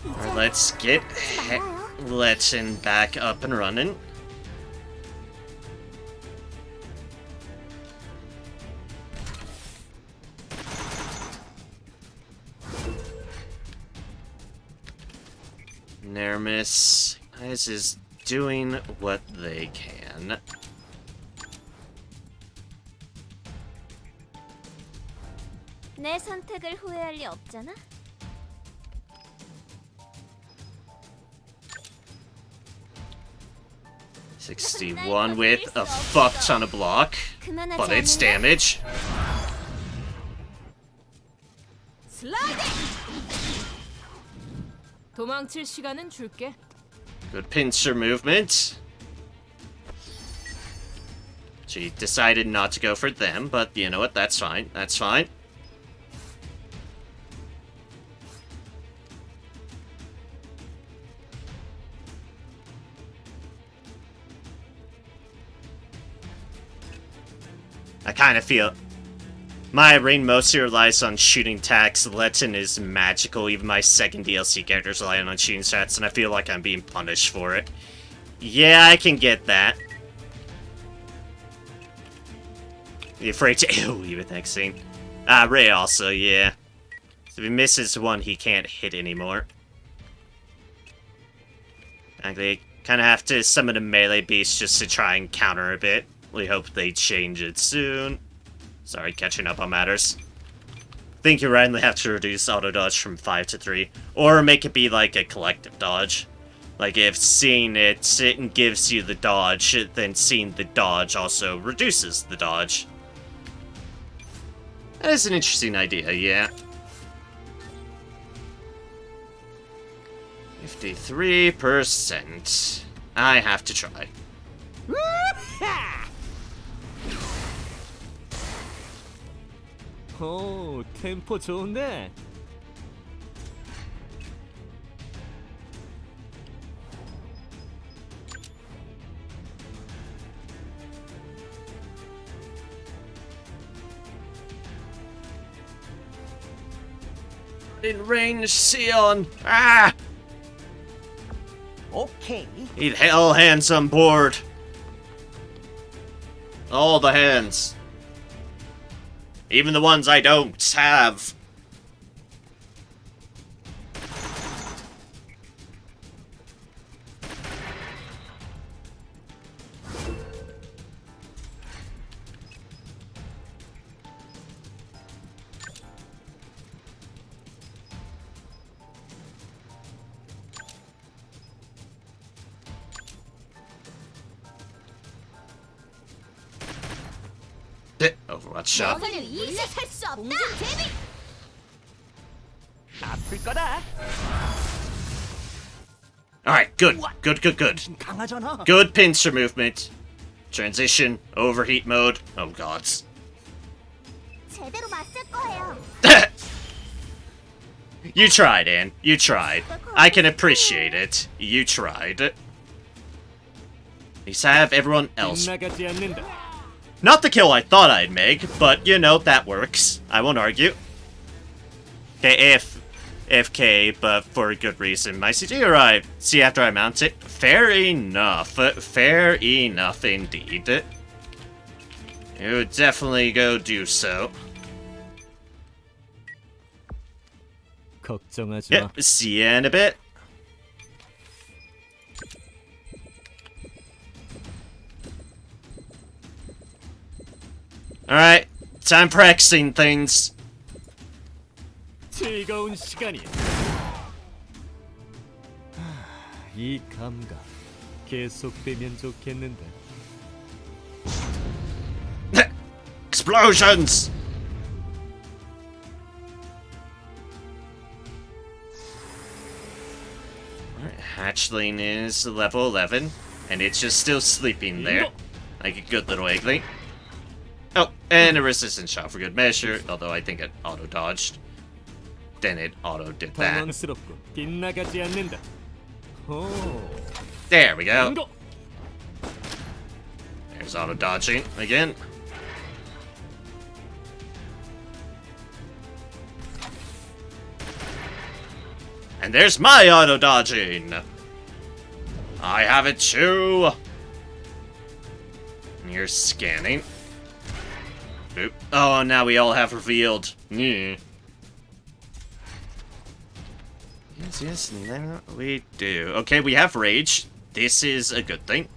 Alright, let's get Letchen back up and running. Nermis is doing what they can. 내 선택을 후회할 리 없잖아. $61 with a fuck ton of block, but it's damage. 슬라이딩! 도망칠 시간은 줄게. Good pincer movement. She decided not to go for them, but you know what? That's fine. That's fine. I kind of feel my reign mostly relies on shooting attacks. Letten is magical. Even my second DLC characters rely on shooting stats, and I feel like I'm being punished for it. Yeah, I can get that. You're afraid to ew, even next scene. Ah, Ray also, yeah. So if he misses one, he can't hit anymore. Actually, kind of have to summon a melee beast just to try and counter a bit. We hope they change it soon. Sorry, catching up on matters. Think you randomly have to reduce auto dodge from 5 to 3, or make it be like a collective dodge. Like if seeing it gives you the dodge, then seeing the dodge also reduces the dodge. That is an interesting idea, yeah. 53%. I have to try. 오, 템포 좋은데. In range, Sion! Ah! 오케이. Need all hands on board. All the hands. Even the ones I don't have. Overwatch shot. 너는 이제 살수 없다. 공중 제비. 아플 거다. Alright, good. Good. 강하잖아. Good pincer movement. Transition, overheat mode. Oh gods. 제대로 맞을 거예요. You tried, Anne. You tried. I can appreciate it. You tried. At least I have everyone else. 빗나가지 않는다. Not the kill I thought I'd make, but you know, that works. I won't argue. Okay, FK, but for a good reason. My CG arrived. See after I mount it? Fair enough. Fair enough indeed. You would definitely go do so. 걱정하지 마. Yep, see you in a bit. Alright, time practicing things. 즐거운 시간이야. 이 감각 계속되면 좋겠는데. Explosions! Alright, hatchling is level 11, and it's just still sleeping there. Like a good little eggling. Oh, and a resistance shot for good measure, although I think it auto-dodged. Then it auto-did that. 당황스럽고 빗나가지 않는다. 오. There we go. 인고. There's auto-dodging again. And there's my auto-dodging! I have it too! You're scanning. Oop. Oh, now we all have revealed. Yes, now we do. Okay, we have rage. This is a good thing.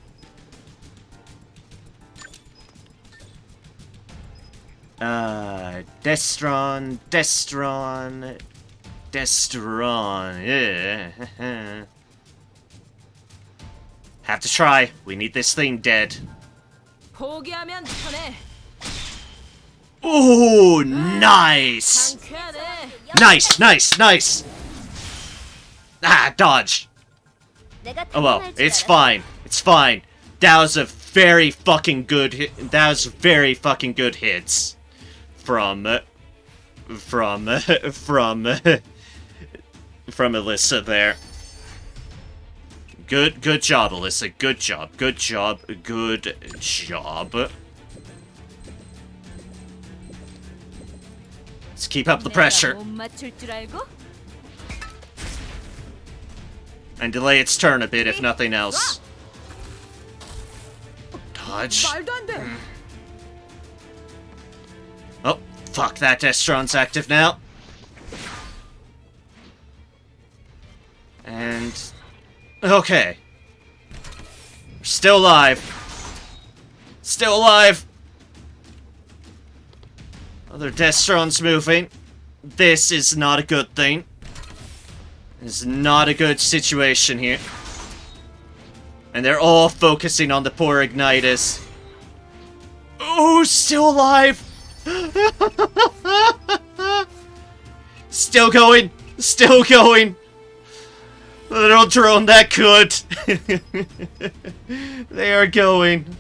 Destron. Yeah. Have to try. We need this thing dead. 포기하면 편해. Ooh, nice! Nice! Ah, dodge. Oh well, it's fine. It's fine. That was a very fucking good hit. That was very fucking good hits. From Alyssa there. Good job, Alyssa. Good job. Let's keep up the pressure. 못 맞출 줄 알고? And delay its turn a bit, if nothing else. Dodge. 말도 안 돼. Oh, fuck, that Destron's active now. And... okay. We're still alive. Still alive. Other Destron's moving. This is not a good thing. This is not a good situation here. And they're all focusing on the poor Ignitus. Oh, still alive! Still going! Still going! Little drone that could! They are going.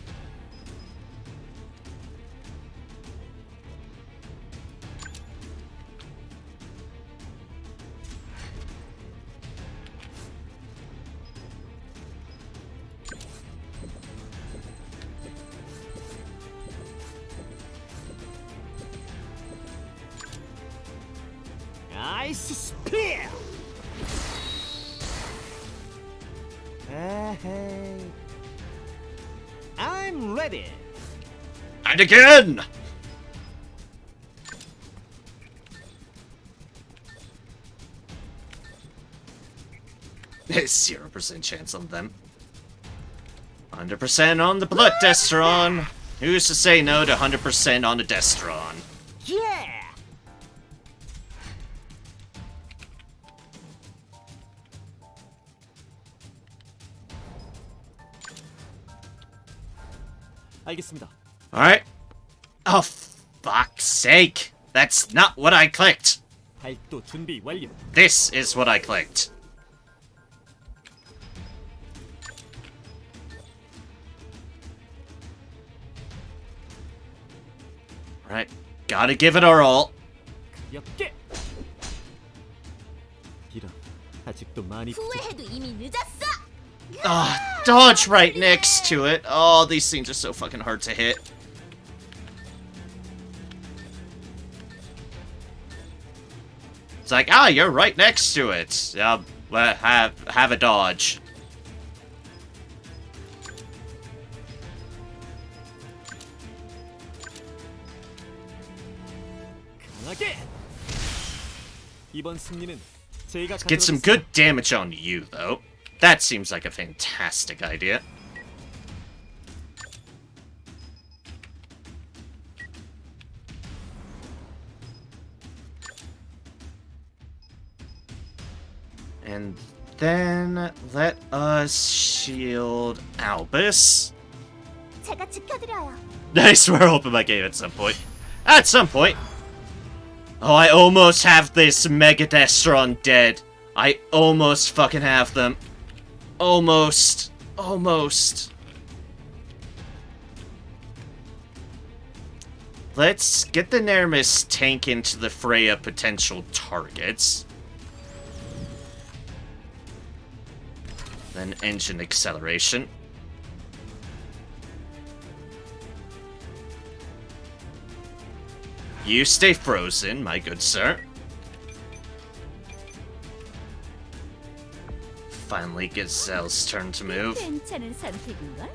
아이스 스피어. I'm ready. And again! 0% chance on them. 100% on the Blood Destron. Who's to say no to 100% on the Destron? Yeah. 알겠습니다. Alright. Oh, fuck's sake! That's not what I clicked! 발도 준비 완료. This is what I clicked. Right, gotta give it our all. 가볍게. 이런 아직도 많이 후회해도 이미 늦었어. Dodge right next to it. Oh, these things are so fucking hard to hit. It's like, you're right next to it. Well, have a dodge. 강하게. 이번 승리는 제가 Get some good damage on you, though. That seems like a fantastic idea. And then let us shield Albus. 제가 지켜드려요. I swear I'll open my game at some point. At some point. Oh, I almost have this Megadestron dead. I almost fucking have them. Almost. Almost. Let's get the Nermis tank into the fray of potential targets. Then engine acceleration. You stay frozen, my good sir. Finally, Gazelle's turn to move. 괜찮은 선택인걸?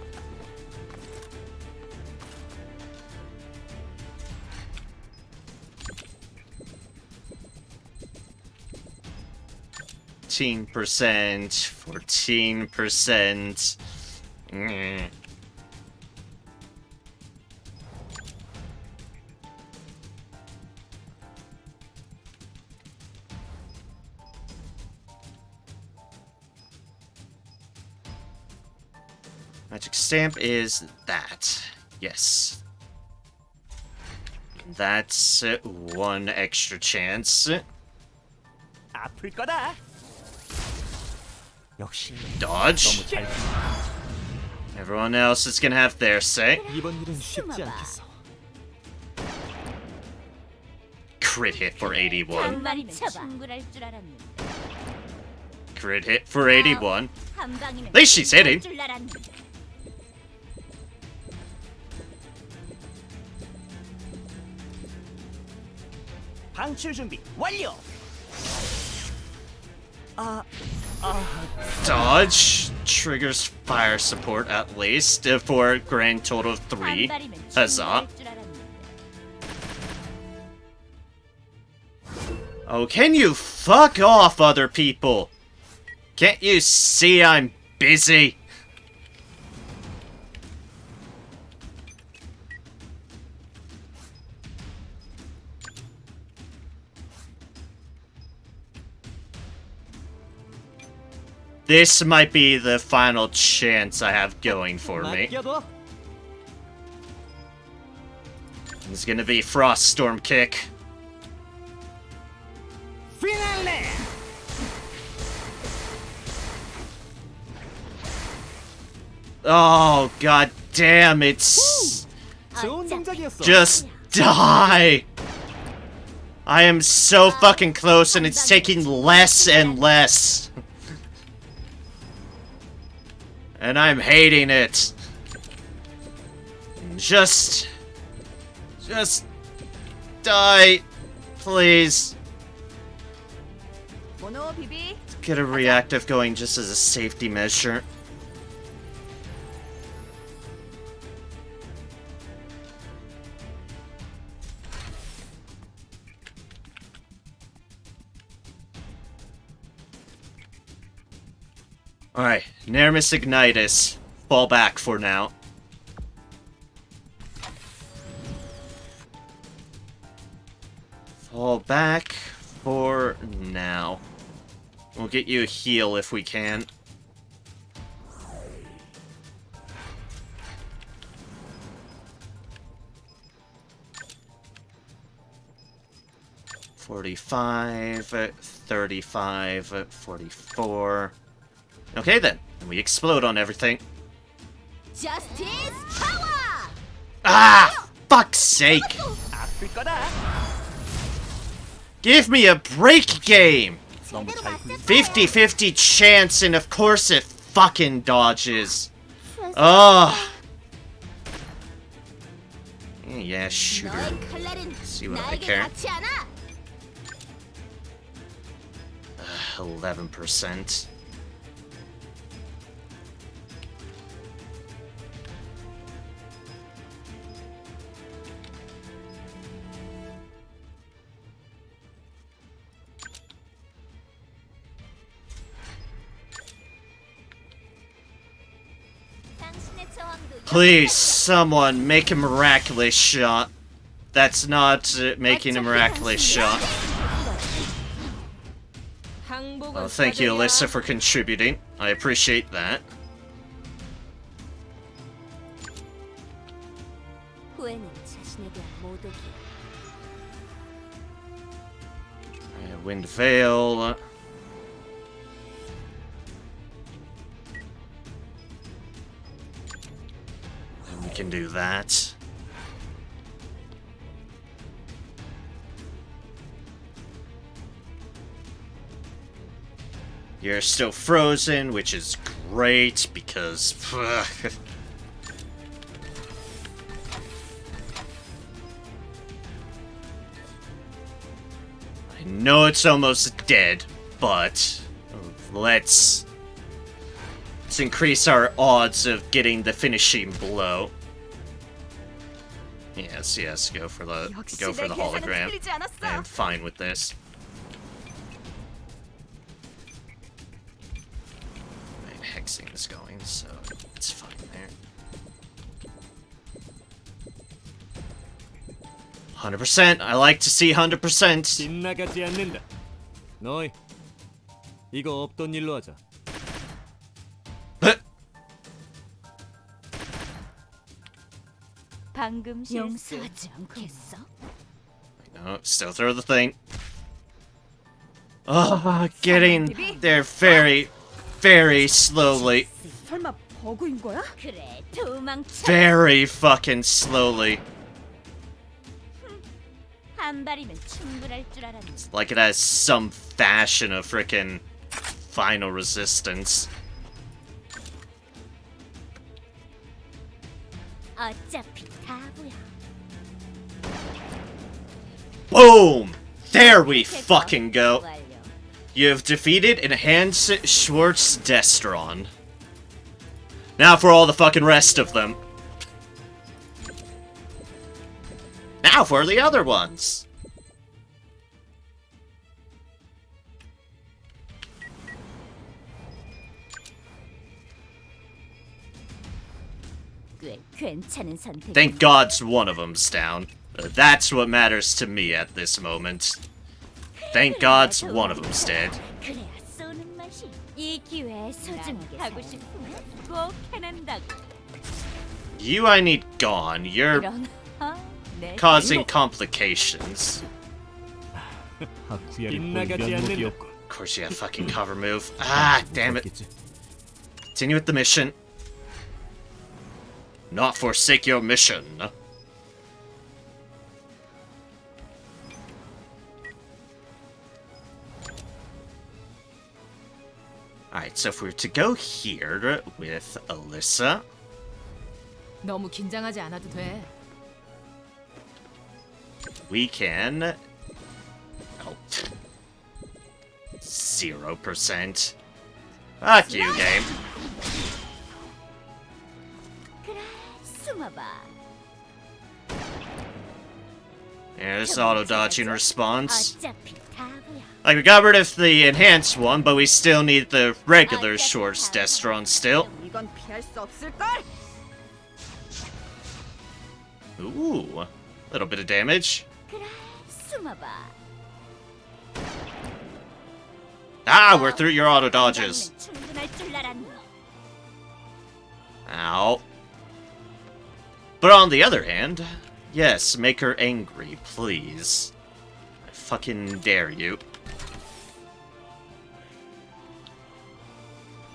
%, 14%. Magic Stamp is that. Yes. That's one extra chance. 아플 거다. 역시 Dodge. 너무 잘. Everyone else is gonna have their say. 이번 일은 쉽지 숨어봐. 않겠어. Crit hit for 81. 장난이면 충분할 줄 알았는데. Crit hit for 81. 한 방이면 At least she's hitting. 줄 알았는데. 방출 준비 완료. Dodge triggers fire support at least for a grand total of 3. 한 발이면 Huzzah. 충분할 줄 알았는데. Oh, can you fuck off, other people? Can't you see I'm busy? This might be the final chance I have going for me. 맡겨둬. It's gonna be Frost Storm Kick. 피날레. Oh, god damn, it's... 좋은 동작이었어. Just die! I am so fucking close and it's taking less and less. And I'm hating it. Just die, please. 번호 비비. Get a reactive going just as a safety measure. Alright, Nermis Ignitus. Fall back for now. Fall back for now. We'll get you a heal if we can. 45, 35, 44. Okay then, and we explode on everything. Justice power. Ah! Fuck's sake! 아플 거다. Give me a break game! 너무 잘 굴. 50-50 chance, and of course it fucking dodges. Ugh. Yeah, shooter. 너의 칼날은 See what I 나에게 care. 닿지 않아. 11%. 당신의 저항도 Please, someone make a miraculous shot. That's not making a miraculous shot. Oh, thank you, Alyssa, for contributing. I appreciate that. 후회는 자신에 대한 모독이야. Wind Veil. And we can do that. You're still frozen, which is great because I know it's almost dead, but let's increase our odds of getting the finishing blow. Yes, yes, go for the hologram. I'm fine with this. Hexing is going, so it's fine there. 100%. I like to see 100%. 빗나가지 않는다. 너희 이거 없던 일로 하자. 방금 실수. 용서하지 않겠어? No, still throw the thing. Oh, getting there very, very slowly. 설마 버그인 거야? 그래, 도망쳐. Very fucking slowly. 한 발이면 충분할 줄 알았는데. Like it has some fashion of frickin' final resistance. 어차피 다부야. Boom! There we fucking go. 완료. You have defeated Enhanced Schwartz Destron. Now for all the fucking rest of them. Now for the other ones. 꽤 괜찮은 선택. Thank God's one of them's down. That's what matters to me at this moment. Thank God's one of them's dead. 그래야 쏘는 맛이. 이 기회에 소중하게 하고 싶으면 꼭 해낸다고. You I need gone. You're 그럼 내 causing complications. 빗나가지 않는다. Of course you have fucking cover move. Ah, damn it. Continue with the mission. Not forsake your mission. Alright, so if we were to go here with Alyssa, 너무 긴장하지 않아도 돼. we can... Oh. 0%. Fuck you, game. 그래, 숨어봐. Yeah, this auto-dodging response. 어차피 다부야. Like, we got rid of the enhanced one, but we still need the regular Schwartz Destron still. 이건 피할 수 없을 걸. Ooh, a little bit of damage. 그래, 숨어봐. Ah, we're through your auto-dodges. 충분할 줄 알았네. Ow. But on the other hand, yes, make her angry, please. I fucking dare you.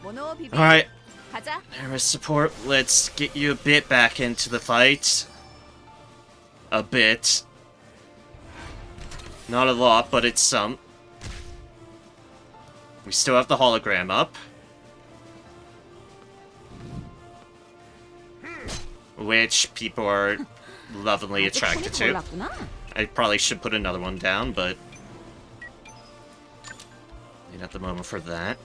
모노 비비. Alright, 가자. there is support. Let's get you a bit back into the fight. A bit. Not a lot, but it's some. We still have the hologram up. Which people are lovingly attracted to. I probably should put another one down, but... Not the moment for that.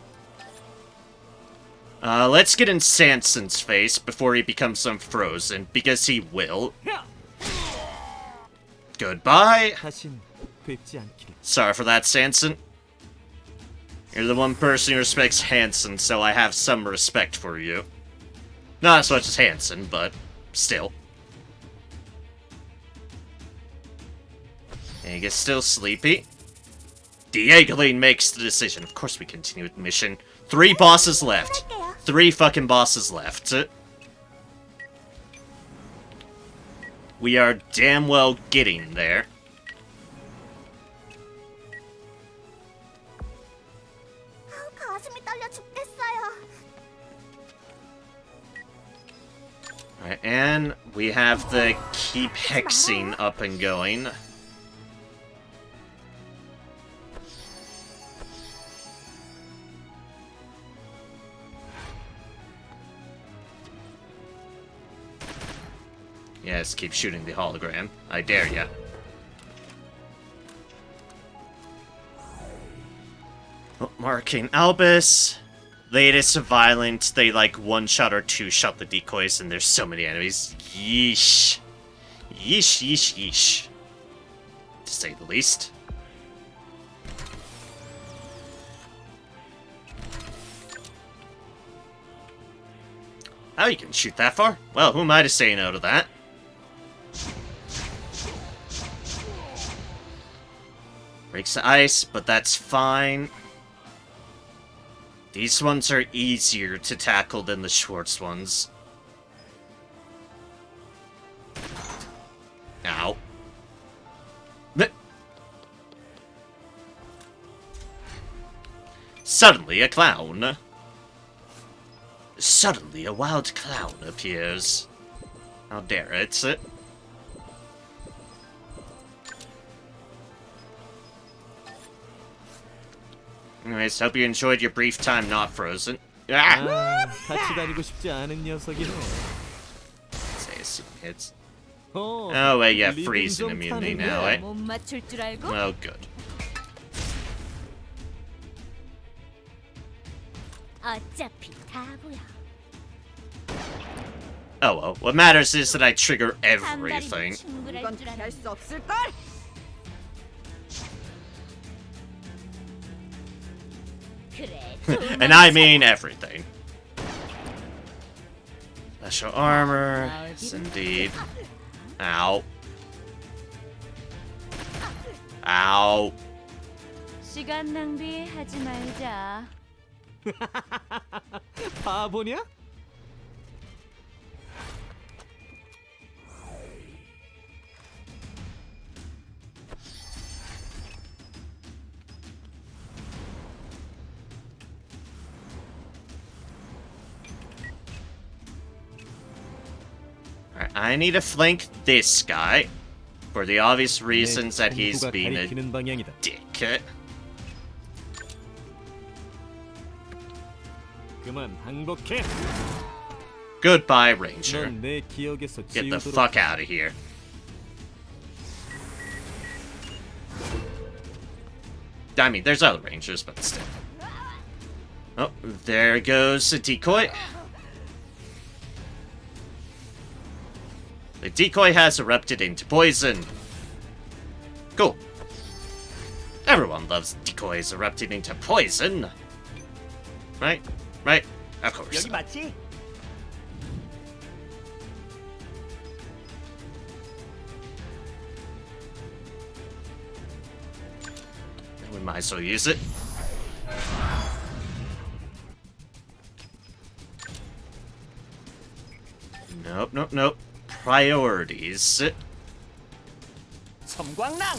Let's get in Sanson's face before he becomes unfrozen, because he will. Goodbye! 다신 뵙지 않길. Sorry for that, Sanson. You're the one person who respects Hanson, so I have some respect for you. Not as much as Hanson, but still. And he gets still sleepy. Diegoline makes the decision. Of course we continue with the mission. 3 bosses left. 3 fucking bosses left. We are damn well getting there. 가슴이 떨려 죽겠어요. Alright, and we have the keep hexing up and going. Yes, keep shooting the hologram. I dare ya. Oh, Marking Albus. Latest violent. They like 1-shot or 2-shot the decoys, and there's so many enemies. Yeesh. Yeesh, yeesh, yeesh. To say the least. Oh, you can shoot that far? Well, who am I to say no to that? Breaks the ice, but that's fine. These ones are easier to tackle than the Schwartz ones. Ow. Blech. Suddenly a clown. Suddenly a wild clown appears. How dare it? Anyways, hope you enjoyed your brief time not frozen. Ah! 아, 같이 다니고 싶지 않은 녀석이네. Say some hits. 어, Oh, wait, yeah, 리듬 freezing 좀 immunity 타는데. now, eh? 못 맞출 줄 알고. Oh, good. 어차피 다 보여. Oh well, what matters is that I trigger 한 발이면 everything. 충분할 줄 알았는데. 수 없을 걸. 그래. And I mean everything. Special armor, yes indeed. Ow. Ow. 시간 낭비하지 말자. 바보냐? Alright, I need to flank this guy. For the obvious reasons that he's 친구가 being a 가리키는 방향이다. dick. 그만 항복해. Goodbye, Ranger. 넌 내 기억에서 Get the 지우도록 fuck out of here. I mean, there's other Rangers, but still. Oh, there goes a decoy. The decoy has erupted into poison. Cool. Everyone loves decoys erupting into poison. Right? Right? Of course. 여기 맞지? We might as well use it. Nope, nope, nope. Priorities. 섬광랑.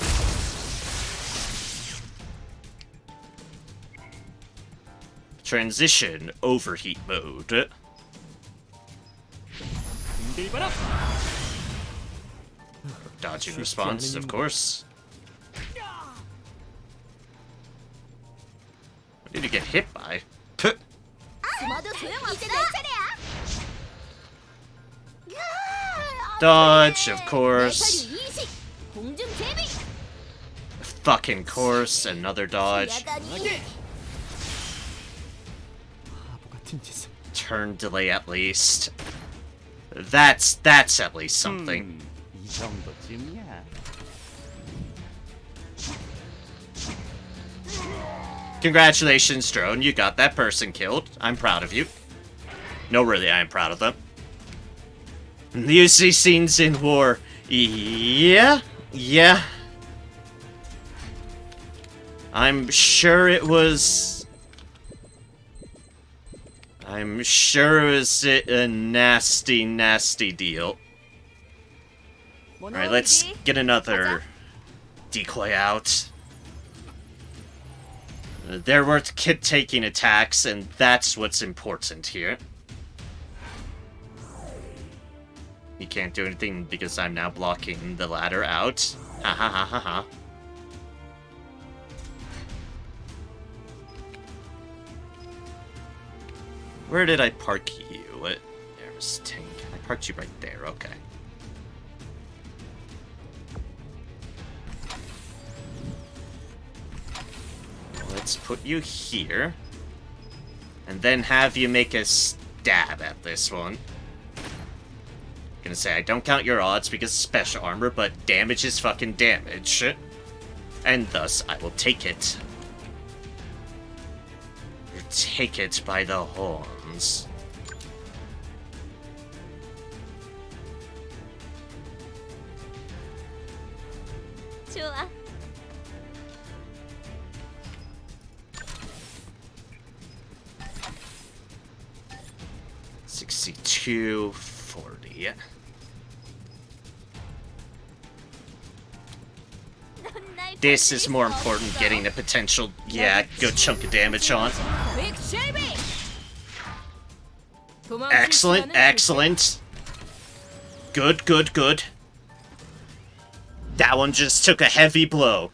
Transition overheat mode. 힘들거라. Dodging response, of course. What did you get hit by? Puh. 숨어도 소용없어. 이제 내 차례야. Dodge, of course. 사류 이식. 공중 제비. Fucking course, another dodge. 야단이. 바보 같은 짓을. Turn delay at least. That's at least something. 이 정도쯤이야. Congratulations, drone. You got that person killed. I'm proud of you. No, really, I am proud of them. You see scenes in war. Yeah. I'm sure it was a nasty, nasty deal. Alright, let's get another decoy out. They're worth taking attacks, and that's what's important here. You can't do anything because I'm now blocking the ladder out. Ha ha ha ha ha. Where did I park you? There's tank. I parked you right there, okay. Let's put you here. And then have you make a stab at this one. Gonna say, I don't count your odds because of special armor, but damage is fucking damage. And thus, I will take it. Take it by the horns. 좋아. 62, 40. This is more important, getting a potential, good chunk of damage on. Excellent, excellent. Good. That one just took a heavy blow.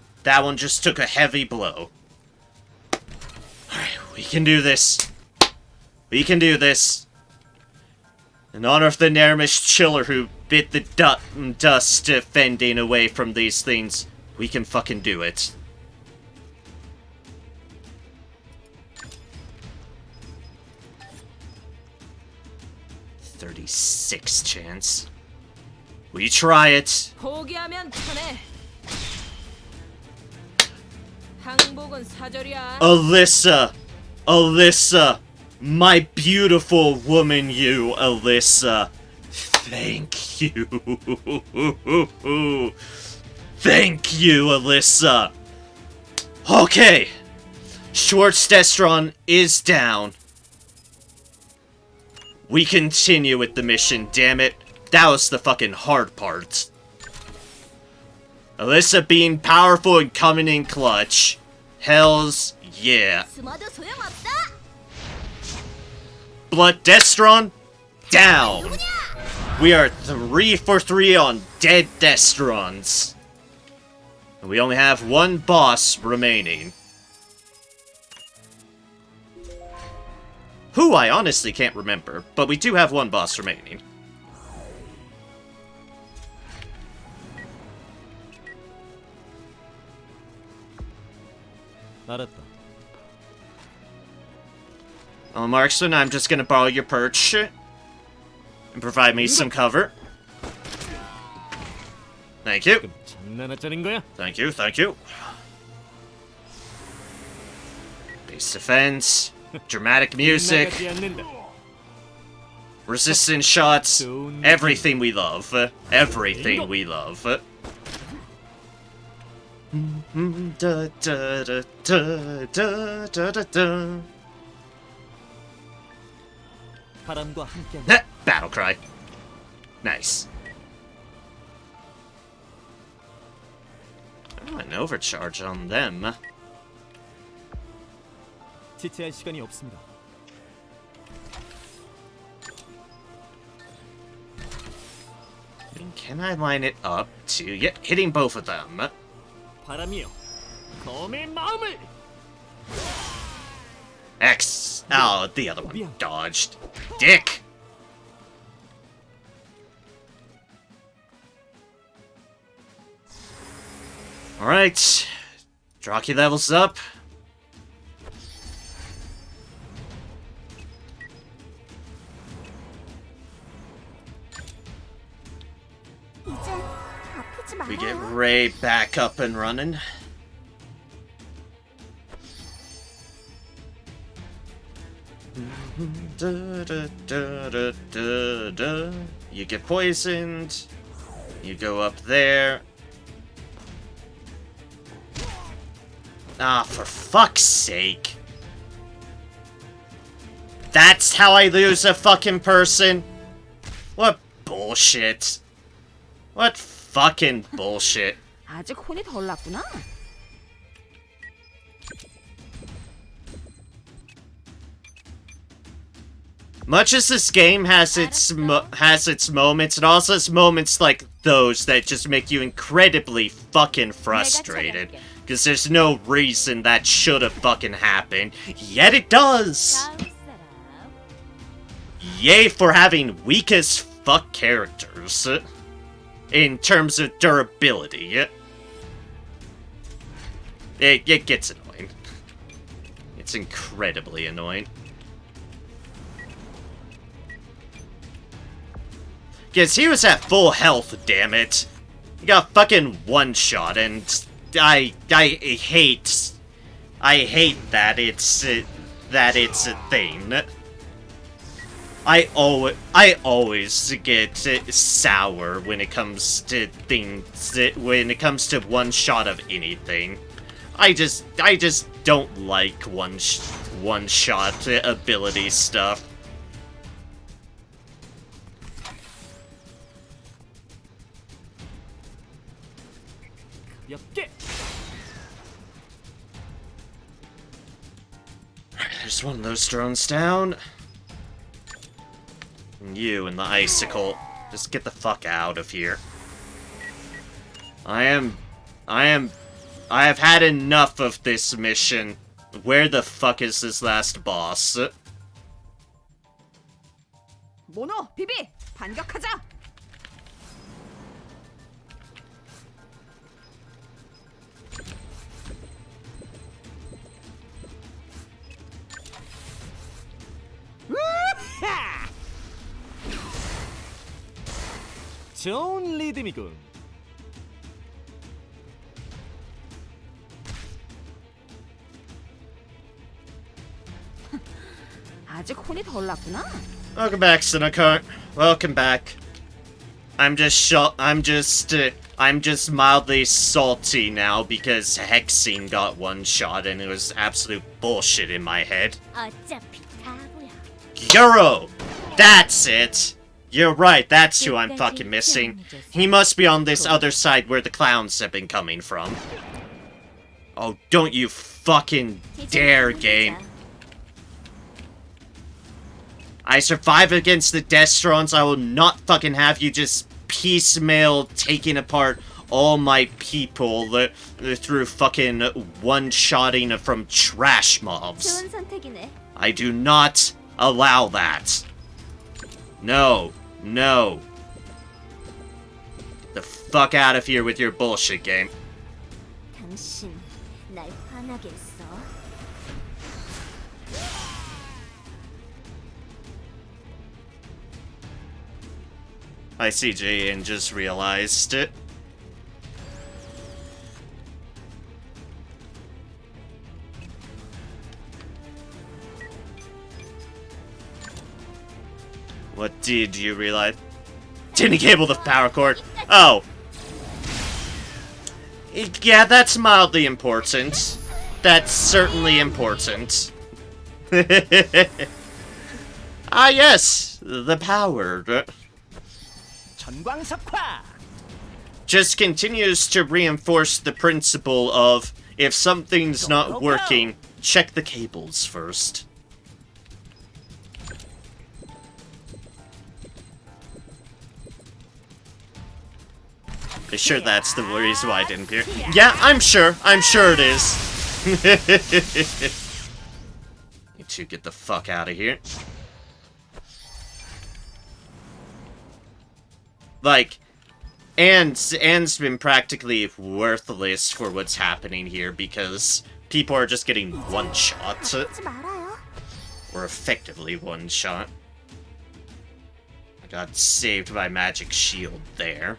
Alright, we can do this. In honor of the Nermish chiller who bit the dust fending away from these things, we can fucking do it. .36 chance. We try it. 포기하면 편해. 항복은 사절이야. Alyssa, my beautiful woman, you, Alyssa. Thank you. Thank you, Alyssa. Okay. Schwartz-Destron is down. We continue with the mission, damn it. That was the fucking hard part. Alyssa being powerful and coming in clutch. Hells yeah. 숨어도 소용없어. Blood Destron down. We are 3 for 3 on dead Destrons. And we only have one boss remaining. Who I honestly can't remember, but we do have one boss remaining. 알았다. Marksman, I'm just gonna borrow your perch and provide me some cover. Thank you. 장난하자는 거야? Thank you. Base defense, dramatic music, 나가지 않는다. resistance shots, everything we love. Everything we love. Da, da, da, da, da, da, da, da. 바람과 함께 Battle cry. Nice. Oh, an overcharge on them. 지체할 시간이 없습니다. Can I line it up to hitting both of them? 바람이여, 검의 마음을. X. Oh, the other one Yeah. dodged. Dick. All right, Draki levels up. 이제 아프지 We get 말아요. Ray back up and running. You get poisoned. You go up there. Ah, for fuck's sake. That's how I lose a fucking person? What bullshit. What fucking bullshit. 아직 혼이 덜 났구나. Much as this game has its moments, it also has moments like those that just make you incredibly fucking frustrated. Because there's no reason that should have fucking happened, yet it does! 다음 사람. Yay for having weak as fuck characters. In terms of durability. It gets annoying. It's incredibly annoying. Because he was at full health, damn it. He got fucking one-shot, and I hate that it's a thing. I always get sour when it comes to things, when it comes to one-shot of anything. I just don't like one-shot ability stuff. 가볍게. There's one of those drones down. And you and the icicle. Just get the fuck out of here. I have had enough of this mission. Where the fuck is this last boss? 모노, 비비, 반격하자. 좋은 리듬이군. 아직 혼이 덜 났구나. Welcome back, Sinakart. Welcome back. I'm just mildly salty now because Hexing got one shot and it was absolute bullshit in my head. 어차피 바보야. Gyuro! That's it! You're right, that's who I'm fucking missing. He must be on this other side where the clowns have been coming from. Oh, don't you fucking dare, game. I survive against the Destrons. I will not fucking have you just piecemeal taking apart all my people through fucking one-shotting from trash mobs. 좋은 선택이네. I do not allow that. No. No. The fuck out of here with your bullshit game. 당신 날 화나게 했어. I see Jay and just realized it. What did you realize? Didn't cable the power cord. Oh. Yeah, that's mildly important. That's certainly important. Ah, yes, the power. 전광석화. Just continues to reinforce the principle of If something's not working, check the cables first. You sure that's the reason why I didn't appear? Yeah, I'm sure. I'm sure it is. Need to get the fuck out of here. Like, Anne's been practically worthless for what's happening here because people are just getting one shot. Or effectively one shot. I got saved by magic shield there.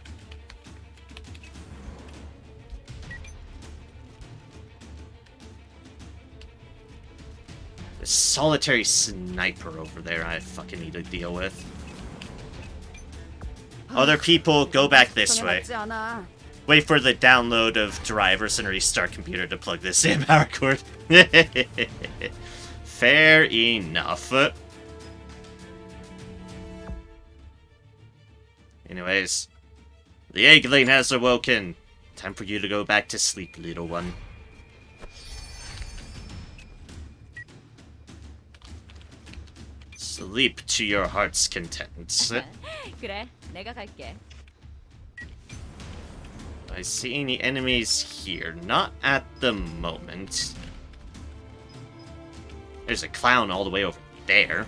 The solitary sniper over there I fucking need to deal with. Other people, go back this way. Wait for the download of drivers and restart computer to plug this in power cord. Fair enough. Anyways, the eggling has awoken. Time for you to go back to sleep, little one. Sleep to your heart's content. 그래, 내가 갈게. I see any enemies here. Not at the moment. There's a clown all the way over there.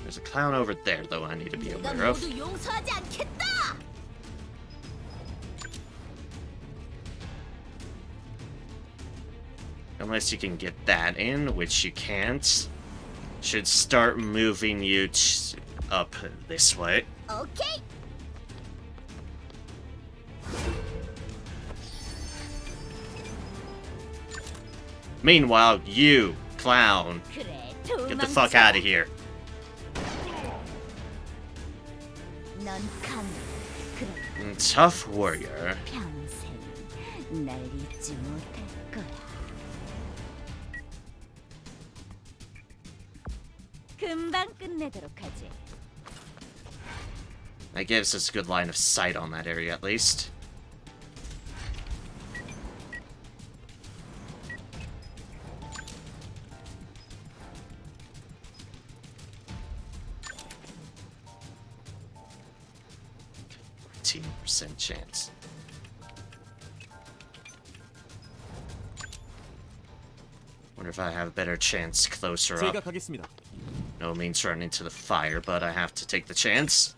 There's a clown over there, though, I need to be aware of. Unless you can get that in, which you can't. Should start moving you up this way. Okay. Meanwhile, you, clown, 그래, get the fuck out of here. 넌 강. 그래, Tough warrior. 평생 날 잊지 못할 거야. 금방 끝내도록 하지. That gives us a good line of sight on that area, at least. %, chance. Wonder if I have a better chance closer 제가 up. 가겠습니다. No means run into the fire, but I have to take the chance.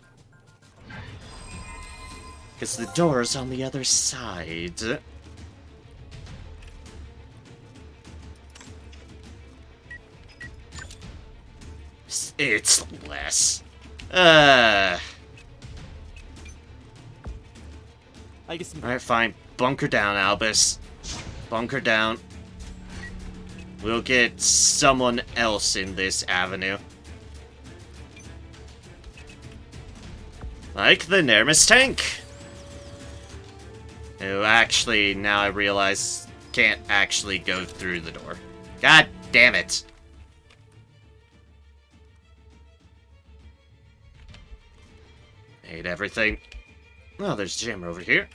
Because the door's on the other side. It's less. 알겠습니다. Alright, fine. Bunker down, Albus. Bunker down. We'll get someone else in this avenue. Like the Nermis tank. Who actually, now I realize, can't actually go through the door. God damn it. Hate everything. Oh, there's a jammer over here.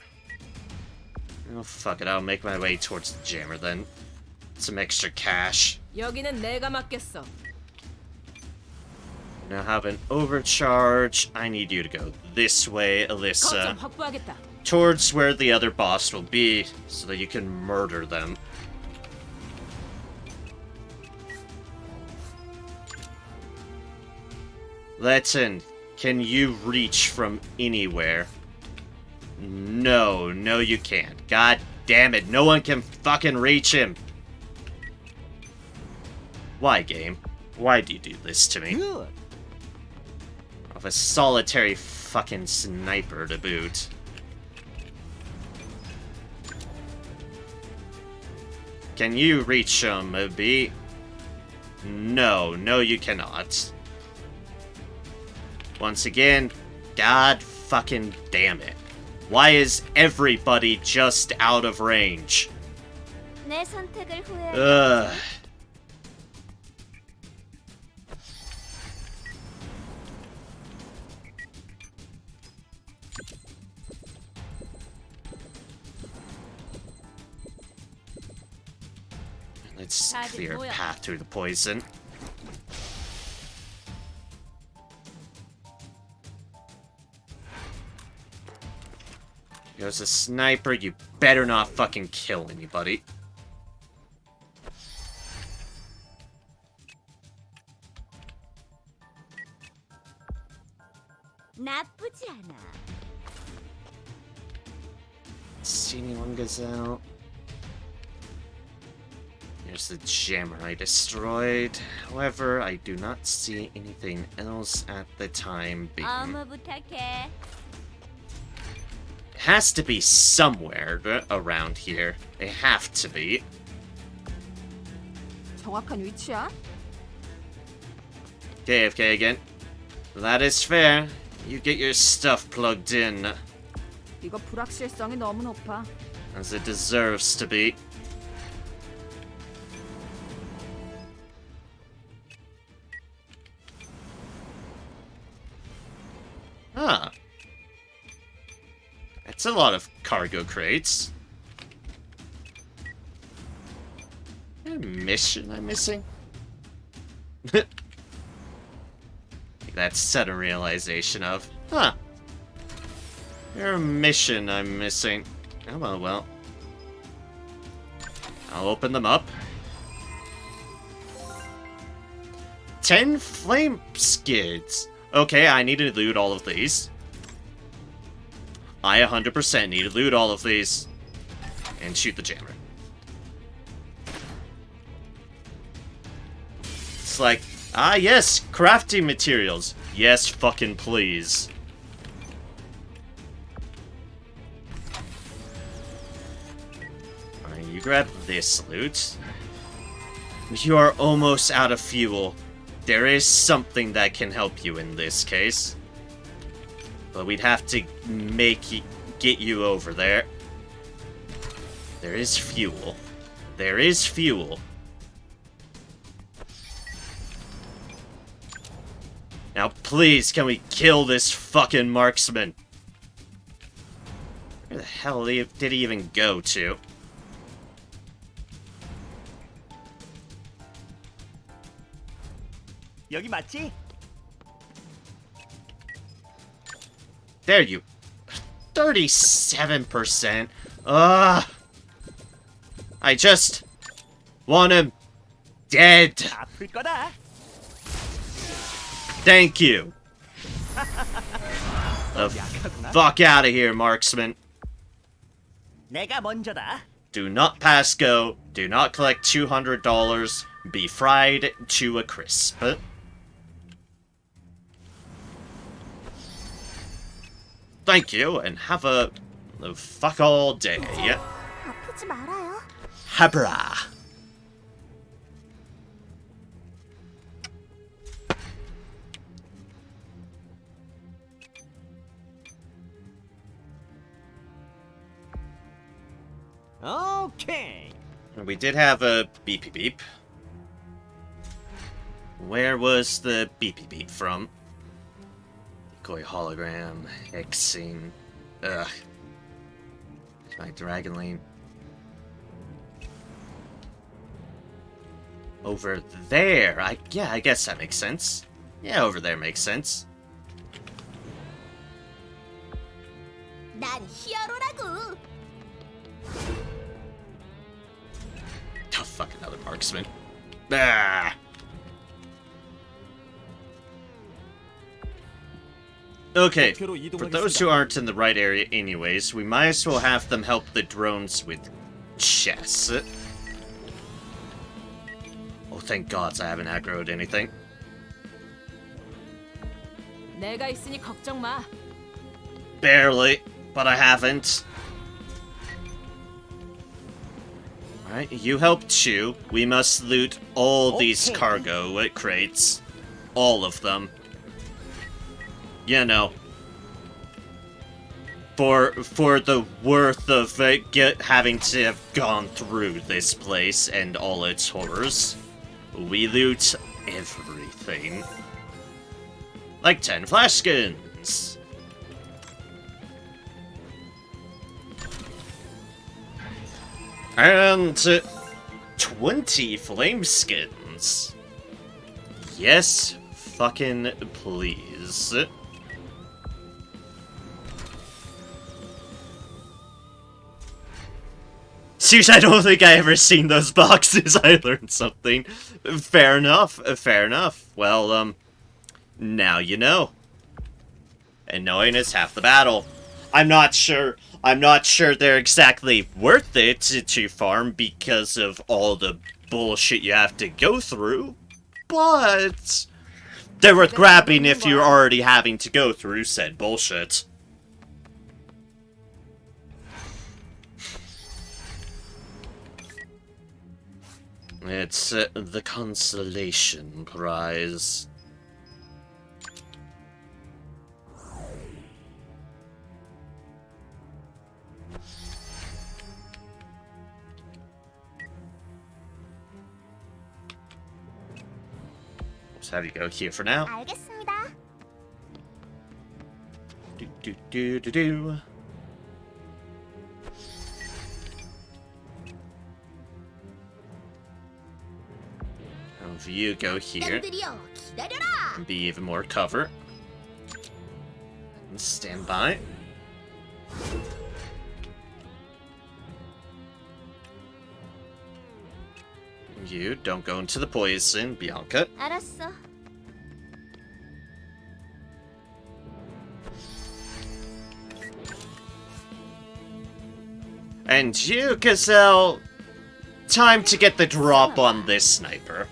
Oh, fuck it. I'll make my way towards the jammer then. Some extra cash. 여기는 내가 맡겠어. Now have an overcharge. I need you to go this way, Alyssa. 거점 확보하겠다. Towards where the other boss will be, so that you can murder them. Letson, can you reach from anywhere? No, no you can't. God damn it, no one can fucking reach him. Why, game? Why do you do this to me? Good. Of a solitary fucking sniper to boot. Can you reach him, B? No, no you cannot. Once again, god fucking damn it. Why is everybody just out of range? 내 선택을 후회할 Ugh. Let's clear a path through the poison. There's a sniper, you better not fucking kill anybody. 나쁘지 않아. See anyone gazelle? There's the jammer I destroyed. However, I do not see anything else at the time being. 어머 부탁해. It has to be somewhere around here. They have to be. 정확한 위치야? KFK again. That is fair. You get your stuff plugged in, 이거 불확실성이 너무 높아. as it deserves to be. Huh. That's a lot of cargo crates. Is there a mission I'm missing? That sudden realization of, huh. There's a mission I'm missing. Oh well. I'll open them up. 10 flame skids. Okay, I need to loot all of these. I 100% need to loot all of these. And shoot the jammer. It's like, ah yes, crafting materials. Yes, fucking please. Alright, you grab this loot. You are almost out of fuel. There is something that can help you in this case. But we'd have to get you over there. There is fuel. There is fuel. Now please, can we kill this fucking marksman? Where the hell did he even go to? 여기 맞지? There you... 37%? Ugh! I just... want him... dead! 아플 거다. Thank you! The fuck out of here, marksman. 내가 먼저다. Do not pass go, do not collect $200, be fried to a crisp. Thank you, and have a fuck all day. 아프지 말아요. Habra. 오케이. We did have a beepy beep. Where was the beepy beep from? Decoy hologram, X-scene. Ugh. My Dragon Lane. Over there. I guess that makes sense. Yeah, over there makes sense. 난 히어로라고. Oh, fuck, another marksman. Ah! Okay, for those who aren't in the right area anyways, we might as well have them help the drones with chests. Oh, thank gods I haven't aggroed anything. 내가 있으니 걱정 마. Barely, but I haven't. Alright, you help Chew. We must loot all these cargo crates. All of them. You know. For the worth of having to have gone through this place and all its horrors. We loot everything. Like 10 flash skins. And 20 flame skins. Yes, fucking please. Seriously, I don't think I ever seen those boxes. I learned something. Fair enough, fair enough. Well, now you know. And knowing is half the battle. I'm not sure they're exactly worth it to farm because of all the bullshit you have to go through, but they're worth grabbing if you're already having to go through said bullshit. It's the consolation prize. Just have you go here for now. 알겠습니다. Do. Have you go here. 놈들이여, 기다려라. Be even more cover. And stand by. You don't go into the poison, Bianca. 알았어. And you, Gazelle, time to get the drop on this sniper.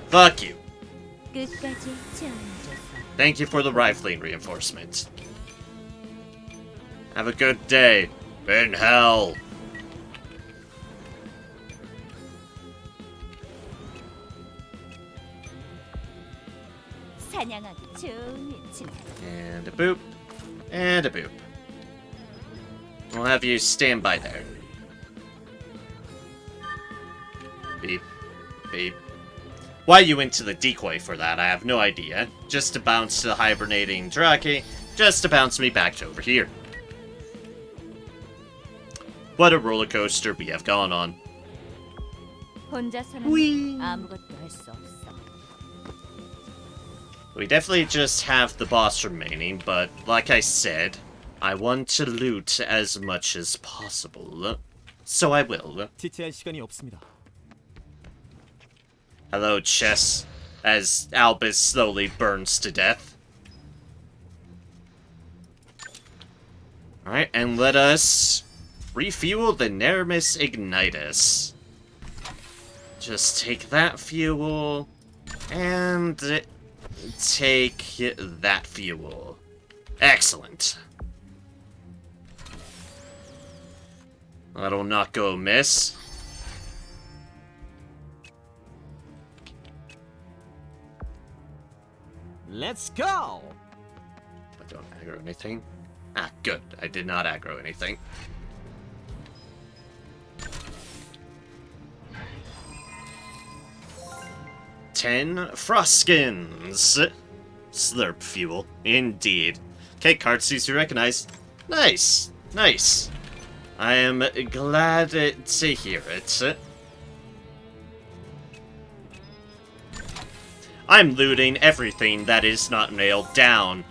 Fuck you. 끝까지 채워줘서. Thank you for the rifling reinforcement. Have a good day in hell. 사냥하기 좋은 위치네. And a boop. And a boop. We'll have you stand by there. Beep. Beep. Why you went to the decoy for that, I have no idea. Just to bounce the hibernating Draki, just to bounce me back to over here. What a roller coaster we have gone on. 혼자서는 Whee! 아무것도 할 수 없어. We definitely just have the boss remaining, but like I said, I want to loot as much as possible. So I will. 지체할 시간이 없습니다. Hello, chess, as Albus slowly burns to death. Alright, and let us refuel the Neramis Ignitus. Just take that fuel, and take that fuel. Excellent. That'll not go amiss. Let's go! I don't aggro anything. Ah, good. I did not aggro anything. Ten Frostskins! Slurp fuel, indeed. Okay, card sees you recognize. Nice, nice. I am glad to hear it. I'm looting everything that is not nailed down.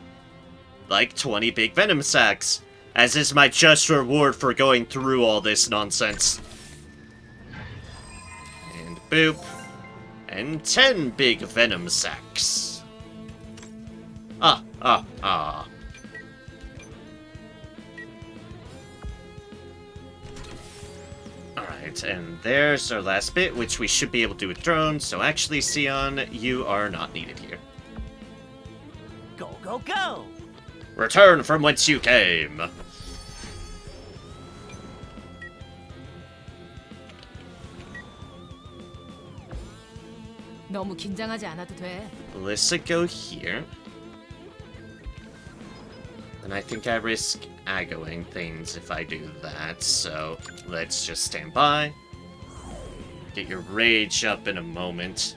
Like 20 big venom sacks, as is my just reward for going through all this nonsense. And boop. And 10 big venom sacks. Ah. Alright, and there's our last bit, which we should be able to do with drones, so actually, Sion, you are not needed here. Go, go, go! Return from whence you came! 너무 긴장하지 않아도 돼. Alyssa, go here. And I think I risk aggoing things if I do that, so let's just stand by. Get your rage up in a moment.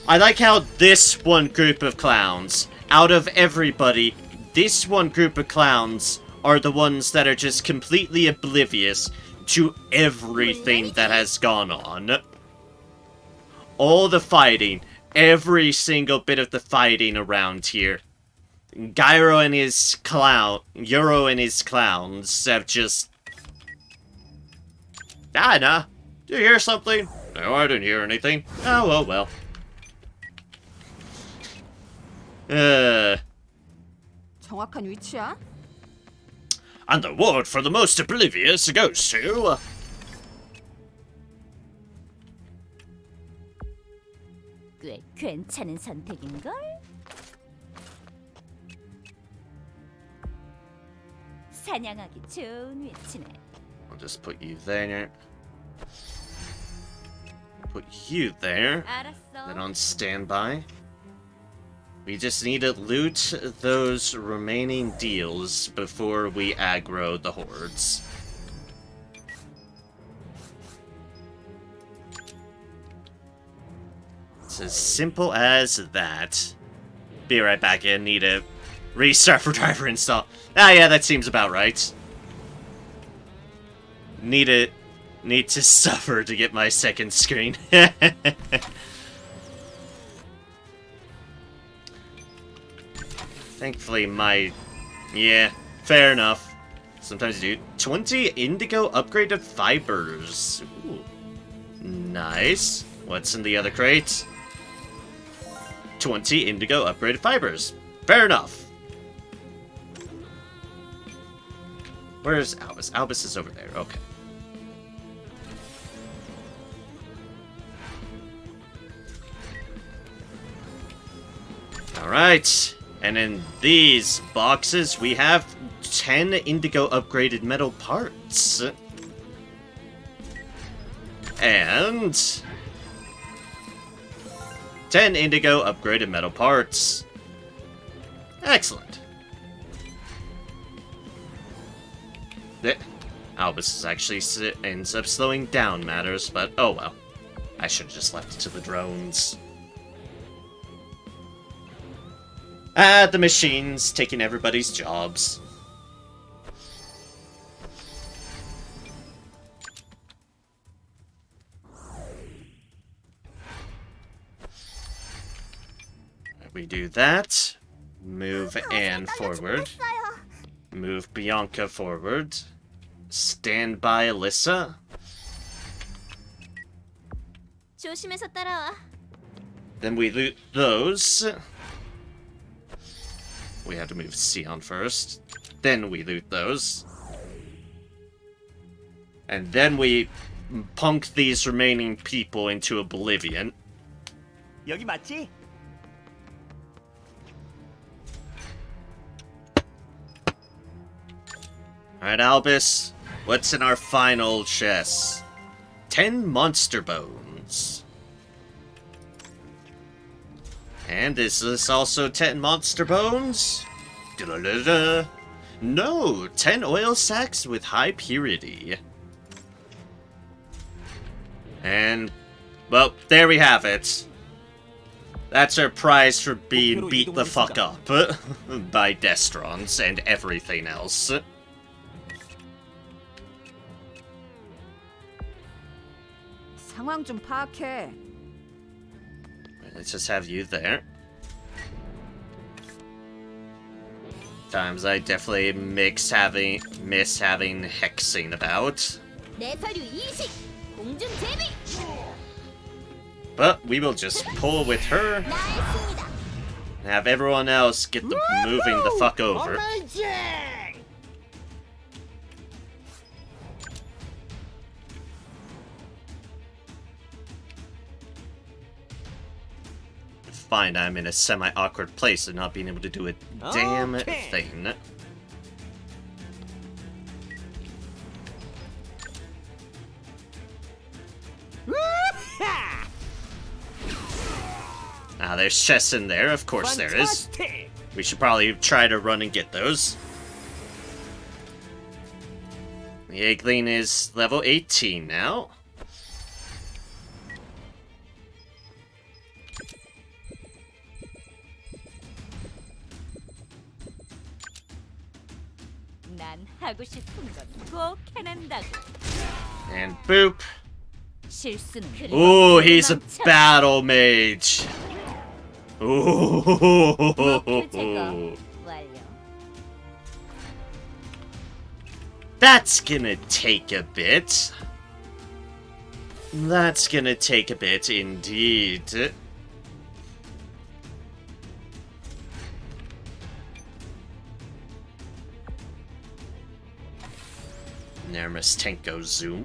I like how this one group of clowns, out of everybody, this one group of clowns are the ones that are just completely oblivious to everything that has gone on. All the fighting, every single bit of the fighting around here. Gyro and his Euro and his clowns have just... Nah. Do you hear something? No, I didn't hear anything. Oh, well. 정확한 위치야? And the award for the most oblivious goes to... 꽤 괜찮은 선택인걸? 사냥하기 좋은 위치네. I'll just put you there. Put you there. 알았어. Then on standby. We just need to loot those remaining deals before we aggro the hordes. It's as simple as that. Be right back in. Need a restart for driver install. Ah, yeah, that seems about right. Need to suffer to get my second screen. Thankfully, yeah, fair enough. Sometimes you do. 20 indigo upgraded fibers. Ooh. Nice. What's in the other crate? 20 indigo upgraded fibers. Fair enough. Where's Albus? Albus is over there. Okay. Alright. And in these boxes, we have 10 indigo upgraded metal parts. And 10 indigo upgraded metal parts. Excellent. Albus actually ends up slowing down matters, but oh well. I should have just left it to the drones. The machines taking everybody's jobs. We do that. Move Anne forward. Move Bianca forward. Stand by Alyssa. 조심해서 따라와. Then we loot those. We have to move Sion first. Then we loot those. And then we punk these remaining people into oblivion. 여기 맞지? Alright, Albus. What's in our final chest? 10 monster bones. And is this also 10 monster bones? Da-da-da-da. No, 10 oil sacks with high purity. And, well, there we have it. That's our prize for being beat the fuck up by Destrons and everything else. 상황 좀 파악해. Let's just have you there. Times I definitely miss having hexing about. 내 서류 20. 공중 제비. But we will just pull with her 나의 승리다. and have everyone else get the moving the fuck over. Fine, I'm in a semi-awkward place of not being able to do a damn thing. There's chests in there, of course there is. We should probably try to run and get those. The Eggling is level 18 now. 난 하고 싶은 건 꼭 해낸다고. And boop. 실수는 Ooh, he's a battle mage. 목표 제거 Ooh. 완료. That's gonna take a bit. That's gonna take a bit indeed. Nermus Tenko zoom.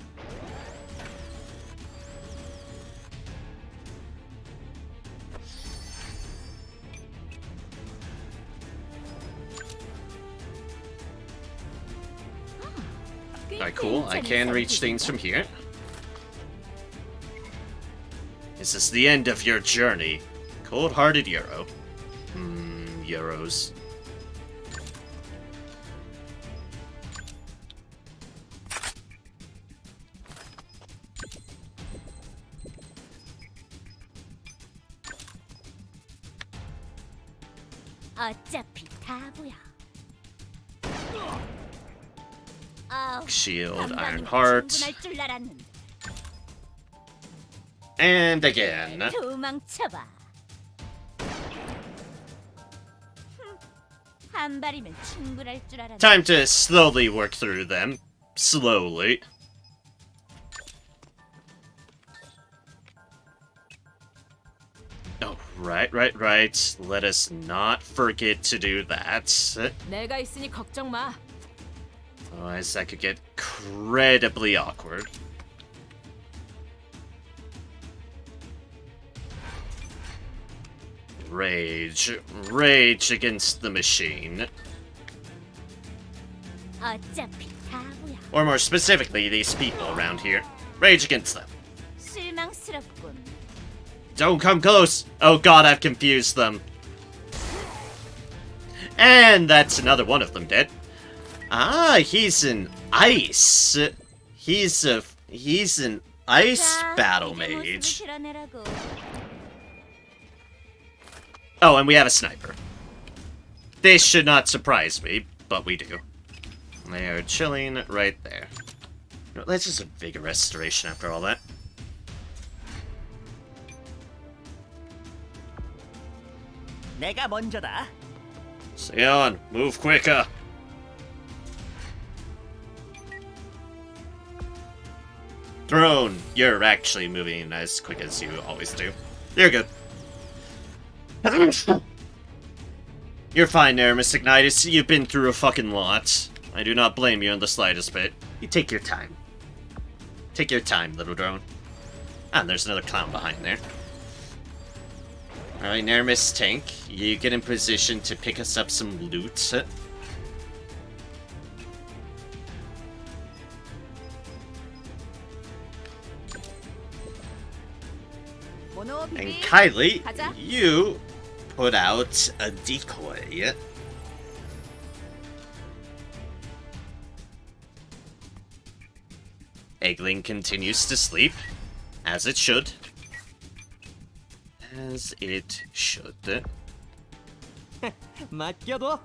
Alright, cool. I can reach things from here. Is this the end of your journey? Cold-hearted Euro. Euros. 어차피 다 보여. 아우, Shield, Iron 감당이 Heart. 충분할 줄 알았는데. And again. 도망쳐봐. 한 발이면 충분할 줄 알았는데. Time to slowly work through them. Slowly. Oh, right. Let us not forget to do that. 내가 있으니 걱정 마. Otherwise, that could get incredibly awkward. Rage against the machine. 어차피 다 보여. Or more specifically, these people around here. Rage against them. 실망스럽군. Don't come close! Oh god, I've confused them. And that's another one of them dead. Ah, he's an ice. He's an ice 자, battle 이제 모습을 mage. 드러내라고. Oh, and we have a sniper. This should not surprise me, but we do. They are chilling right there. That's just a vigor restoration after all that. 내가 먼저다. Sion, move quicker. Throne, you're actually moving as quick as you always do. You're good. You're fine there, Miss Ignitus. You've been through a fucking lot. I do not blame you in the slightest bit. You take your time. Take your time, little drone. And there's another clown behind there. Alright, Nermis Tank, you get in position to pick us up some loot. And Kylie, 가자. you put out a decoy. Eggling continues to sleep, as it should. As it should. 맡겨둬.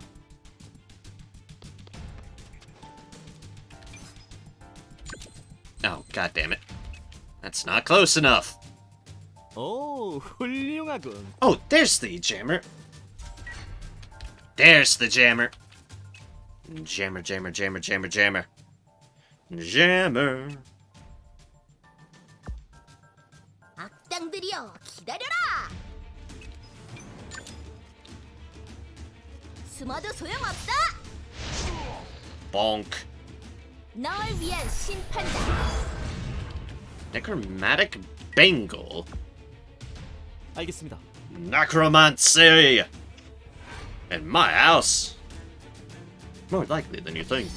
Oh, god damn it. That's not close enough. 오, 훌륭하군. Oh, there's the jammer. There's the jammer. Jammer. Jammer. 악당들이여, 기다려라. 숨어도 소용없어. Bonk. 널 위한 심판다. Necromantic Bengal. 알겠습니다. Necromancy! In my house? More likely than you think.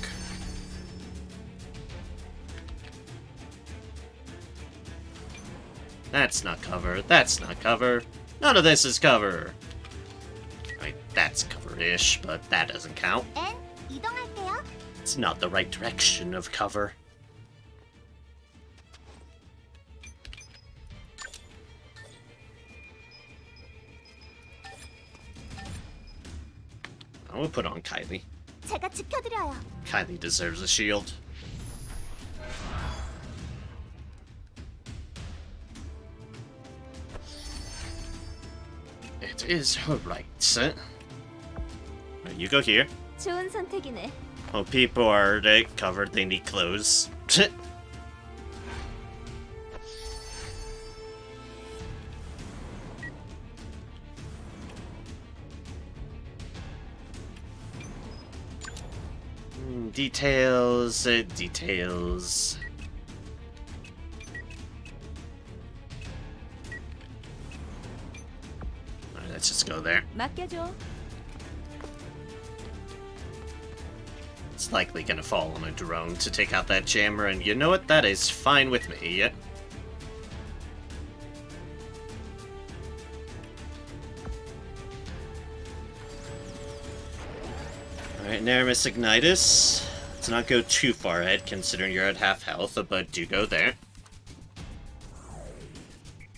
That's not cover. That's not cover. None of this is cover. I mean, that's cover-ish, but that doesn't count. 엔 이동할게요. It's not the right direction of cover. I will put on Kylie. 제가 지켜드려요. Kylie deserves a shield. is alright. You go here. 좋은 선택이네. Oh, people are covered, they need clothes. Details, details. Alright, let's just go there. 맡겨줘. It's likely gonna fall on a drone to take out that jammer, and you know what? That is fine with me. Alright, Naramis Ignitus. Let's not go too far ahead, considering you're at half health, but do go there.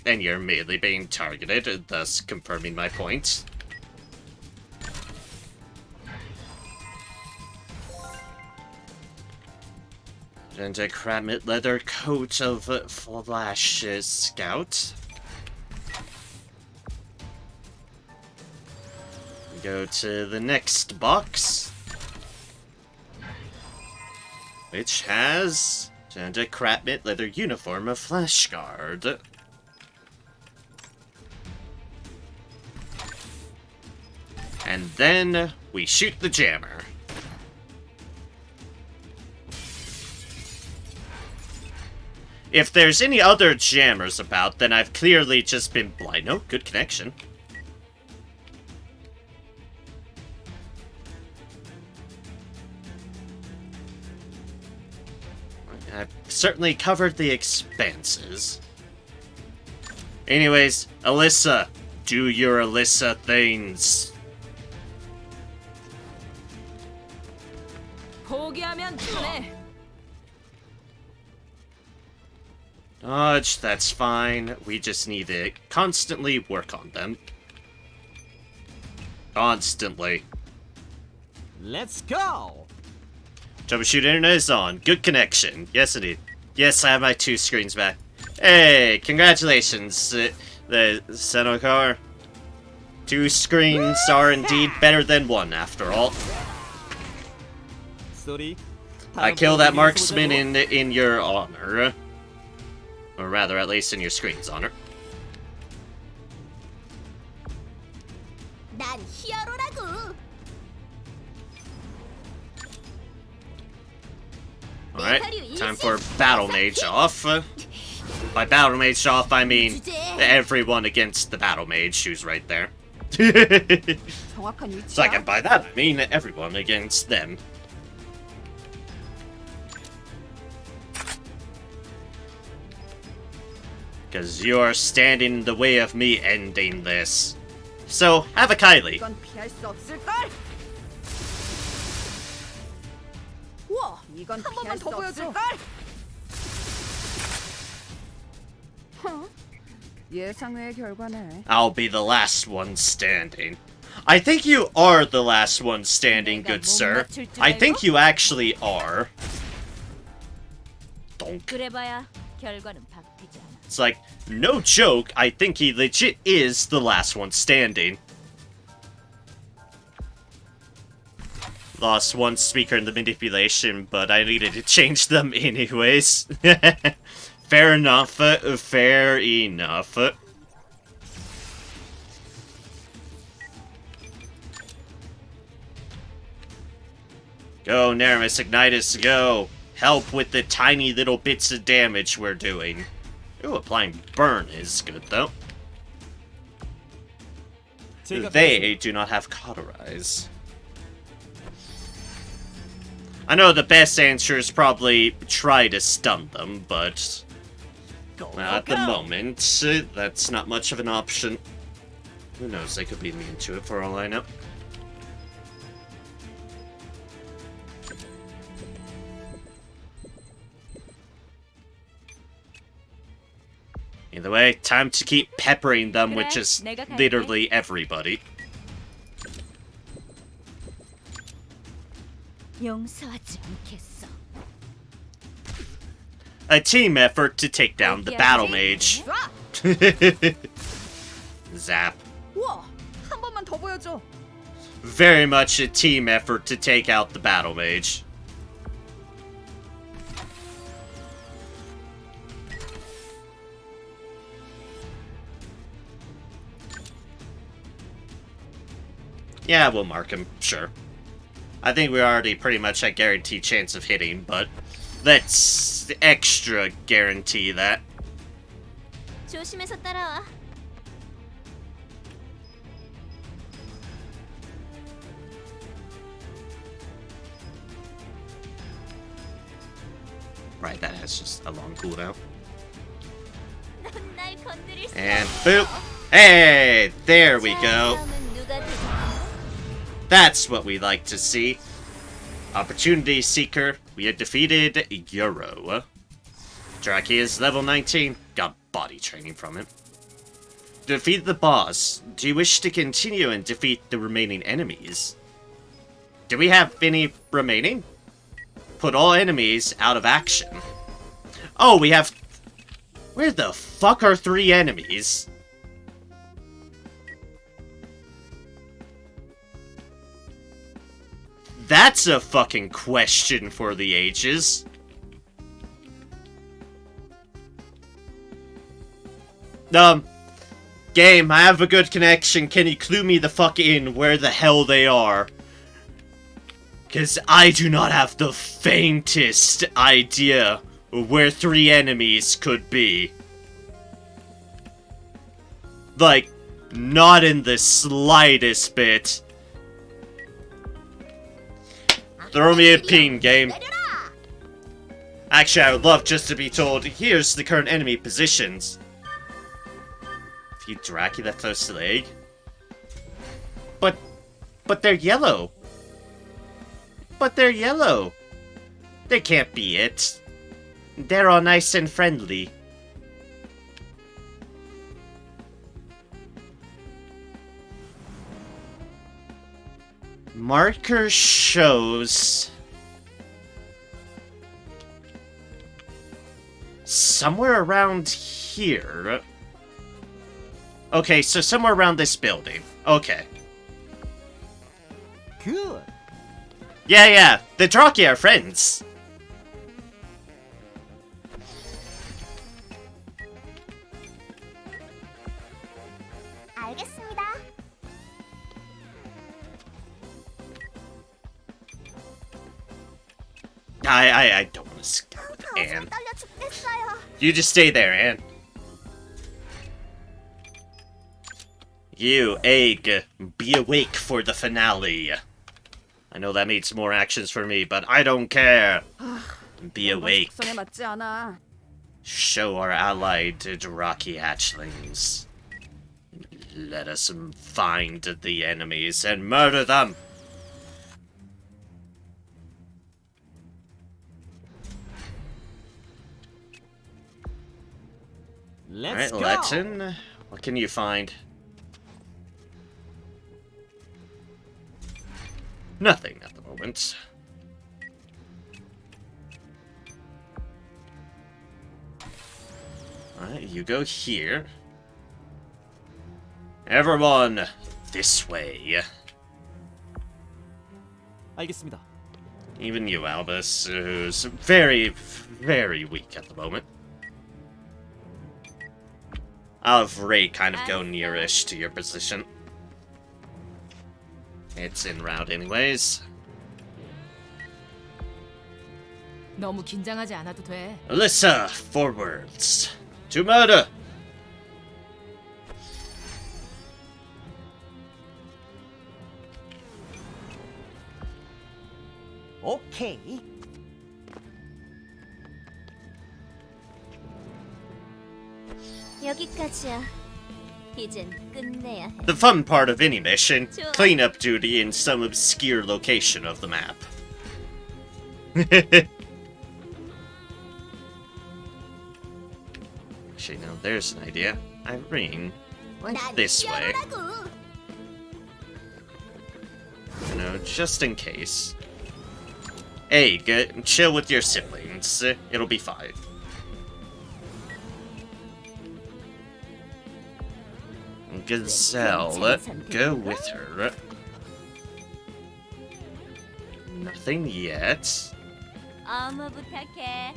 And you're immediately being targeted, thus confirming my point. And a Kramit leather coat of Flash Scout. Go to the next box, which has and a Kramit leather uniform of Flash Guard. And then we shoot the jammer. If there's any other jammers about, then I've clearly just been blind. No, good connection. I've certainly covered the expenses. Anyways, Alyssa, do your Alyssa things. 포기하면 편해. Dodge, that's fine. We just need to constantly work on them. Constantly. Let's go. Troubleshooter internet is on. Good connection. Yes, indeed. Yes, I have my 2 screens back. Hey, congratulations, the Senokar. 2 screens are indeed better than 1, after all. 쏘리. I kill that marksman in your honor. Or rather, at least in your screen's honor. 난 히어로라고. Alright, time for Battle Mage off. By Battle Mage off, I mean everyone against the Battle Mage who's right there. 정확한 So I 위치야. can by that, I mean everyone against them. Because you're standing in the way of me ending this. So, have a Kylie. 이건 피할 수 없을걸? 우와, 이건 피할 수 없을걸? 예상외의 결과네. I'll be the last one standing. I think you are the last one standing, good sir. I think you actually are. Donk. 그래봐야 결과는 바뀌지 않아. It's like, no joke, I think he legit is the last one standing. Lost one speaker in the manipulation, but I needed to change them anyways. Fair enough, fair enough. Go, Naramis Ignitus, go! Help with the tiny little bits of damage we're doing. Ooh, applying burn is good, though. They do not have cauterize. I know the best answer is probably try to stun them, but at the moment, that's not much of an option. Who knows, they could be immune to it for all I know. Either way, time to keep peppering them with just literally everybody. 용서하지 않겠어. A team effort to take down the battle mage. Zap. 우와, 보죠. Very much a team effort to take out the battle mage. Yeah, we'll mark him, sure. I think we already pretty much had guaranteed chance of hitting, but let's extra guarantee that. 조심해서 따라와. Right, that has just a long cooldown. 날 건드릴 수 And 없어. boop! Hey! There we 자, go. 다음은 누가 되죠? That's what we like to see. Opportunity Seeker. We had defeated Euro. Draki is level 19. Got body training from him. Defeat the boss. Do you wish to continue and defeat the remaining enemies? Do we have any remaining? Put all enemies out of action. Oh, we have... Where the fuck are 3 enemies? That's a fucking question for the ages. Game, I have a good connection. Can you clue me the fuck in where the hell they are? Because I do not have the faintest idea where 3 enemies could be. Like, not in the slightest bit. Throw me a ping, game. Actually, I would love just to be told, here's the current enemy positions. If you Draki that close to the egg. But they're yellow. But they're yellow. They can't be it. They're all nice and friendly. Marker shows... somewhere around here. Okay, so somewhere around this building. Okay. Good. Yeah, the Draki are friends. 알겠습니다. I don't want to scare with Anne. 떨려 죽겠어요. You just stay there, Anne. You, Egg, be awake for the finale. I know that means more actions for me, but I don't care. Be awake. 속성에 맞지 않아. Show our allied Draki hatchlings. Let us find the enemies and murder them. Let's Alright, go. Letten, what can you find? Nothing at the moment. Alright, you go here. Everyone, this way. 알겠습니다. Even you, Albus, who's very, very weak at the moment. I'll have Ray kind of go nearish to your position. It's en route anyways. 너무 긴장하지 않아도 돼. Alyssa, forwards. To murder! 오케이. 여기까지야. 이젠 끝내야 해. The fun part of any mission, cleanup duty in some obscure location of the map. Actually, no, there's an idea. Irene, went this way. You know, just in case. Hey, chill with your siblings. It'll be fine. gazelle. Go with her. Nothing yet. 어머 부탁해.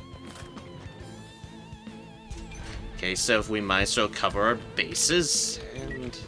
Okay, so if we might as well cover our bases and...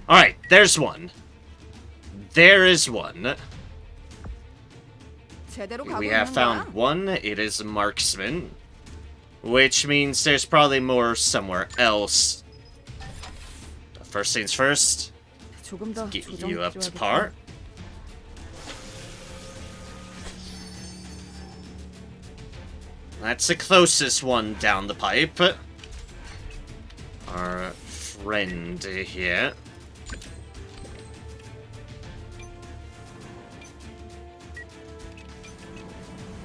Alright, there's one. There is one. 제대로 가고 We have 있는 found 거야? one. It is a marksman. Which means there's probably more somewhere else. First things first. 조금 더 Get 조정 you up to 필요하겠다. par. That's the closest one down the pipe. Our friend here.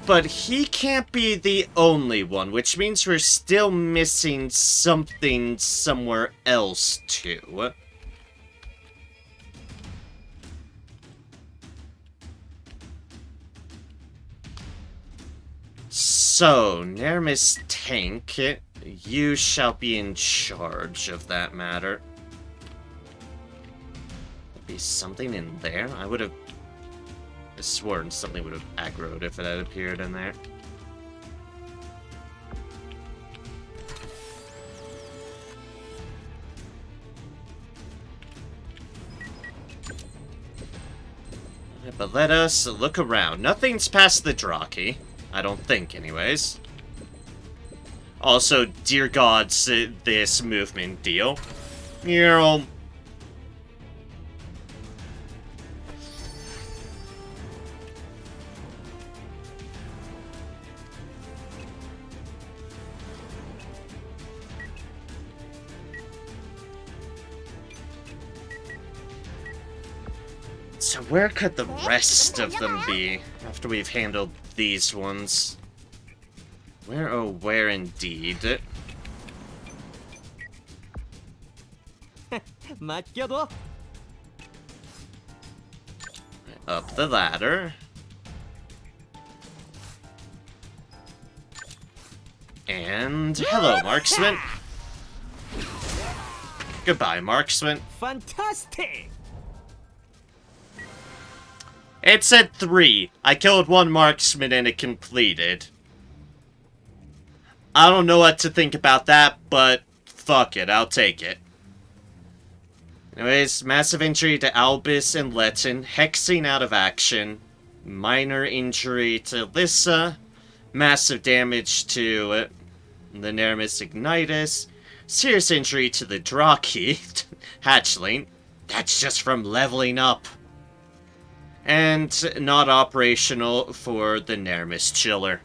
But he can't be the only one, which means we're still missing something somewhere else, too. So, Nermis Tank, you shall be in charge of that matter. Be something in there? I would have sworn something would have aggroed if it had appeared in there. But let us look around. Nothing's past the Draki. I don't think, anyways. Also, dear gods, this movement deal. You know... So where could the rest of them be after we've handled these ones? Where, oh, where indeed? 맡겨둬. Up the ladder. And hello, marksman. Goodbye, marksman. Fantastic. It said 3. I killed one marksman and it completed. I don't know what to think about that, but fuck it, I'll take it. Anyways, massive injury to Albus and Letton, hexing out of action, minor injury to Lissa, massive damage to the Neramis Ignitus, serious injury to the Draki, Hatchling, that's just from leveling up. And not operational for the Neramis Chiller.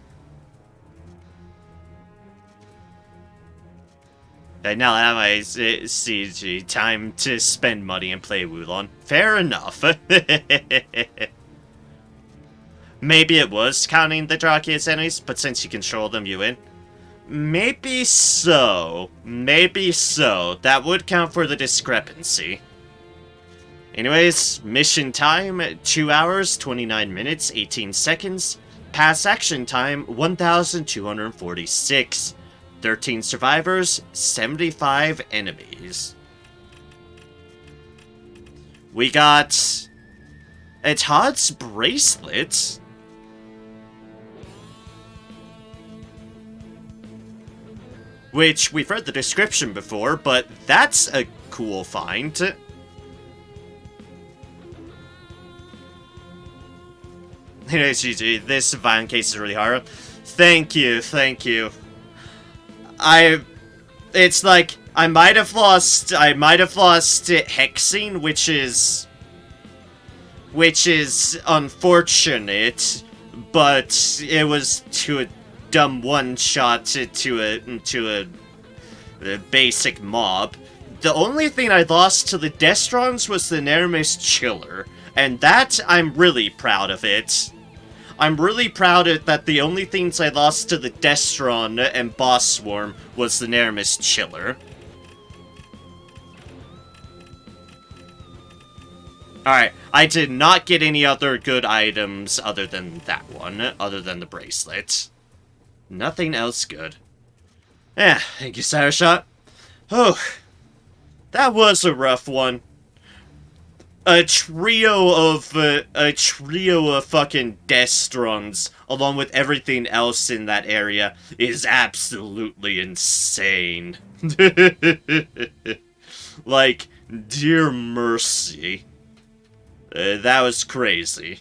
And now that my CG time to spend money and play Wulon. Fair enough. Maybe it was counting the Draki as enemies, but since you control them, you win. Maybe so. Maybe so. That would count for the discrepancy. Anyways, mission time, 2 hours, 29 minutes, 18 seconds. Pass action time, 1,246. 13 survivors, 75 enemies. We got a Todd's bracelet. Which we've read the description before, but that's a cool find. This Vine case is really hard. Thank you, thank you. It's like, I might have lost hexing, which is unfortunate, but it was to a dumb one-shot to basic mob. The only thing I lost to the Destrons was the Neramis Chiller, and that, I'm really proud of it. I'm really proud of that the only things I lost to the Destron and Boss Swarm was the Neramis Chiller. Alright, I did not get any other good items other than that one, other than the bracelet. Nothing else good. Yeah, thank you, Sarashot. Oh, that was a rough one. A trio of fucking Destrons, along with everything else in that area, is absolutely insane. Like, dear mercy. That was crazy.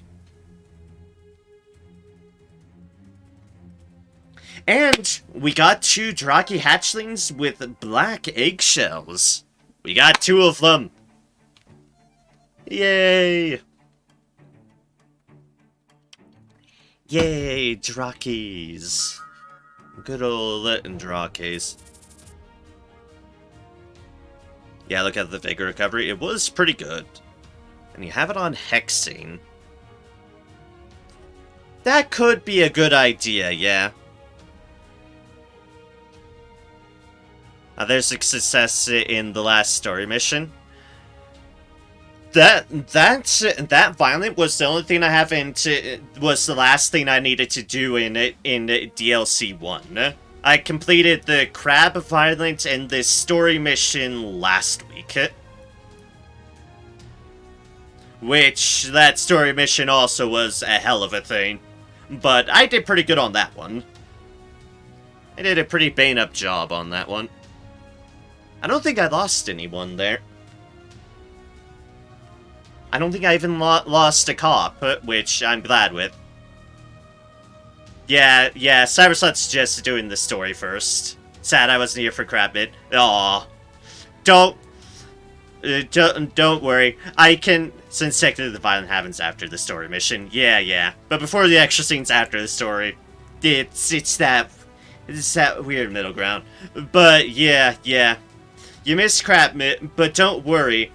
And we got 2 Draki hatchlings with black eggshells. We got 2 of them. Yay! Yay, Drakis. Good old Drakis. Yeah, look at the Vigor recovery. It was pretty good. And you have it on Hexing. That could be a good idea, yeah. There's a success in the last story mission. That violent was the only thing I haven't, was the last thing I needed to do in DLC 1. I completed the Crab Violent and the story mission last week. Which, that story mission also was a hell of a thing. But I did pretty good on that one. I did a pretty bang-up job on that one. I don't think I lost anyone there. I don't think I even lost a cop, which I'm glad with. Yeah, Cyberslot suggested doing the story first. Sad I wasn't here for Crabmit. Aw. Don't worry. I can... Since technically the violence happens after the story mission. Yeah. But before the extra scenes after the story. It's that weird middle ground. But, yeah. You missed Crabmit, but don't worry.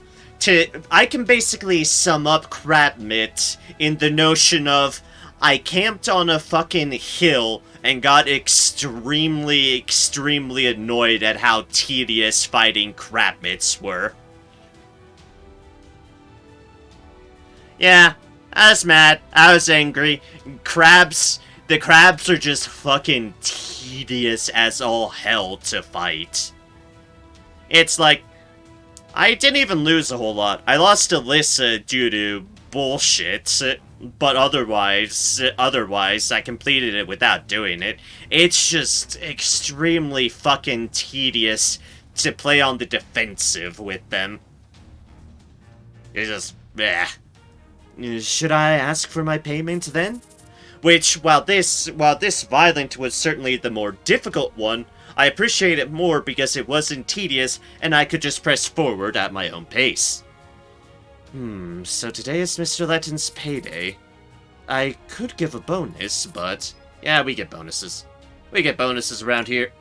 I can basically sum up Crabmit in the notion of I camped on a fucking hill and got extremely annoyed at how tedious fighting Crabmits were. Yeah, I was mad. I was angry. The crabs are just fucking tedious as all hell to fight. It's like, I didn't even lose a whole lot. I lost Alyssa due to bullshit, but otherwise, I completed it without doing it. It's just extremely fucking tedious to play on the defensive with them. It's just, bleh. Should I ask for my payment then? Which, while this violent was certainly the more difficult one, I appreciate it more because it wasn't tedious and I could just press forward at my own pace. So today is Mr. Letton's payday. I could give a bonus, but yeah, we get bonuses. We get bonuses around here.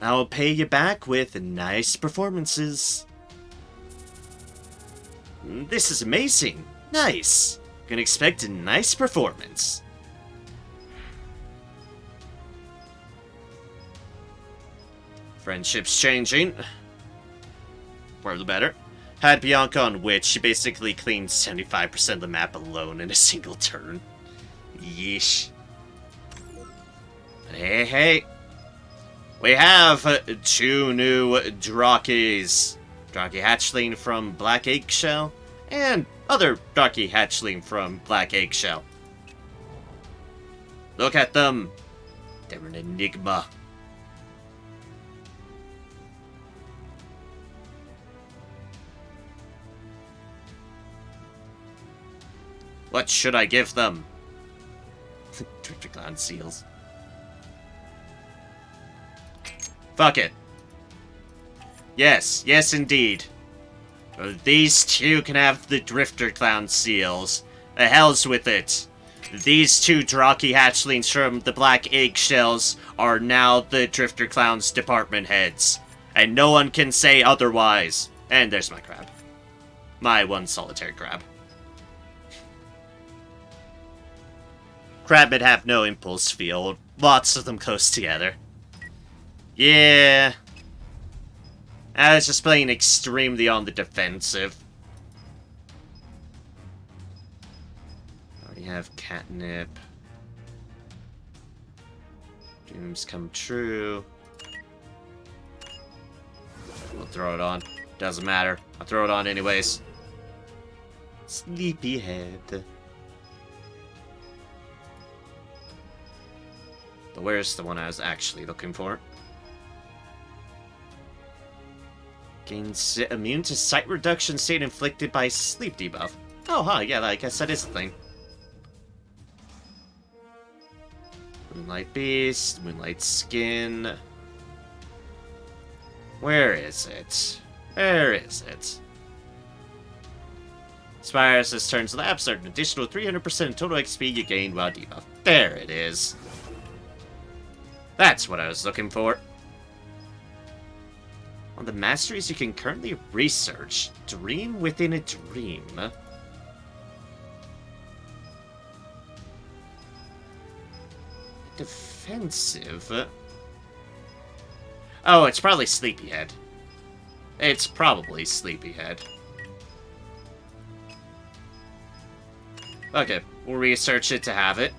I'll pay you back with nice performances. This is amazing. Nice. Can expect a nice performance. Friendship's changing. For the better. Had Bianca on Witch, she basically cleaned 75% of the map alone in a single turn. Yeesh. Hey. We have 2 new Drakis. Draki hatchling from Black Eggshell, and other Draki hatchling from Black Eggshell. Look at them. They're an enigma. What should I give them? Drifter Clown seals. Fuck it. Yes indeed. These 2 can have the Drifter Clown seals. The hell's with it. These two Draki hatchlings from the Black Eggshells are now the Drifter Clown's department heads. And no one can say otherwise. And there's my crab. My one solitary crab. Crab would have no impulse field. Lots of them close together. Yeah. I was just playing extremely on the defensive. Already have catnip. Dreams come true. We'll throw it on. Doesn't matter. I'll throw it on anyways. Sleepyhead. But where's the one I was actually looking for? Gains immune to sight reduction state inflicted by sleep debuff. Oh, huh, yeah, I guess that is a thing. Moonlight Beast, Moonlight Skin. Where is it? Where is it? Spires this turns lapse, an additional 300% total XP you gain while debuff. There it is. That's what I was looking for. On the masteries you can currently research. Dream within a dream. Defensive. Oh, it's probably Sleepyhead. It's probably Sleepyhead. Okay, we'll research it to have it.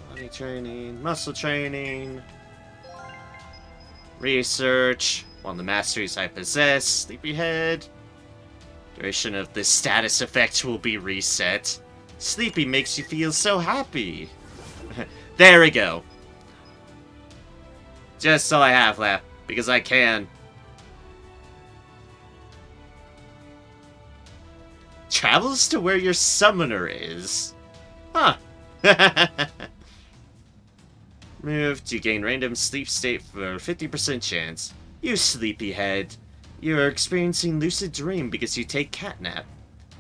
Body training, muscle training, research. One of the masteries I possess, Sleepyhead. Duration of the status effect will be reset. Sleepy makes you feel so happy. There we go. Just so I have left, because I can. Travels to where your summoner is. Huh. Move to gain random sleep state for a 50% chance. You sleepyhead. You are experiencing lucid dream because you take catnap.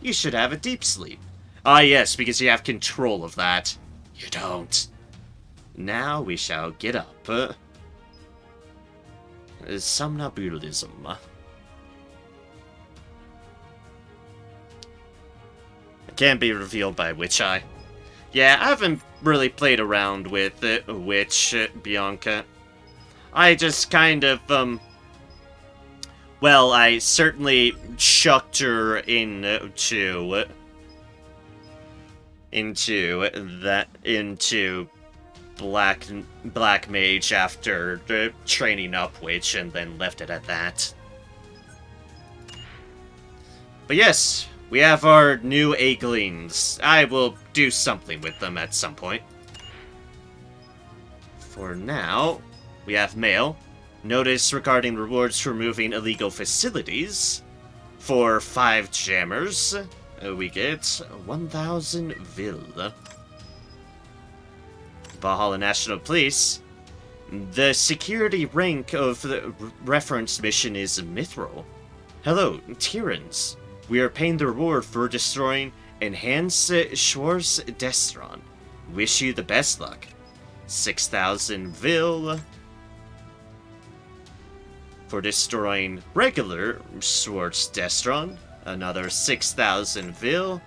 You should have a deep sleep. Ah yes, because you have control of that. You don't. Now we shall get up. Somnambulism. It can't be revealed by Witch Eye. Yeah, I haven't really played around with Witch, Bianca. I just kind of, well, I certainly chucked her into Black Mage after training up Witch and then left it at that. But yes, we have our new Egglings. I will do something with them at some point. For now, we have Mail. Notice regarding rewards for removing illegal facilities. For 5 jammers, we get 1,000 Vil. Valhalla National Police. The security rank of the reference mission is Mithril. Hello, Tyrrans. We are paying the reward for destroying Enhance Schwarz Destron. Wish you the best luck. 6,000 Vil. For destroying regular Schwarz Destron. Another 6,000 Vil.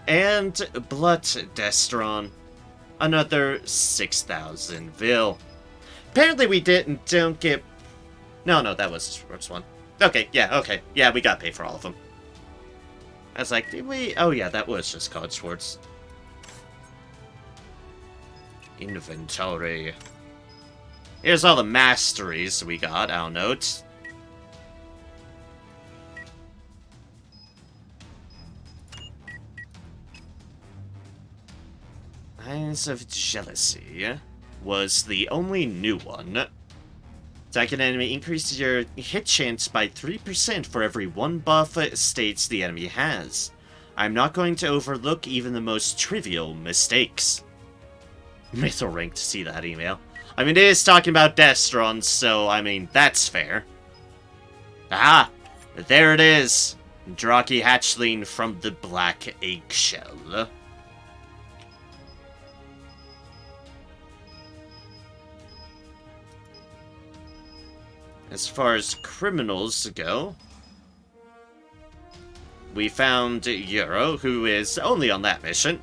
And Blood Destron. Another 6,000 Vil. Apparently we don't get... No, that was the Schwarz one. Okay, yeah, we got paid for all of them. I was like, did we? Oh yeah, that was just called Schwarz. Inventory. Here's all the masteries we got, I'll note. Eyes of Jealousy was the only new one. Attack an enemy increases your hit chance by 3% for every 1 buff states the enemy has. I'm not going to overlook even the most trivial mistakes. Mithril rank to see that email. I mean, it is talking about Destron, so, I mean, that's fair. Ah, there it is. Draki hatchling from the black eggshell. As far as criminals go, we found Euro, who is only on that mission.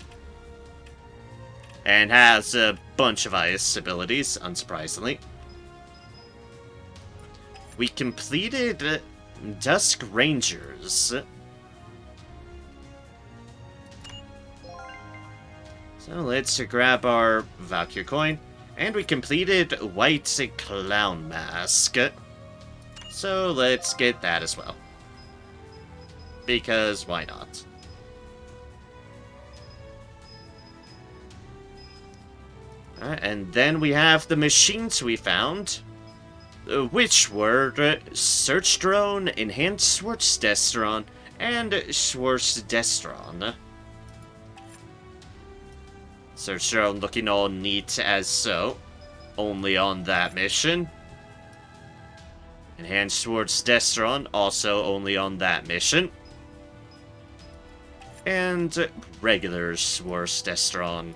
And has a bunch of ice abilities, unsurprisingly. We completed Dusk Rangers. So let's grab our Valkyrie coin. And we completed White Clown Mask. So let's get that as well. Because why not? Alright, and then we have the machines we found, which were Search Drone, Enhanced Schwarzdestrон, and Schwarzdestrон. Search Drone looking all neat as so, only on that mission. Enhanced Schwarzdestrón, also only on that mission. And regular Schwarzdestrón,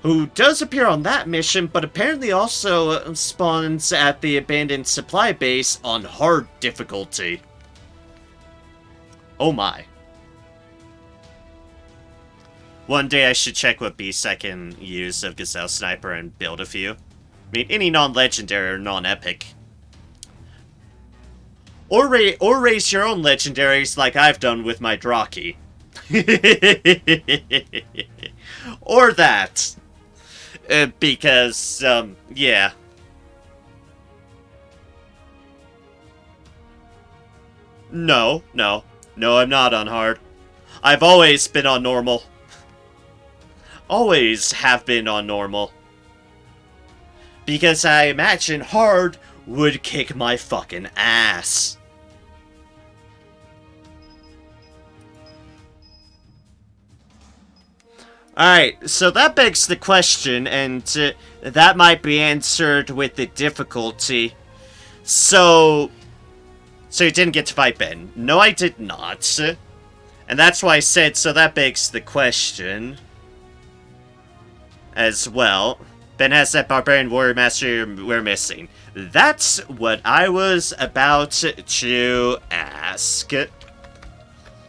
who does appear on that mission, but apparently also spawns at the abandoned supply base on hard difficulty. Oh my. One day I should check what beasts I can use of Gazelle Sniper and build a few. I mean, any non-legendary or non-epic. Or raise your own legendaries like I've done with my Draki. Or that. Because, yeah. No, I'm not on hard. I've always been on normal. Always have been on normal. Because I imagine hard would kick my fucking ass. Alright, so that begs the question, and that might be answered with the difficulty. So you didn't get to fight Ben? No, I did not. And that's why I said, so that begs the question as well. Ben has that Barbarian Warrior Master we're missing. That's what I was about to ask.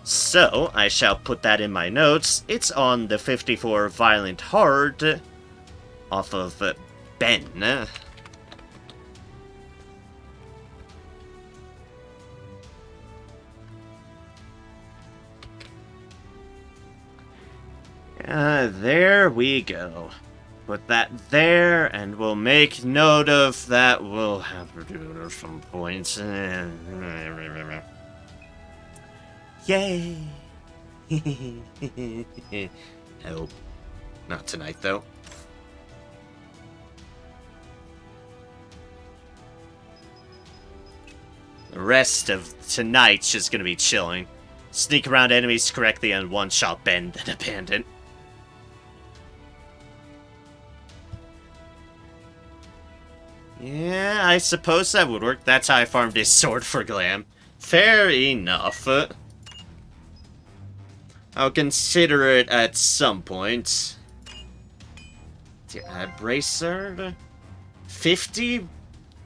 So, I shall put that in my notes. It's on the 54 Violent Hard off of Ben. There we go. Put that there, and we'll make note of that. We'll have to do it at some point. Yay! Help. Not tonight, though. The rest of tonight's just gonna be chilling. Sneak around enemies correctly and one-shot Ben, then abandon. Yeah, I suppose that would work. That's how I farmed his sword for glam. Fair enough. I'll consider it at some point. Bracer? 50?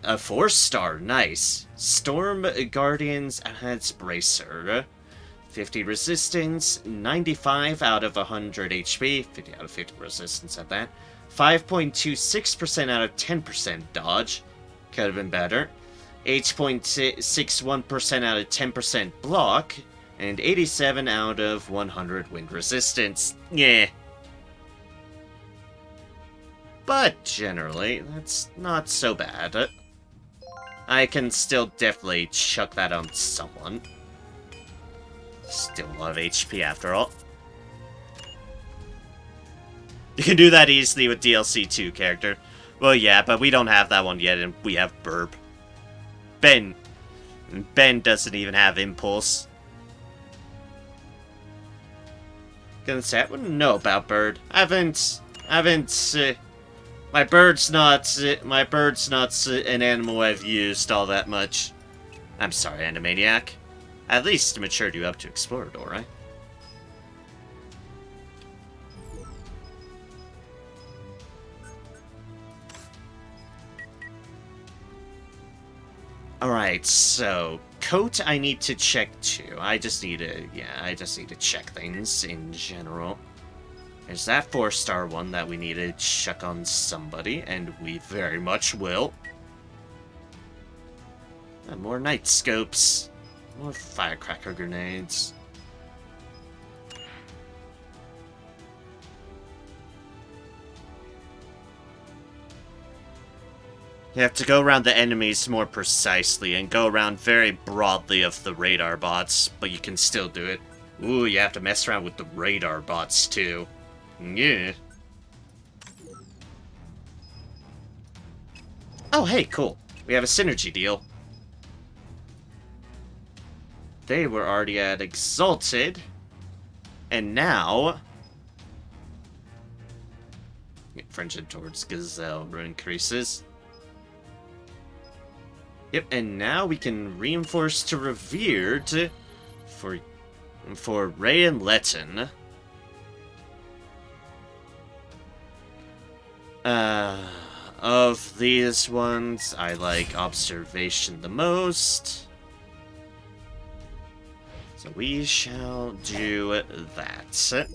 A 4-star, nice. Storm Guardians adds Bracer. 50 resistance, 95 out of 100 HP, 50 out of 50 resistance at that. 5.26% out of 10% dodge. Could have been better. 8.61% out of 10% block. And 87 out of 100 wind resistance. Yeah. But generally, that's not so bad. I can still definitely chuck that on someone. Still a lot of HP after all. You can do that easily with DLC 2 character. Well, yeah, but we don't have that one yet, and we have Burb. Ben doesn't even have Impulse. Gonna say, I wouldn't know about Bird. I haven't, well, My bird's not an animal I've used all that much. I'm sorry, Animaniac. At least matured you up to Explorador, right? Alright, so coat I need to check too. I just need to check things in general. There's that 4-star one that we need to check on somebody, and we very much will. More night scopes. More firecracker grenades. You have to go around the enemies more precisely and go around very broadly of the radar bots, but you can still do it. Ooh, you have to mess around with the radar bots too. Yeah. Oh, hey, cool. We have a synergy deal. They were already at Exalted, and now friendship towards Gazelle increases. Yep, and now we can reinforce to Revered for Ray and Letton. Of these ones, I like Observation the most. So we shall do that.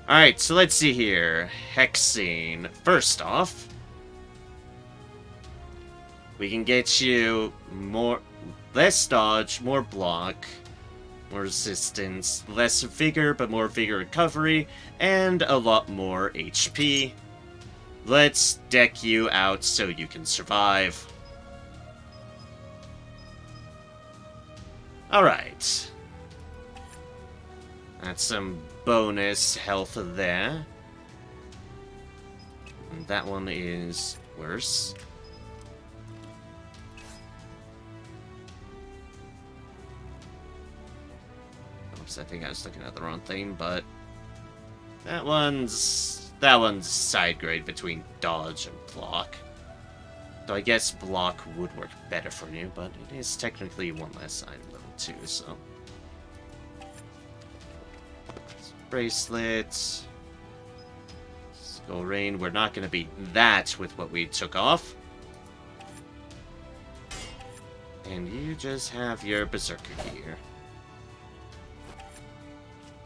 Alright, so let's see here. Hexene. First off, we can get you less dodge, more block, more resistance, less vigor, but more vigor recovery, and a lot more HP. Let's deck you out so you can survive. Alright. That's some bonus health there. And that one is worse. Oops, I think I was looking at the wrong thing, but that one's side grade between dodge and block. So I guess block would work better for you, but it is technically one less item level too, so. Bracelets. Skull Rain. We're not going to beat that with what we took off. And you just have your Berserker gear.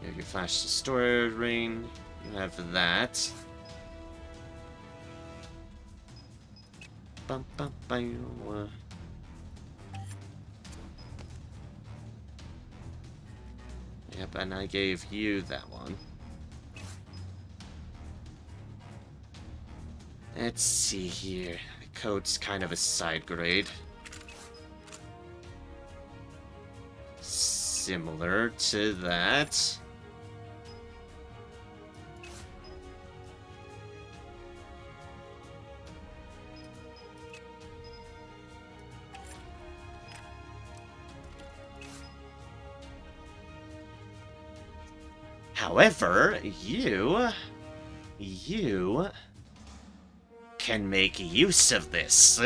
You have your Flash Destroyer Ring. You have that. Bum, bum, bum. Yep, and I gave you that one. Let's see here. The coat's kind of a side grade. Similar to that. However, you can make use of this.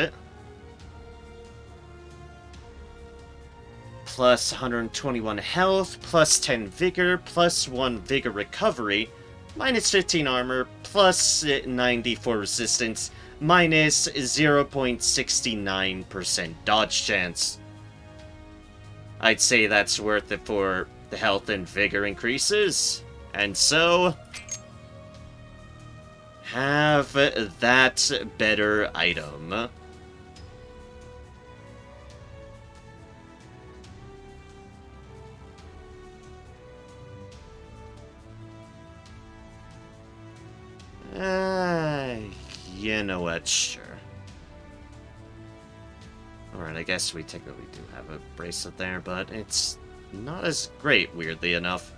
Plus 121 health, plus 10 vigor, plus 1 vigor recovery, minus 15 armor, plus 94 resistance, minus 0.69% dodge chance. I'd say that's worth it for the health and vigor increases. And so, have that better item. You know what, sure. Alright, I guess we technically do have a bracelet there, but it's not as great, weirdly enough.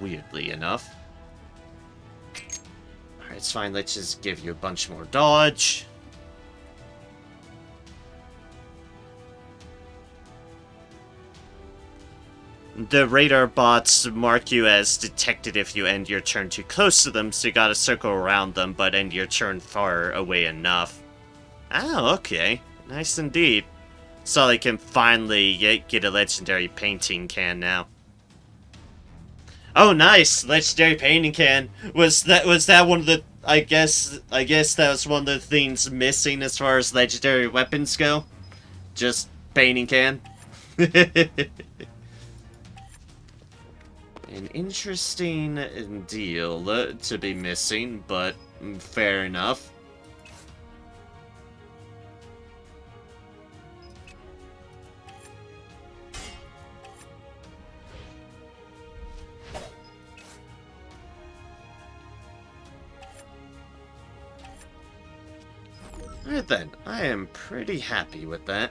Alright, it's fine, let's just give you a bunch more dodge. The radar bots mark you as detected if you end your turn too close to them, so you gotta circle around them, but end your turn far away enough. Oh, okay. Nice indeed. So I can finally get a legendary painting can now. Oh, nice! Legendary painting can. Was that one of the... I guess that was one of the things missing as far as legendary weapons go? Just painting can? An interesting deal to be missing, but fair enough. Alright then, I am pretty happy with that.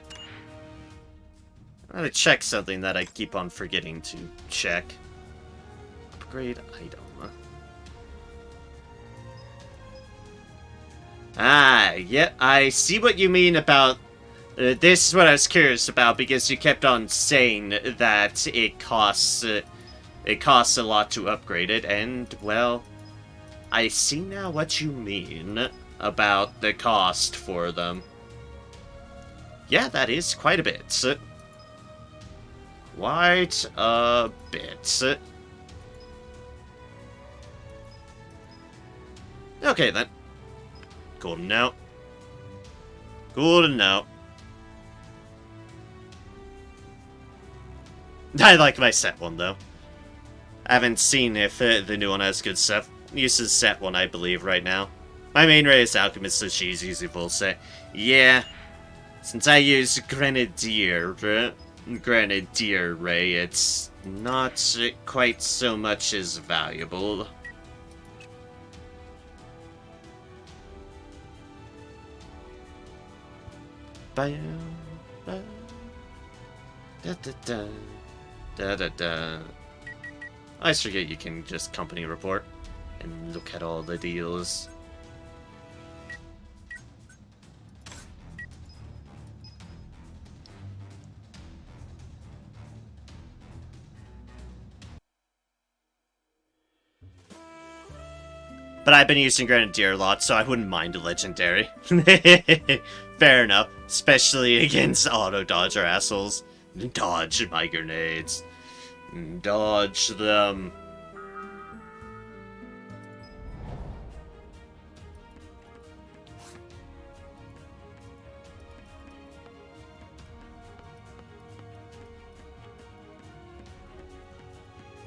I'm gonna check something that I keep on forgetting to check. Upgrade item. Ah, yeah, I see what you mean about... this is what I was curious about, because you kept on saying that it costs a lot to upgrade it, and, well, I see now what you mean about the cost for them. Yeah, that is quite a bit. Quite a bit. Okay, then. Cool to know. Cool to know. I like my set one, though. I haven't seen if the new one has good stuff. Uses set one, I believe, right now. My main ray is Alchemist, so she's usually full set. Yeah. Since I use Grenadier Ray, it's not quite so much as valuable. Da da da da da da. I always forget you can just company report and look at all the deals. But I've been using Grenadier a lot, so I wouldn't mind a legendary. Fair enough. Especially against auto-dodger assholes. Dodge my grenades. Dodge them.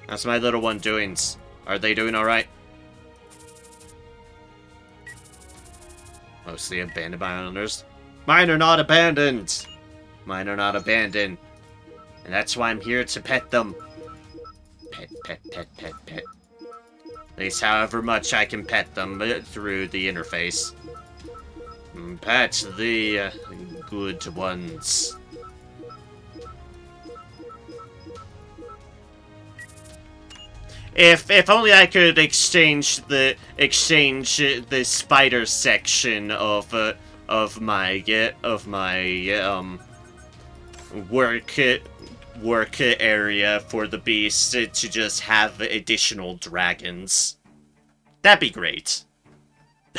How's my little one doing? Are they doing alright? Mostly abandoned by owners. Mine are not abandoned! Mine are not abandoned. And that's why I'm here to pet them. Pet, pet, pet, pet, pet. At least however much I can pet them through the interface. Pet the good ones. If only I could exchange the spider section of my work area for the beast to just have additional dragons. That'd be great.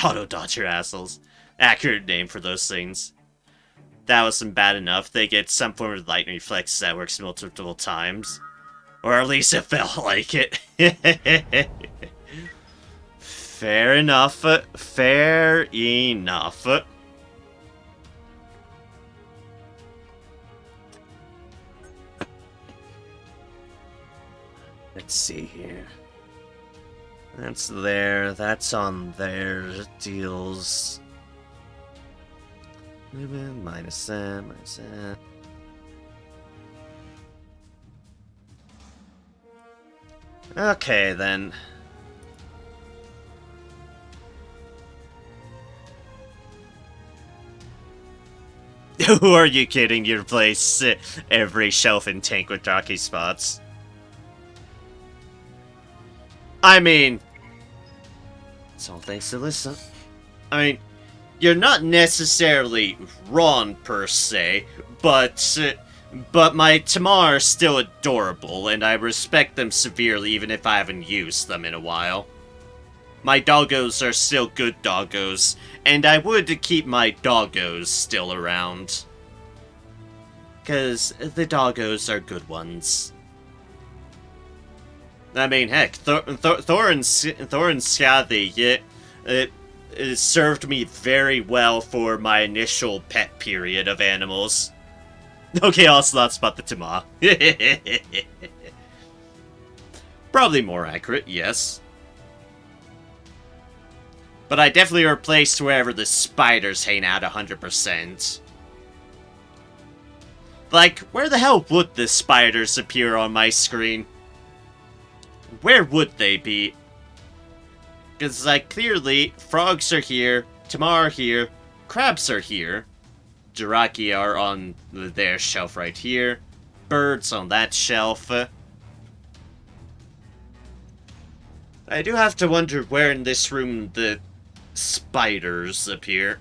Auto-dodger assholes. Accurate name for those things. That wasn't bad enough. They get some form of lightning reflex that works multiple times. Or at least it felt like it. Fair enough. Fair enough. Let's see here. That's there. That's on their deals. Minus that. Minus that. Okay, then. Who are you kidding? You replace every shelf and tank with jockey spots. I mean... It's all thanks to Lissa. I mean, you're not necessarily wrong per se, but But my Tamar are still adorable, and I respect them severely even if I haven't used them in a while. My doggos are still good doggos, and I would keep my doggos still around. Because the doggos are good ones. I mean, heck, Thorin Scathy, it served me very well for my initial pet period of animals. Okay, Ocelot's about the Tama. Probably more accurate, yes. But I definitely replaced wherever the spiders hang out 100%. Like, where the hell would the spiders appear on my screen? Where would they be? Because, like, clearly, frogs are here, Tamar are here, crabs are here, Jiraki are on their shelf right here, birds on that shelf. I do have to wonder where in this room the spiders appear.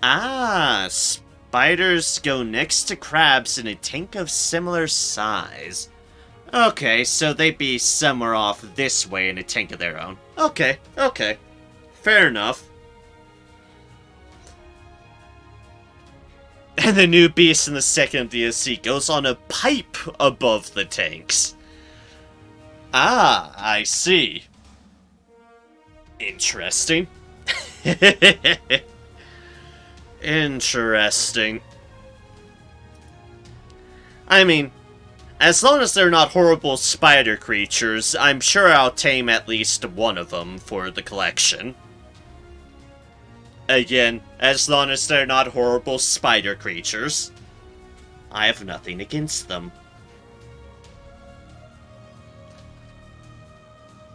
Ah, spiders go next to crabs in a tank of similar size. Okay, so they'd be somewhere off this way in a tank of their own. Okay, okay. Fair enough. And the new beast in the second DLC goes on a pipe above the tanks. Ah, I see. Interesting. Interesting. I mean, as long as they're not horrible spider creatures, I'm sure I'll tame at least one of them for the collection. Again, as long as they're not horrible spider creatures, I have nothing against them.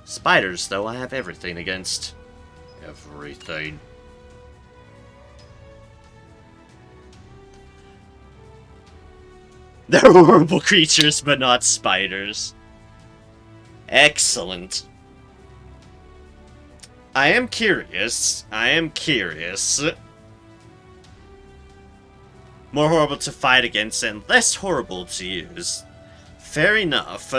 Spiders, though, I have everything against. Everything. They're horrible creatures, but not spiders. Excellent. I am curious. More horrible to fight against and less horrible to use. Fair enough.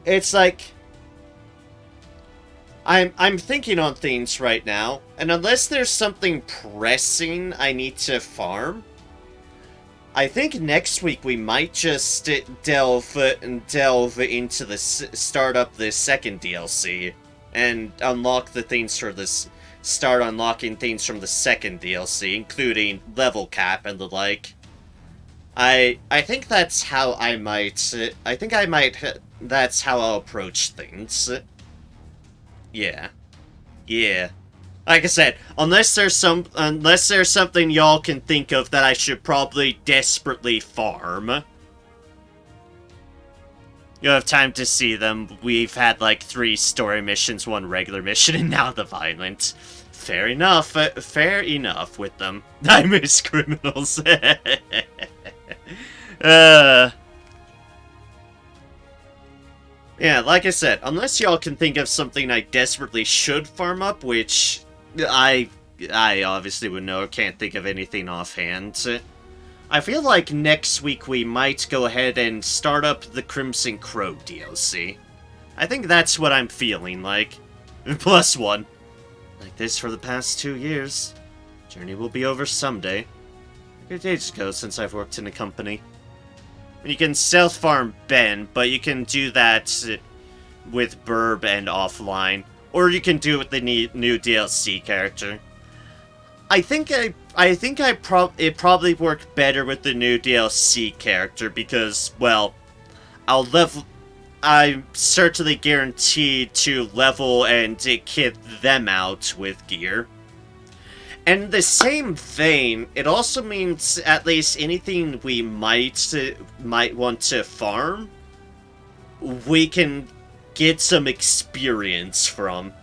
It's like... I'm thinking on things right now, and unless there's something pressing I need to farm, I think next week we might just delve into the start up the second DLC and unlock the things for this. Start unlocking things from the second DLC, including level cap and the like. I think that's how I might. That's how I'll approach things. Yeah. Like I said, unless there's something y'all can think of that I should probably desperately farm. You'll have time to see them. We've had like 3 story missions, 1 regular mission, and now the violent. Fair enough with them. I miss criminals. Yeah, like I said, unless y'all can think of something I desperately should farm up, which I obviously would know, can't think of anything offhand. I feel like next week we might go ahead and start up the Crimson Crow DLC. I think that's what I'm feeling like. +1. Like this for the past 2 years. Journey will be over someday. A good ages ago since I've worked in a company. You can self-farm Ben, but you can do that with Burb and offline. Or you can do it with the new DLC character. I think it probably worked better with the new DLC character because, well, I'm certainly guaranteed to level and kit them out with gear. And in the same vein, it also means at least anything we might want to farm, we can get some experience from.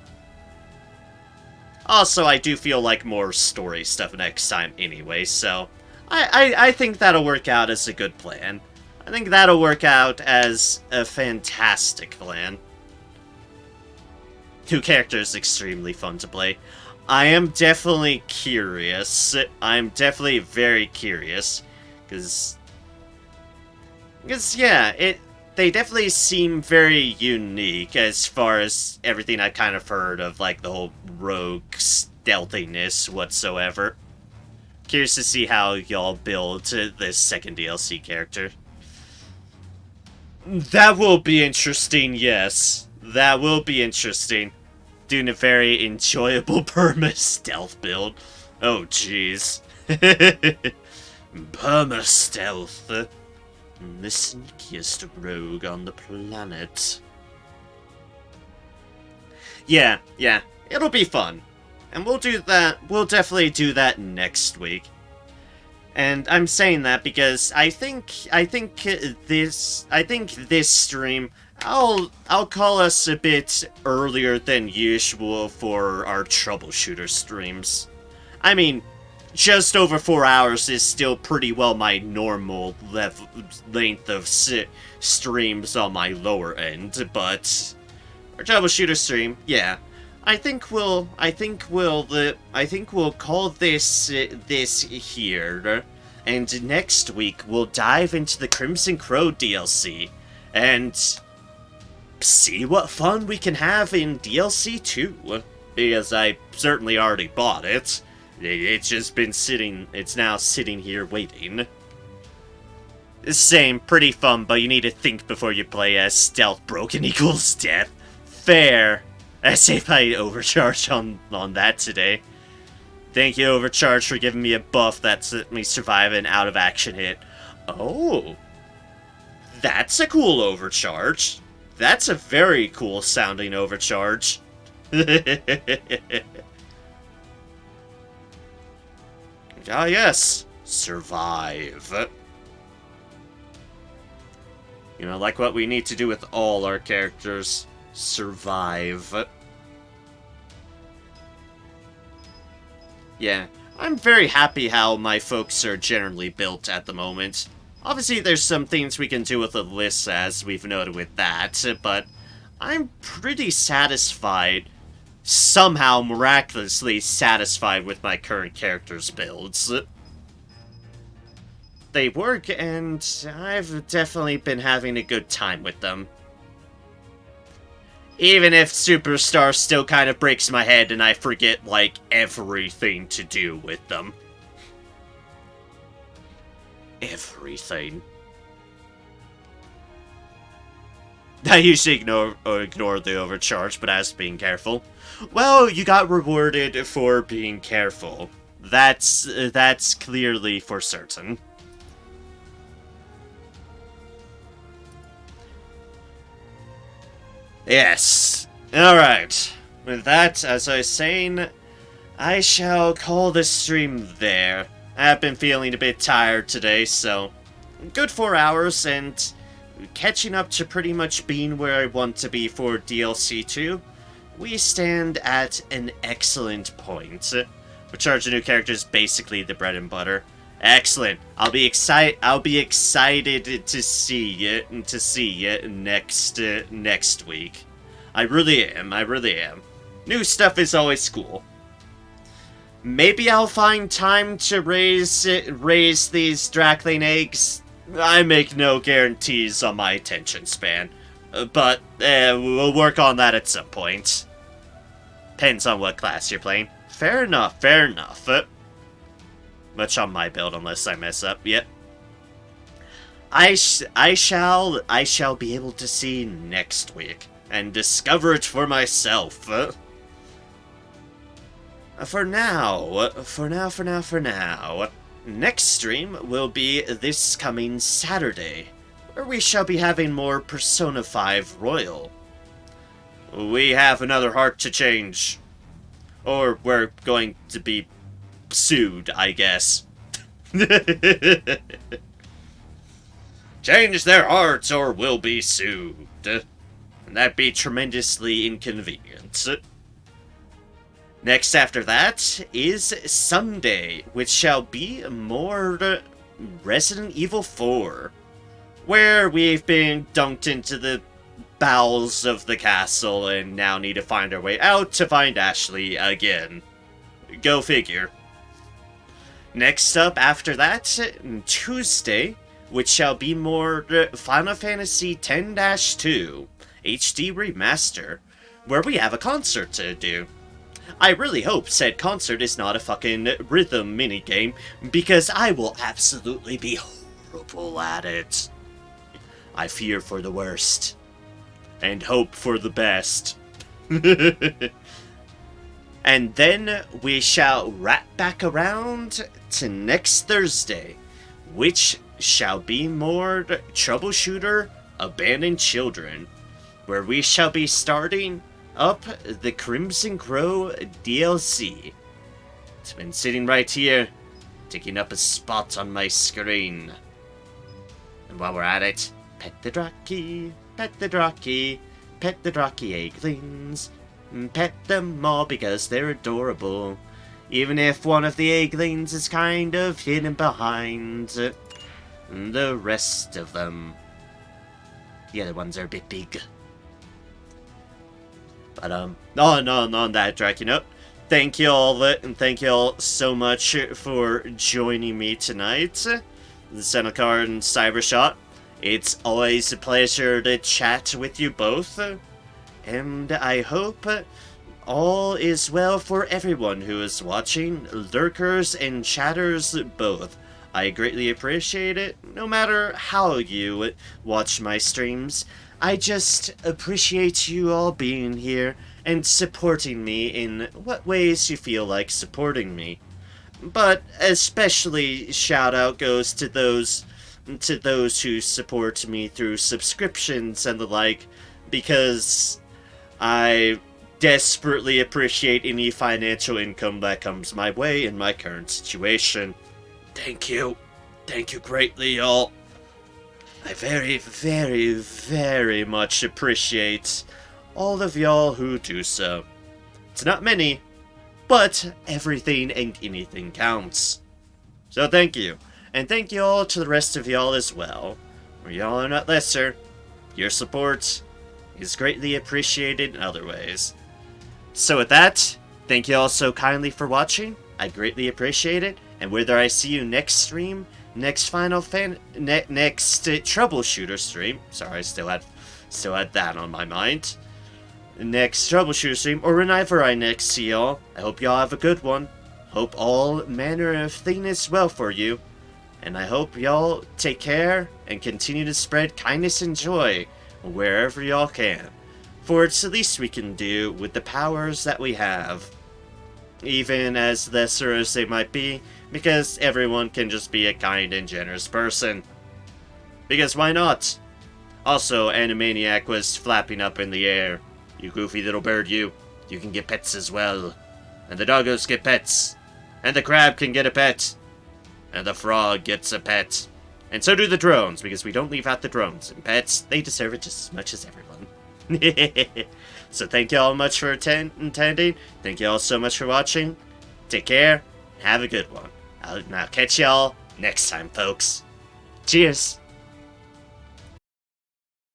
Also, I do feel like more story stuff next time anyway, so I think that'll work out as a good plan. I think that'll work out as a fantastic plan. New character is extremely fun to play. I am definitely curious. I'm definitely very curious. Because yeah, they definitely seem very unique as far as everything I kind of heard of, like, the whole rogue stealthiness whatsoever. Curious to see how y'all build this second DLC character. That will be interesting, yes. That will be interesting. Doing a very enjoyable perma-stealth build. Oh, jeez. Perma-stealth. The sneakiest rogue on the planet. Yeah. It'll be fun. And we'll do that. We'll definitely do that next week. And I'm saying that because I think this stream, I'll call us a bit earlier than usual for our Troubleshooter streams. I mean, just over 4 hours is still pretty well my normal length of streams on my lower end, but our Troubleshooter stream, yeah. I think we'll call this here, and next week we'll dive into the Crimson Crow DLC and see what fun we can have in DLC 2, because I certainly already bought it. It's just been it's now sitting here waiting. Same, pretty fun, but you need to think before you play as stealth broken equals death. Fair. I saved my overcharge on that today. Thank you, overcharge, for giving me a buff that let me survive an out-of-action hit. Oh. That's a cool overcharge. That's a very cool sounding overcharge. Ah, yes. Survive. You know, like what we need to do with all our characters. Survive. Yeah, I'm very happy how my folks are generally built at the moment. Obviously, there's some things we can do with the list, as we've noted with that, but I'm pretty satisfied, somehow miraculously satisfied with my current characters' builds. They work, and I've definitely been having a good time with them. Even if Superstar still kind of breaks my head and I forget, like, everything to do with them. Everything. I usually ignore the overcharge, but I was being careful. Well, you got rewarded for being careful. That's clearly for certain. Yes. Alright. With that, as I was saying, I shall call this stream there. I've been feeling a bit tired today, so good 4 hours, and catching up to pretty much being where I want to be for DLC 2, we stand at an excellent point. Recharge a new character is basically the bread and butter. Excellent. I'll be excited to see it next week. I really am. New stuff is always cool. Maybe I'll find time to raise these Drakling eggs. I make no guarantees on my attention span, but we'll work on that at some point. Depends on what class you're playing. Fair enough. Much on my build unless I mess up. Yep. I shall be able to see next week and discover it for myself. For now, next stream will be this coming Saturday, where we shall be having more Persona 5 Royal. We have another heart to change. Or we're going to be sued, I guess. Change their hearts or we'll be sued. And that'd be tremendously inconvenient. Next after that is Sunday, which shall be more Resident Evil 4, where we've been dunked into the bowels of the castle and now need to find our way out to find Ashley again. Go figure. Next up after that, Tuesday, which shall be more Final Fantasy X-2 HD Remaster, where we have a concert to do. I really hope said concert is not a fucking rhythm minigame, because I will absolutely be horrible at it. I fear for the worst, and hope for the best. And then we shall wrap back around to next Thursday, which shall be more Troubleshooter Abandoned Children, where we shall be starting up the Crimson Crow DLC. It's been sitting right here, taking up a spot on my screen. And while we're at it, pet the Draki, pet the Draki, pet the Draki Egglings. Pet them all because they're adorable. Even if one of the egglings is kind of hidden behind the rest of them. The other ones are a bit big. But, on that Draki note, thank you all, and thank you all so much for joining me tonight. Senekar and Cybershot. It's always a pleasure to chat with you both. And I hope all is well for everyone who is watching, lurkers and chatters both. I greatly appreciate it, no matter how you watch my streams. I just appreciate you all being here and supporting me in what ways you feel like supporting me. But especially shout out goes to those who support me through subscriptions and the like, because I desperately appreciate any financial income that comes my way in my current situation. Thank you. Thank you greatly, y'all. I very, very, very much appreciate all of y'all who do so. It's not many, but everything and anything counts. So thank you. And thank you all to the rest of y'all as well. Where y'all are not lesser, your support is greatly appreciated in other ways. So with that, thank you all so kindly for watching. I greatly appreciate it. And whether I see you next stream, next Troubleshooter stream, sorry, I still had that on my mind. Next Troubleshooter stream, or whenever I next see y'all, I hope y'all have a good one. Hope all manner of thing is well for you. And I hope y'all take care and continue to spread kindness and joy wherever y'all can, for it's the least we can do with the powers that we have, even as lesser as they might be, because everyone can just be a kind and generous person. Because why not? Also, Animaniac was flapping up in the air. You goofy little bird, you can get pets as well. And the doggos get pets. And the crab can get a pet. And the frog gets a pet. And so do the drones, because we don't leave out the drones. And pets, they deserve it just as much as everyone. So thank you all much for attending. Thank you all so much for watching. Take care, and have a good one. I'll catch y'all next time, folks. Cheers!